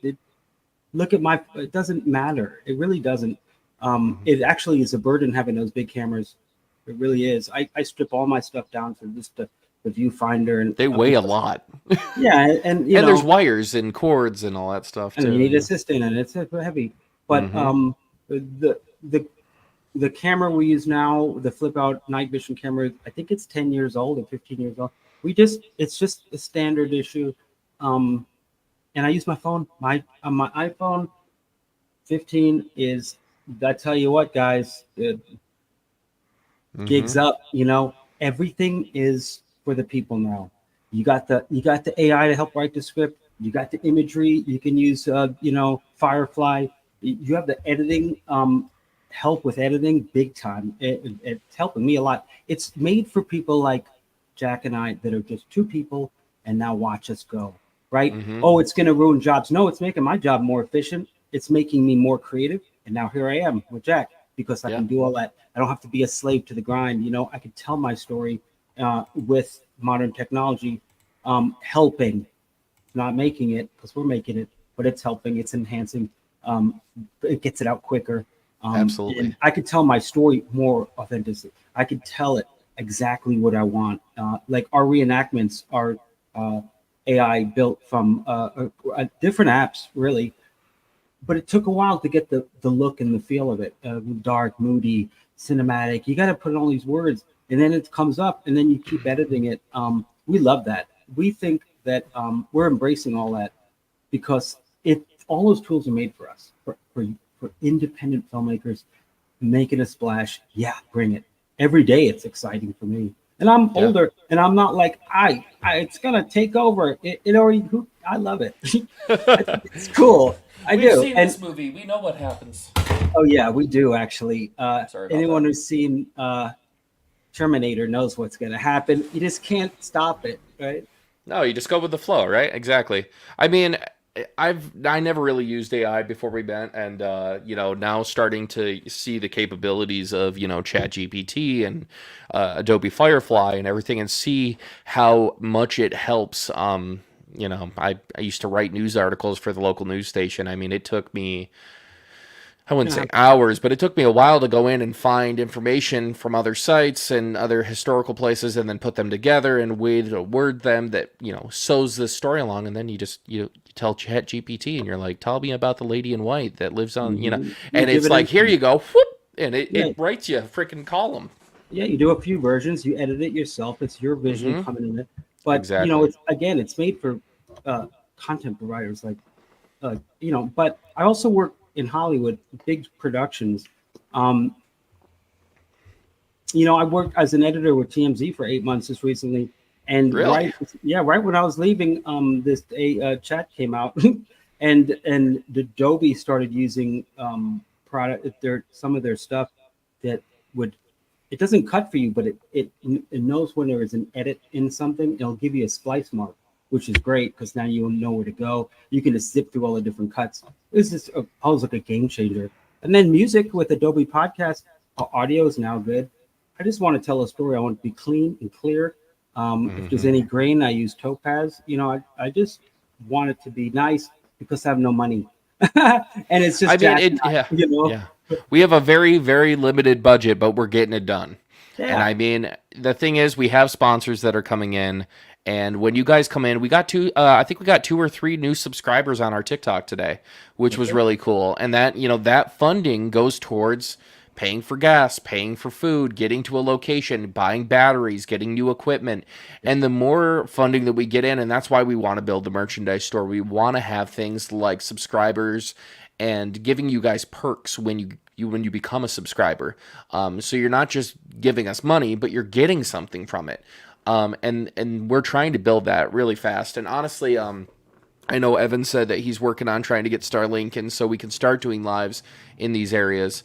look at it doesn't matter. It really doesn't. It actually is a burden having those big cameras. It really is. I strip all my stuff down for just the viewfinder, and they weigh a lot. Yeah, and there's wires and cords and all that stuff too. And you need a assistant, and it's heavy. But the camera we use now, the flip out night vision camera, I think it's 10 years old or 15 years old. It's just a standard issue. And I use my phone. My iPhone 15 is. I tell you what, guys, gigs up. Everything is for the people now. You got the AI to help write the script. You got the imagery. You can use Firefly. You have the editing help with editing big time. It's helping me a lot. It's made for people like Jack and I that are just two people, and now watch us go. Right? Oh, it's going to ruin jobs. No, it's making my job more efficient. It's making me more creative. And now here I am with Jack because I can do all that. I don't have to be a slave to the grind. I can tell my story with modern technology, helping, not making it because we're making it, but it's helping, it's enhancing, it gets it out quicker. Absolutely. And I could tell my story more authentically. I could tell it exactly what I want. Like our reenactments are AI built from different apps, really. But it took a while to get the look and the feel of it. Dark, moody, cinematic. You got to put in all these words, and then it comes up, and then you keep editing it. We love that. We think that we're embracing all that. because all those tools are made for us, for independent filmmakers making a splash. Yeah, bring it. Every day it's exciting for me. And I'm older, and I'm not like it's gonna take over. It already. I love it. It's cool. We've do. seen And this movie. We know what happens. oh yeah, we do actually. Sorry about Anyone that. who's seen Terminator knows what's gonna happen. You just can't stop it, right? No, you just go with the flow, right? Exactly. I mean, I never really used AI before we met, and now starting to see the capabilities of ChatGPT and Adobe Firefly and everything, and see how much it helps. I used to write news articles for the local news station. I mean, it took me, I wouldn't say hours, but it took me a while to go in and find information from other sites and other historical places and then put them together and way to word them that, sews this story along. And then you tell ChatGPT and you're like, tell me about the lady in white that lives on, and it's like, here you go, whoop, and it writes you a freaking column. Yeah, you do a few versions, you edit it yourself. It's your vision coming in it. But, Exactly. it's made for content providers but I also work in Hollywood, big productions. I worked as an editor with TMZ for 8 months just recently. And Really? right when I was leaving, this chat came out and Adobe started using some of their stuff that it doesn't cut for you, but it knows when there is an edit in something. It'll give you a splice mark, which is great because now you know where to go. You can just zip through all the different cuts. This is always like a game changer. And then music with Adobe Podcast, audio is now good. I just want to tell a story. I want to be clean and clear. If there's any grain, I use Topaz. I just want it to be nice because I have no money. And it's just, we have a very, very limited budget, but we're getting it done. Yeah. And I mean, the thing is, we have sponsors that are coming in. And when you guys come in, I think we got 2 or 3 new subscribers on our TikTok today, which was really cool. And that, that funding goes towards paying for gas, paying for food, getting to a location, buying batteries, getting new equipment. And the more funding that we get in, and that's why we want to build the merchandise store. We want to have things like subscribers and giving you guys perks when you become a subscriber. So you're not just giving us money, but you're getting something from it. And we're trying to build that really fast. And honestly, I know Evan said that he's working on trying to get Starlink, and so we can start doing lives in these areas.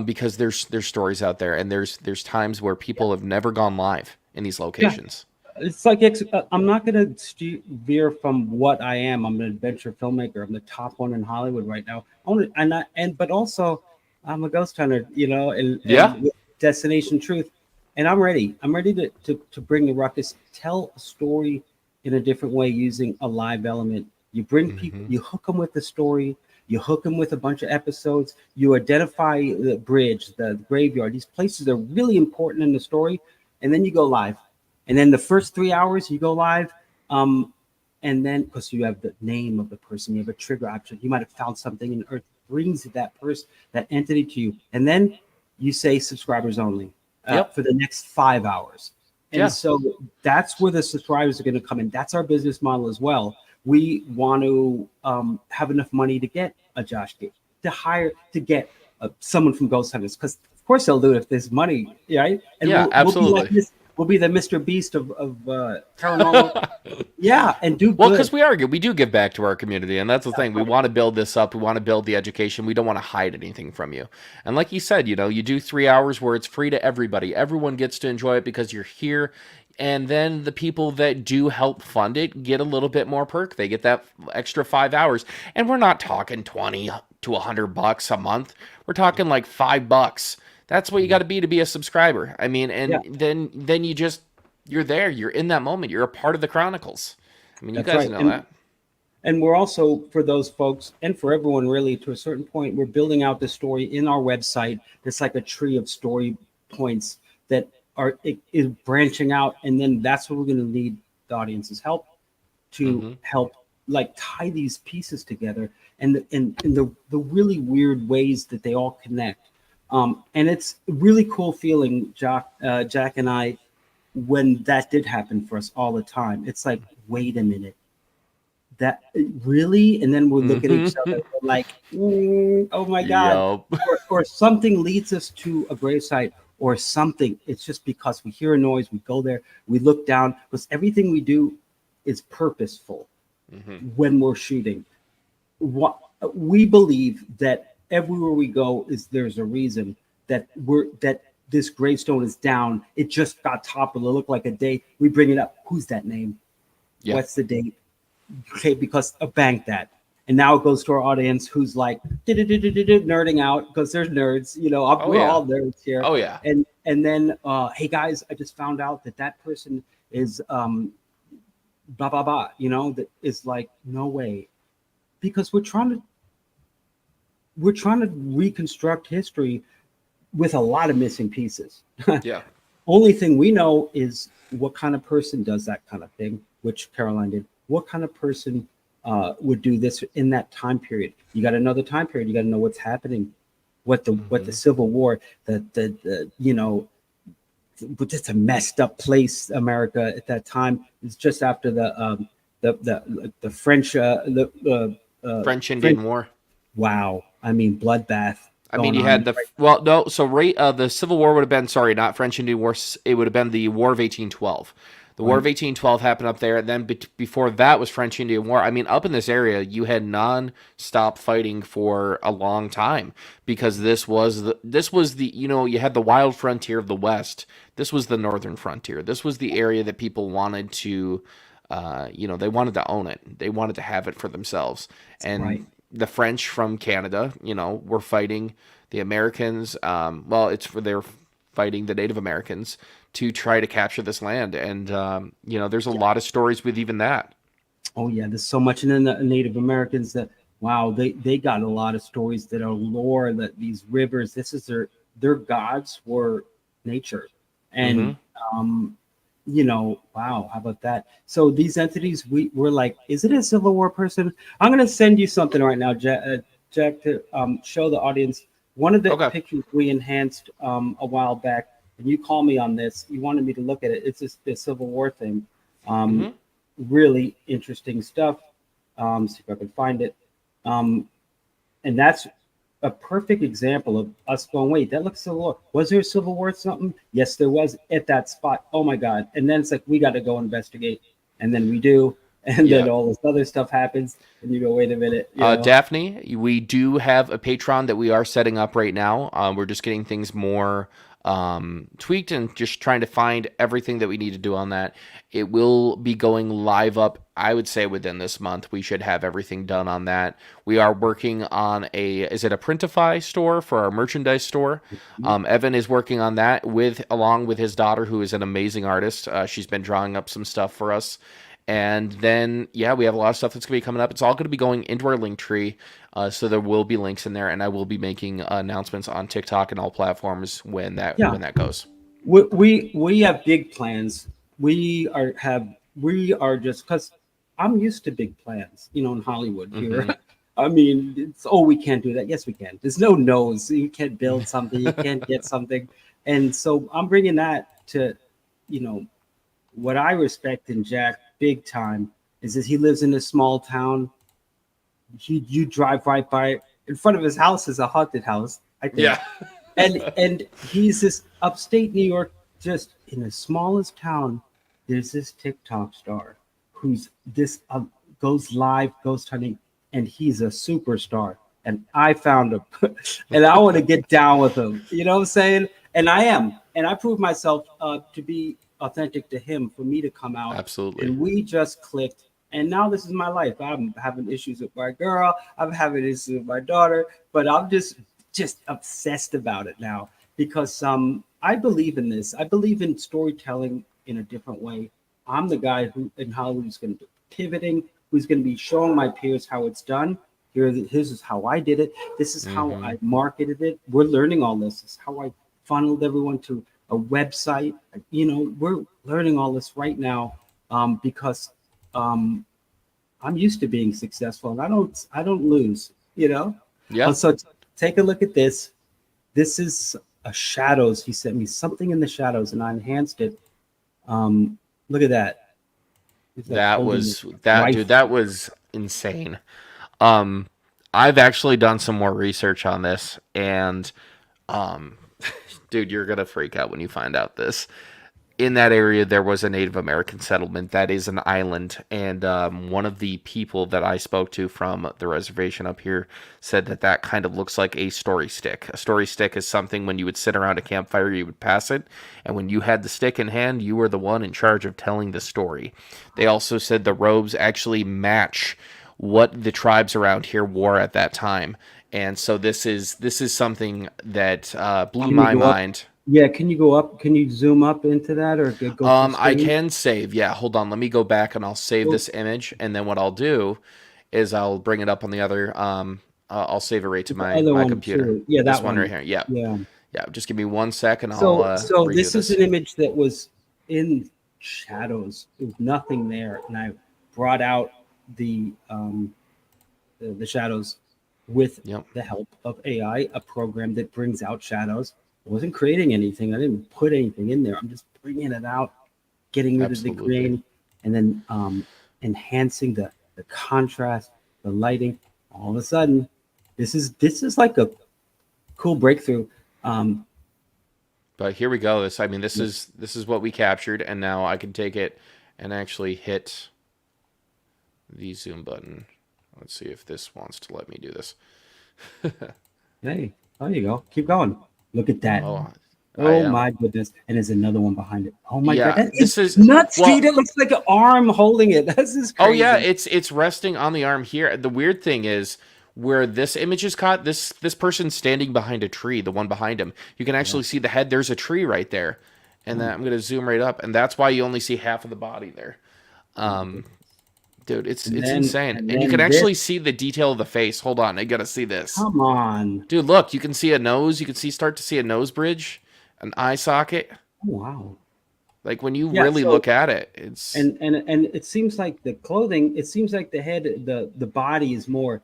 Because there's stories out there, and there's times where people have never gone live in these locations. It's like I'm not going to veer from what I am. I'm an adventure filmmaker. I'm the top one in Hollywood right now. But also I'm a ghost hunter, and with Destination Truth. And I'm ready. I'm ready to bring the ruckus, tell a story in a different way using a live element. You bring people, you hook them with the story. You hook them with a bunch of episodes. You identify the bridge, the graveyard. These places are really important in the story. And then you go live. And then the first 3 hours you go live. And then because you have the name of the person, you have a trigger option. You might have found something in Earth, brings that person, that entity to you. And then you say subscribers only for the next 5 hours. And so that's where the subscribers are going to come in. That's our business model as well. We want to have enough money to get a Josh Gate, to get someone from Ghost Hunters, because of course they'll do it if there's money, right? And absolutely. We'll be the Mr. Beast of paranormal. And do well, good. because we do give back to our community, and that's the thing. We want to build this up. We want to build the education. We don't want to hide anything from you. And like you said, you do 3 hours where it's free to everybody. Everyone gets to enjoy it because you're here. And then the people that do help fund it get a little bit more perk. They get that extra 5 hours. And we're not talking $20 to $100 a month. We're talking like $5. That's what you got to be a subscriber. I mean, and then you're there. You're in that moment. You're a part of the Chronicles. I mean, you guys know that. And we're also, for those folks and for everyone really, to a certain point, we're building out the story in our website. It's like a tree of story points that is branching out, and then that's what we're going to need the audience's help to help like tie these pieces together and the really weird ways that they all connect. And it's a really cool feeling, Jack and I, when that did happen for us all the time. It's like, wait a minute, that really, and then we'll look at each Mhm. other we're like, oh my God, Yup. or something leads us to a gravesite or something. It's just because we hear a noise, we go there, we look down, because everything we do is purposeful Mhm. when we're shooting. What we believe that everywhere we go is there's a reason that this gravestone is down. It just got toppled. It looked like a date. We bring it up. Who's that name? Yeah. What's the date? Okay, because bank that. And now it goes to our audience who's like nerding out because there's nerds, Oh, we're yeah. all nerds here. Oh yeah. And then hey guys, I just found out that person is blah blah blah, that is like, no way. Because we're trying to reconstruct history with a lot of missing pieces. Yeah. Only thing we know is what kind of person does that kind of thing, which Caroline did. What kind of person would do this in that time period? You got another time period. You got to know what's happening, what the Civil War, the but it's a messed up place. America at that time. It's just after the French French Indian War. Wow, I mean bloodbath. I mean, going you had on. the Civil War would have been, sorry, not French Indian War. It would have been the War of 1812. The War of 1812 happened up there, and then before that was French Indian War. I mean, up in this area, you had non-stop fighting for a long time because this was the you had the wild frontier of the West. This was the northern frontier. This was the area that people wanted to, they wanted to own it. They wanted to have it for themselves, and Right. the French from Canada, were fighting the Americans. They're fighting the Native Americans to try to capture this land. And, there's a lot of stories with even that. Oh yeah, there's so much in the Native Americans that wow, they got a lot of stories that are lore, that these rivers, this is their gods were nature. And wow, how about that? So these entities, we're like, is it a Civil War person? I'm gonna send you something right now, Jack, to show the audience one of the Okay. pictures we enhanced a while back. And you call me on this. You wanted me to look at it. It's just the Civil War thing. Really interesting stuff. See if I can find it. And that's a perfect example of us going, wait, that looks Civil War. Was there a Civil War something? Yes, there was at that spot. Oh my God. And then it's like, we got to go investigate. And then we do. And then all this other stuff happens. And you go, wait a minute. Daphne, we do have a Patreon that we are setting up right now. We're just getting things more tweaked and just trying to find everything that we need to do on that. It will be going live up, I would say, within this month. We should have everything done on that. We are working on is it a Printify store for our merchandise store? Evan is working on that along with his daughter, who is an amazing artist. She's been drawing up some stuff for us. And then, we have a lot of stuff that's going to be coming up. It's all going to be going into our link tree. So there will be links in there, and I will be making announcements on TikTok and all platforms when that goes. We have big plans. We are just, because I'm used to big plans, in Hollywood here. I mean, we can't do that. Yes, we can. There's no no's. You can't build something. You can't get something. And so I'm bringing that to, what I respect in Jack big time is that he lives in a small town. You drive right by, in front of his house is a haunted house, I think. Yeah. and he's this upstate New York, just in the smallest town. There's this TikTok star who's this goes live ghost hunting, and he's a superstar. And I found him, and I want to get down with him. You know what I'm saying? And I am, and I proved myself to be authentic to him, for me to come out. Absolutely. And we just clicked. And now this is my life. I'm having issues with my girl. I'm having issues with my daughter, but I'm just obsessed about it now, because I believe in this. I believe in storytelling in a different way. I'm the guy who in Hollywood who's going to be pivoting, who's going to be showing my peers how it's done. This is how I did it. This is how I marketed it. We're learning all this. This is how I funneled everyone to a website. We're learning all this right now because I'm used to being successful, and I don't lose. Yeah. So take a look at this. This is a shadows. He sent me something in the shadows, and I enhanced it. Look at that. That was insane. I've actually done some more research on this, and dude, you're gonna freak out when you find out this. In that area, there was a Native American settlement that is an island, and one of the people that I spoke to from the reservation up here said that that kind of looks like a story stick. A story stick is something when you would sit around a campfire, you would pass it, and when you had the stick in hand, you were the one in charge of telling the story. They also said the robes actually match what the tribes around here wore at that time, and so this is something that blew Can you my go up? mind. Yeah, can you go up? Can you zoom up into that or go full I screen? can save. Yeah, hold on. Let me go back and I'll save Cool. this image, and then what I'll do is I'll bring it up on the other. I'll save it right to The my other one computer. too. Yeah, This that one one. right here. Yeah, Yeah. yeah. Just give me 1 second. So I'll so redo this is this. an image that was in shadows. There was nothing there, and I brought out the shadows with Yep. the help of AI, a program that brings out shadows. I wasn't creating anything. I didn't put anything in there. I'm just bringing it out, getting rid of the Absolutely. grain, and then enhancing the contrast, the lighting. All of a sudden, this is like a cool breakthrough. But here we go. This is what we captured, and now I can take it and actually hit the zoom button. Let's see if this wants to let me do this. Hey, there you go. Keep going. Look at that. Oh, Oh my goodness. And there's another one behind it. Oh my Yeah, god. this It's is- nuts, well- dude. It looks like an arm holding it. This is crazy. Oh yeah, it's resting on the arm here. The weird thing is where this image is caught, this person's standing behind a tree, the one behind him. You can actually see the head. There's a tree right there. And then I'm going to zoom right up, and that's why you only see half of the body there. Dude, it's then- insane. and And you then can actually this- see the detail of the face. Hold on, I got to see this. Come on. Dude, look, you can see a nose. You can start to see a nose bridge, an eye socket. Oh, wow. Like when you Yeah, really so- look at it, it's And it seems like the clothing, it seems like the head, the body is more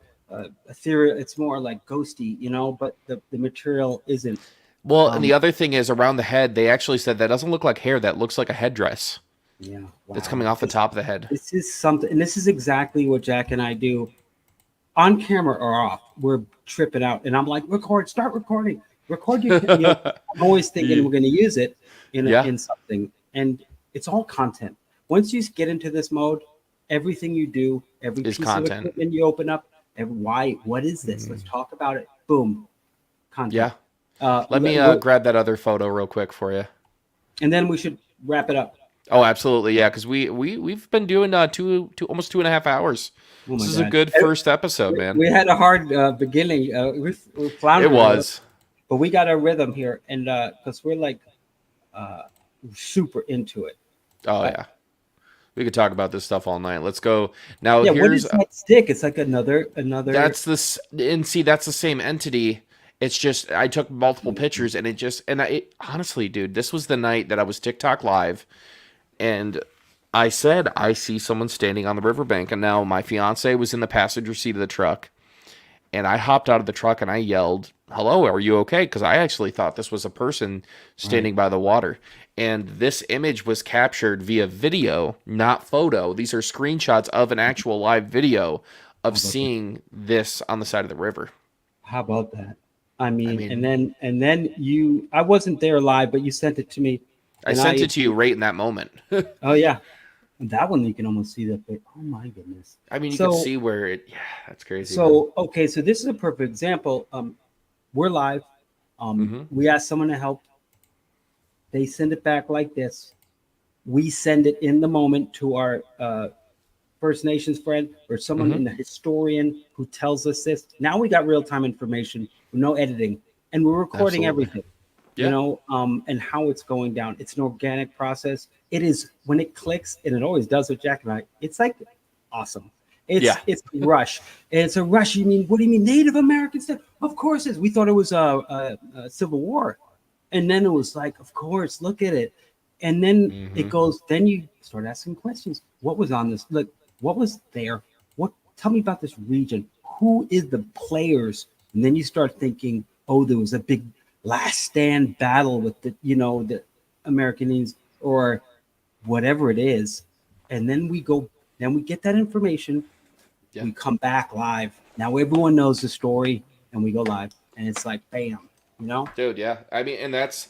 ethereal. It's more like ghosty, but the material isn't. well, and the other thing is around the head, they actually said that doesn't look like hair, that looks like a headdress Yeah. that's wow. coming off the top of the head. This is something, and this is exactly what Jack and I do on camera or off. We're tripping out, and I'm like, start recording, record your. I'm always thinking Yeah. we're going to use it Yeah. in something, and it's all content. Once you get into this mode, everything you do, every Is piece content. of equipment you open up, what is this? Let's talk about it. Boom, content. Yeah. Uh, Let me we'll- grab that other photo real quick for you. and then we should wrap it up. Oh, absolutely, yeah, because we've been doing almost 2.5 hours. Oh my This is a God. good first episode, man. We had a hard beginning. We floundered. It was. But we got a rhythm here, and because we're like super into it. Oh yeah, we could talk about this stuff all night. Let's go now. Yeah, what Here's is that stick? It's like another. that's this, and see, that's the same entity. It's just I took multiple pictures, and it honestly, dude, this was the night that I was TikTok live, and I said I see someone standing on the riverbank, and now my fiance was in the passenger seat of the truck, and I hopped out of the truck and I yelled, "Hello, are you okay?" Because I actually thought this was a person standing by the water. And this image was captured via video, not photo. These are screenshots of an actual live video of seeing this on the side of the river. How about that? I mean, mean- and then you. I wasn't there live, but you sent it to me. I and sent it to you right in that moment. Oh yeah, that one you can almost see that. Oh my goodness. I mean, you So- can see where it. Yeah, that's crazy. So okay, so this is a perfect example. We're live. Mhm. We ask someone to help. They send it back like this. We send it in the moment to our First Nations friend or someone Mhm. in the historian who tells us this. Now we got real time information, no editing, and we're recording Absolutely. everything. Yeah. And how it's going down. It's an organic process. It is when it clicks, and it always does with Jack and I. It's like awesome. It's Yeah. it's a rush. And it's a rush. You mean, what do you mean Native American stuff? Of course it is. We thought it was a Civil War. And then it was like, of course, look at it. And then it Mhm. goes, then you start asking questions. What was on this? Look, what was there? Tell me about this region. Who is the players? And then you start thinking, oh, there was a big last stand battle with the American Indians or whatever it is. And then we get that information, Yeah. We come back live. Now everyone knows the story, and we go live, and it's like bam, you know. Dude, yeah. I mean, and that's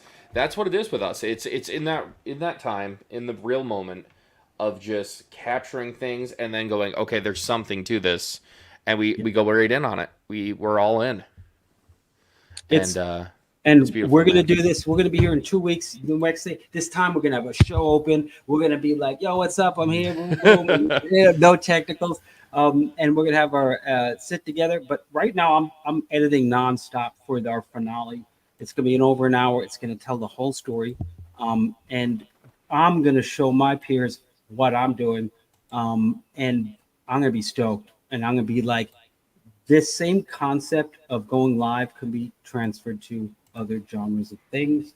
what it is with us. It's in that time, in the real moment of just capturing things and then going, okay, there's something to this, and we go right in on it. We're all in. It's and and beautiful, we're gonna man. do this. We're gonna be here in 2 weeks. The next day, this time we're gonna have a show open. We're gonna be like, "Yo, what's up? I'm here." Boom, boom. And, yeah, no technicals. And we're gonna have our sit together. But right now, I'm editing nonstop for our finale. It's gonna be in over an hour. It's gonna tell the whole story, and I'm gonna show my peers what I'm doing, and I'm gonna be stoked. And I'm gonna be like, this same concept of going live could be transferred to other genres of things.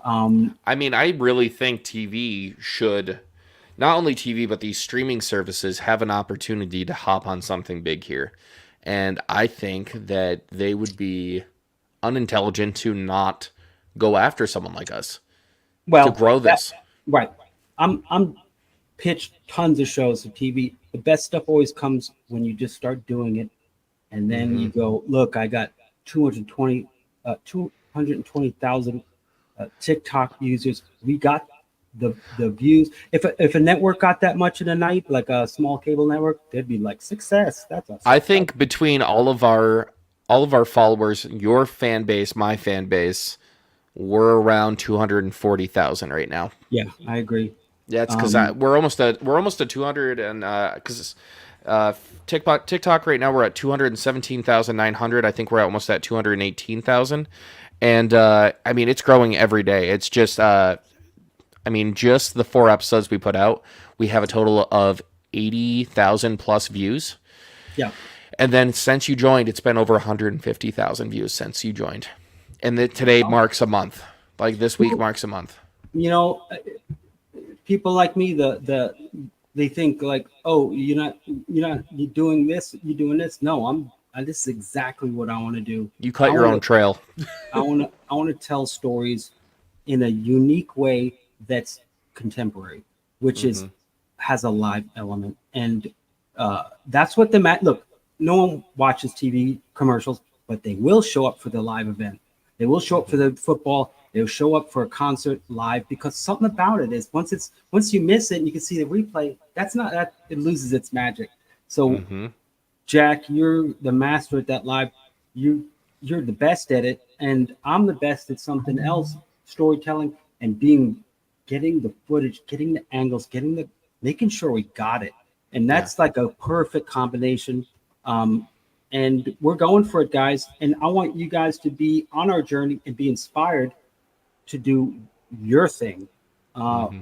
I mean, I really think TV should, not only TV, but these streaming services have an opportunity to hop on something big here. And I think that they would be unintelligent to not go after someone like us Well, to grow this. right. I'm pitched tons of shows to TV. The best stuff always comes when you just start doing it, and then you go, look, I got 220,000 TikTok users. We got the views. If a network got that much in a night, like a small cable network, they'd be like, success. That's a I think between all of our followers, your fan base, my fan base, we're around 240,000 right now. yeah, I agree. Yeah, it's because we're almost at 200, and because TikTok right now we're at 217,900. I think we're almost at 218,000, and I mean it's growing every day. It's just I mean just the 4 episodes we put out, we have a total of 80,000 plus views. Yeah. And then since you joined, it's been over 150,000 views since you joined, and today marks a month. Like this week marks a month. You know, people like me, they think like, oh, you're doing this, you're doing this. No, this is exactly what I want to do. You cut your own trail. I want to tell stories in a unique way that's contemporary, which has a live element, and that's what look. No one watches TV commercials, but they will show up for the live event. They will show up for the football. They'll show up for a concert live, because something about it is once you miss it and you can see the replay, it loses its magic. So Jack, you're the master at that live. You're the best at it, and I'm the best at something else, storytelling and getting the footage, getting the angles, making sure we got it. And that's like a perfect combination. And we're going for it, guys. And I want you guys to be on our journey and be inspired to do your thing.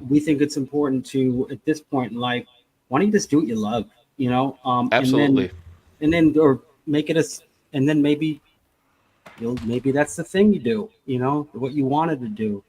We think it's important to, at this point in life, why don't you just do what you love, you know? Absolutely. And then or make it and then maybe that's the thing you do, you know, what you wanted to do.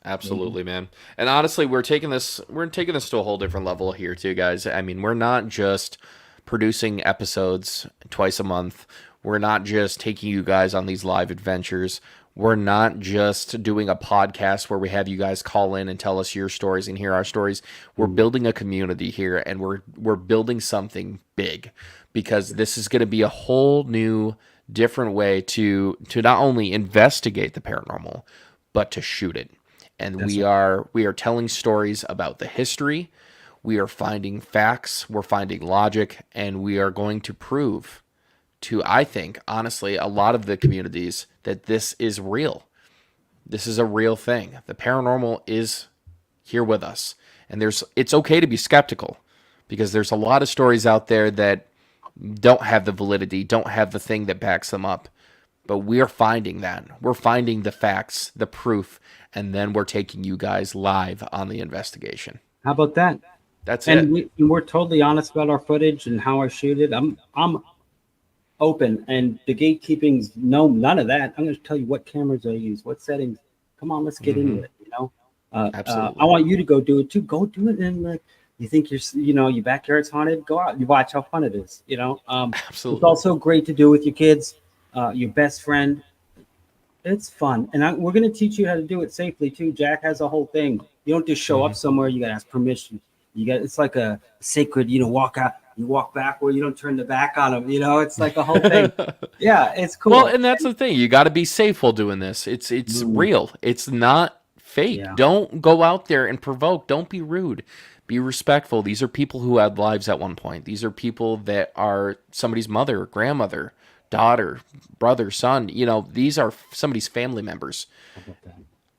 Absolutely, man. And honestly, we're taking this to a whole different level here too, guys. I mean, we're not just producing episodes twice a month. We're not just taking you guys on these live adventures. We're not just doing a podcast where we have you guys call in and tell us your stories and hear our stories. We're building a community here, and we're building something big, because this is going to be a whole new, different way to not only investigate the paranormal, but to shoot it. And we are telling stories about the history. We are finding facts. We're finding logic, and we are going to prove to, I think, honestly, a lot of the communities that this is real. This is a real thing. The paranormal is here with us. And it's okay to be skeptical, because there's a lot of stories out there that don't have the validity, don't have the thing that backs them up. But we're finding that. We're finding the facts, the proof, and then we're taking you guys live on the investigation. How about that? That's and it. We're totally honest about our footage and how I shoot it. I'm open, and the gatekeeping's none of that. I'm going to tell you what cameras I use, what settings. Come on, let's get into it. You know, Absolutely. I want you to go do it too. Go do it, and like you think your backyard's haunted. Go out, you watch how fun it is. You know, Absolutely. It's also great to do with your kids, your best friend. It's fun, and we're going to teach you how to do it safely too. Jack has a whole thing. You don't just show up somewhere. You got to ask permission. It's like a sacred, walk out. You walk backward, you don't turn the back on them. You know, it's like a whole thing. Yeah, it's cool. Well, and that's the thing. You got to be safe while doing this. It's real. It's not fake. Yeah. Don't go out there and provoke. Don't be rude. Be respectful. These are people who had lives at one point. These are people that are somebody's mother, grandmother, daughter, brother, son. You know, these are somebody's family members.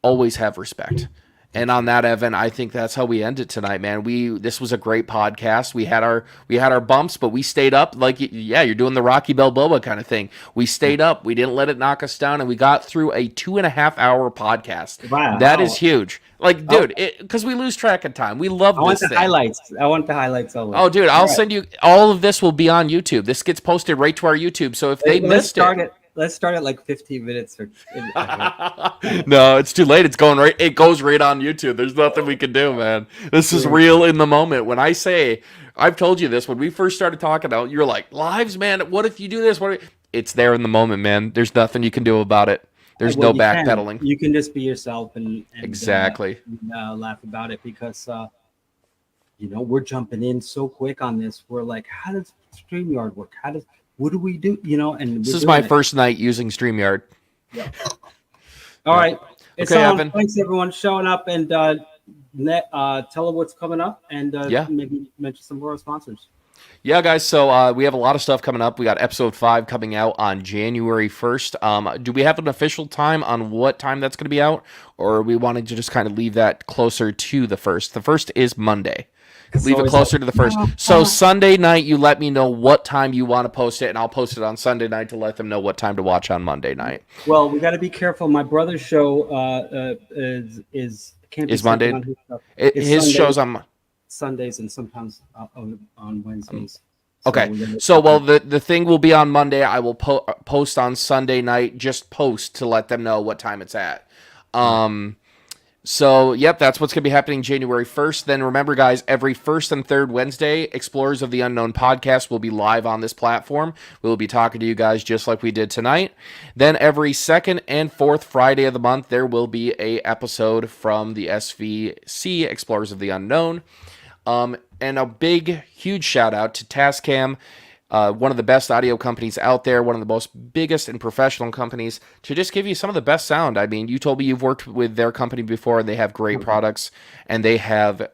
Always have respect. And on that, Evan, I think that's how we end it tonight, man. This was a great podcast. We had our bumps, but we stayed up. Like, yeah, you're doing the Rocky Balboa kind of thing. We stayed up. We didn't let it knock us down, and we got through a 2.5-hour podcast. Wow. That is huge. Like, dude, because we lose track of time. We love I want this the thing. highlights. I want the highlights always. Oh, dude, I'll send you. All of this will be on YouTube. This gets posted right to our YouTube. So if they missed it. Let's start at like 15 minutes. No, it's too late. It's going right. It goes right on YouTube. There's nothing we can do, man. This is real in the moment. When I say, I've told you this when we first started talking about, you're like, lives, man. What if you do this? It's there in the moment, man. There's nothing you can do about it. There's no backpedaling. You can just be yourself and exactly laugh about it because we're jumping in so quick on this. We're like, how does StreamYard work? What do we do? And this is my first night using StreamYard. Yeah. All right. It's okay, on. Evan. Thanks everyone showing up and tell them what's coming up and maybe mention some of our sponsors. Yeah, guys. So we have a lot of stuff coming up. We got episode 5 coming out on January 1st. Do we have an official time on what time that's going to be out, or we wanted to just kind of leave that closer to the 1st? The 1st is Monday. Leave it closer to the 1st. So Sunday night, you let me know what time you want to post it, and I'll post it on Sunday night to let them know what time to watch on Monday night. Well, we got to be careful. My brother's show is Monday. On his stuff. His show's on Sundays and sometimes on Wednesdays. Okay. So the thing will be on Monday. I will post on Sunday night. Just post to let them know what time it's at. So, yep, that's what's going to be happening January 1st. Then remember, guys, every first and third Wednesday, Explorers of the Unknown podcast will be live on this platform. We'll be talking to you guys just like we did tonight. Then every second and fourth Friday of the month, there will be a episode from the SVC, Explorers of the Unknown. And a big, huge shout out to Tascam, one of the best audio companies out there, one of the most biggest and professional companies, to just give you some of the best sound. I mean, you told me you've worked with their company before, and they have great products, and they have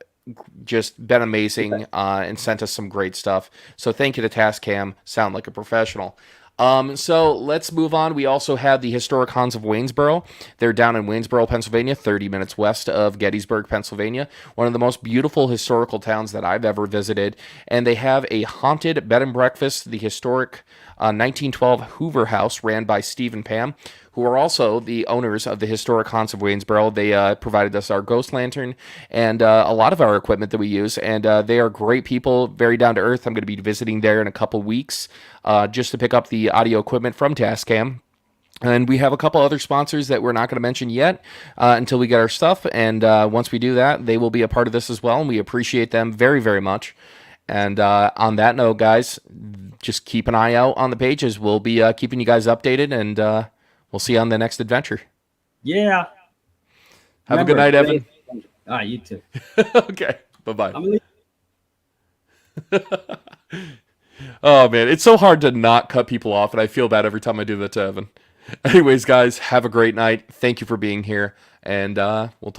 just been amazing and sent us some great stuff. So thank you to Tascam. Sound like a professional. So let's move on. We also have the Historic Haunts of Waynesboro. They're down in Waynesboro, Pennsylvania, 30 minutes west of Gettysburg, Pennsylvania. One of the most beautiful historical towns that I've ever visited. And they have a haunted bed and breakfast, the historic 1912 Hoover House, ran by Steve and Pam, who are also the owners of the Historic Haunts of Waynesboro. They provided us our ghost lantern and a lot of our equipment that we use, and they are great people, very down to earth. I'm going to be visiting there in a couple weeks just to pick up the audio equipment from Tascam. And we have a couple other sponsors that we're not going to mention yet until we get our stuff, and once we do that, they will be a part of this as well, and we appreciate them very, very much. And on that note, guys, just keep an eye out on the pages. We'll be keeping you guys updated, and we'll see you on the next adventure. Yeah. Have a good night, Evan. You too. Okay. Bye-bye. Oh, man. It's so hard to not cut people off, and I feel bad every time I do that to Evan. Anyways, guys, have a great night. Thank you for being here, and we'll talk.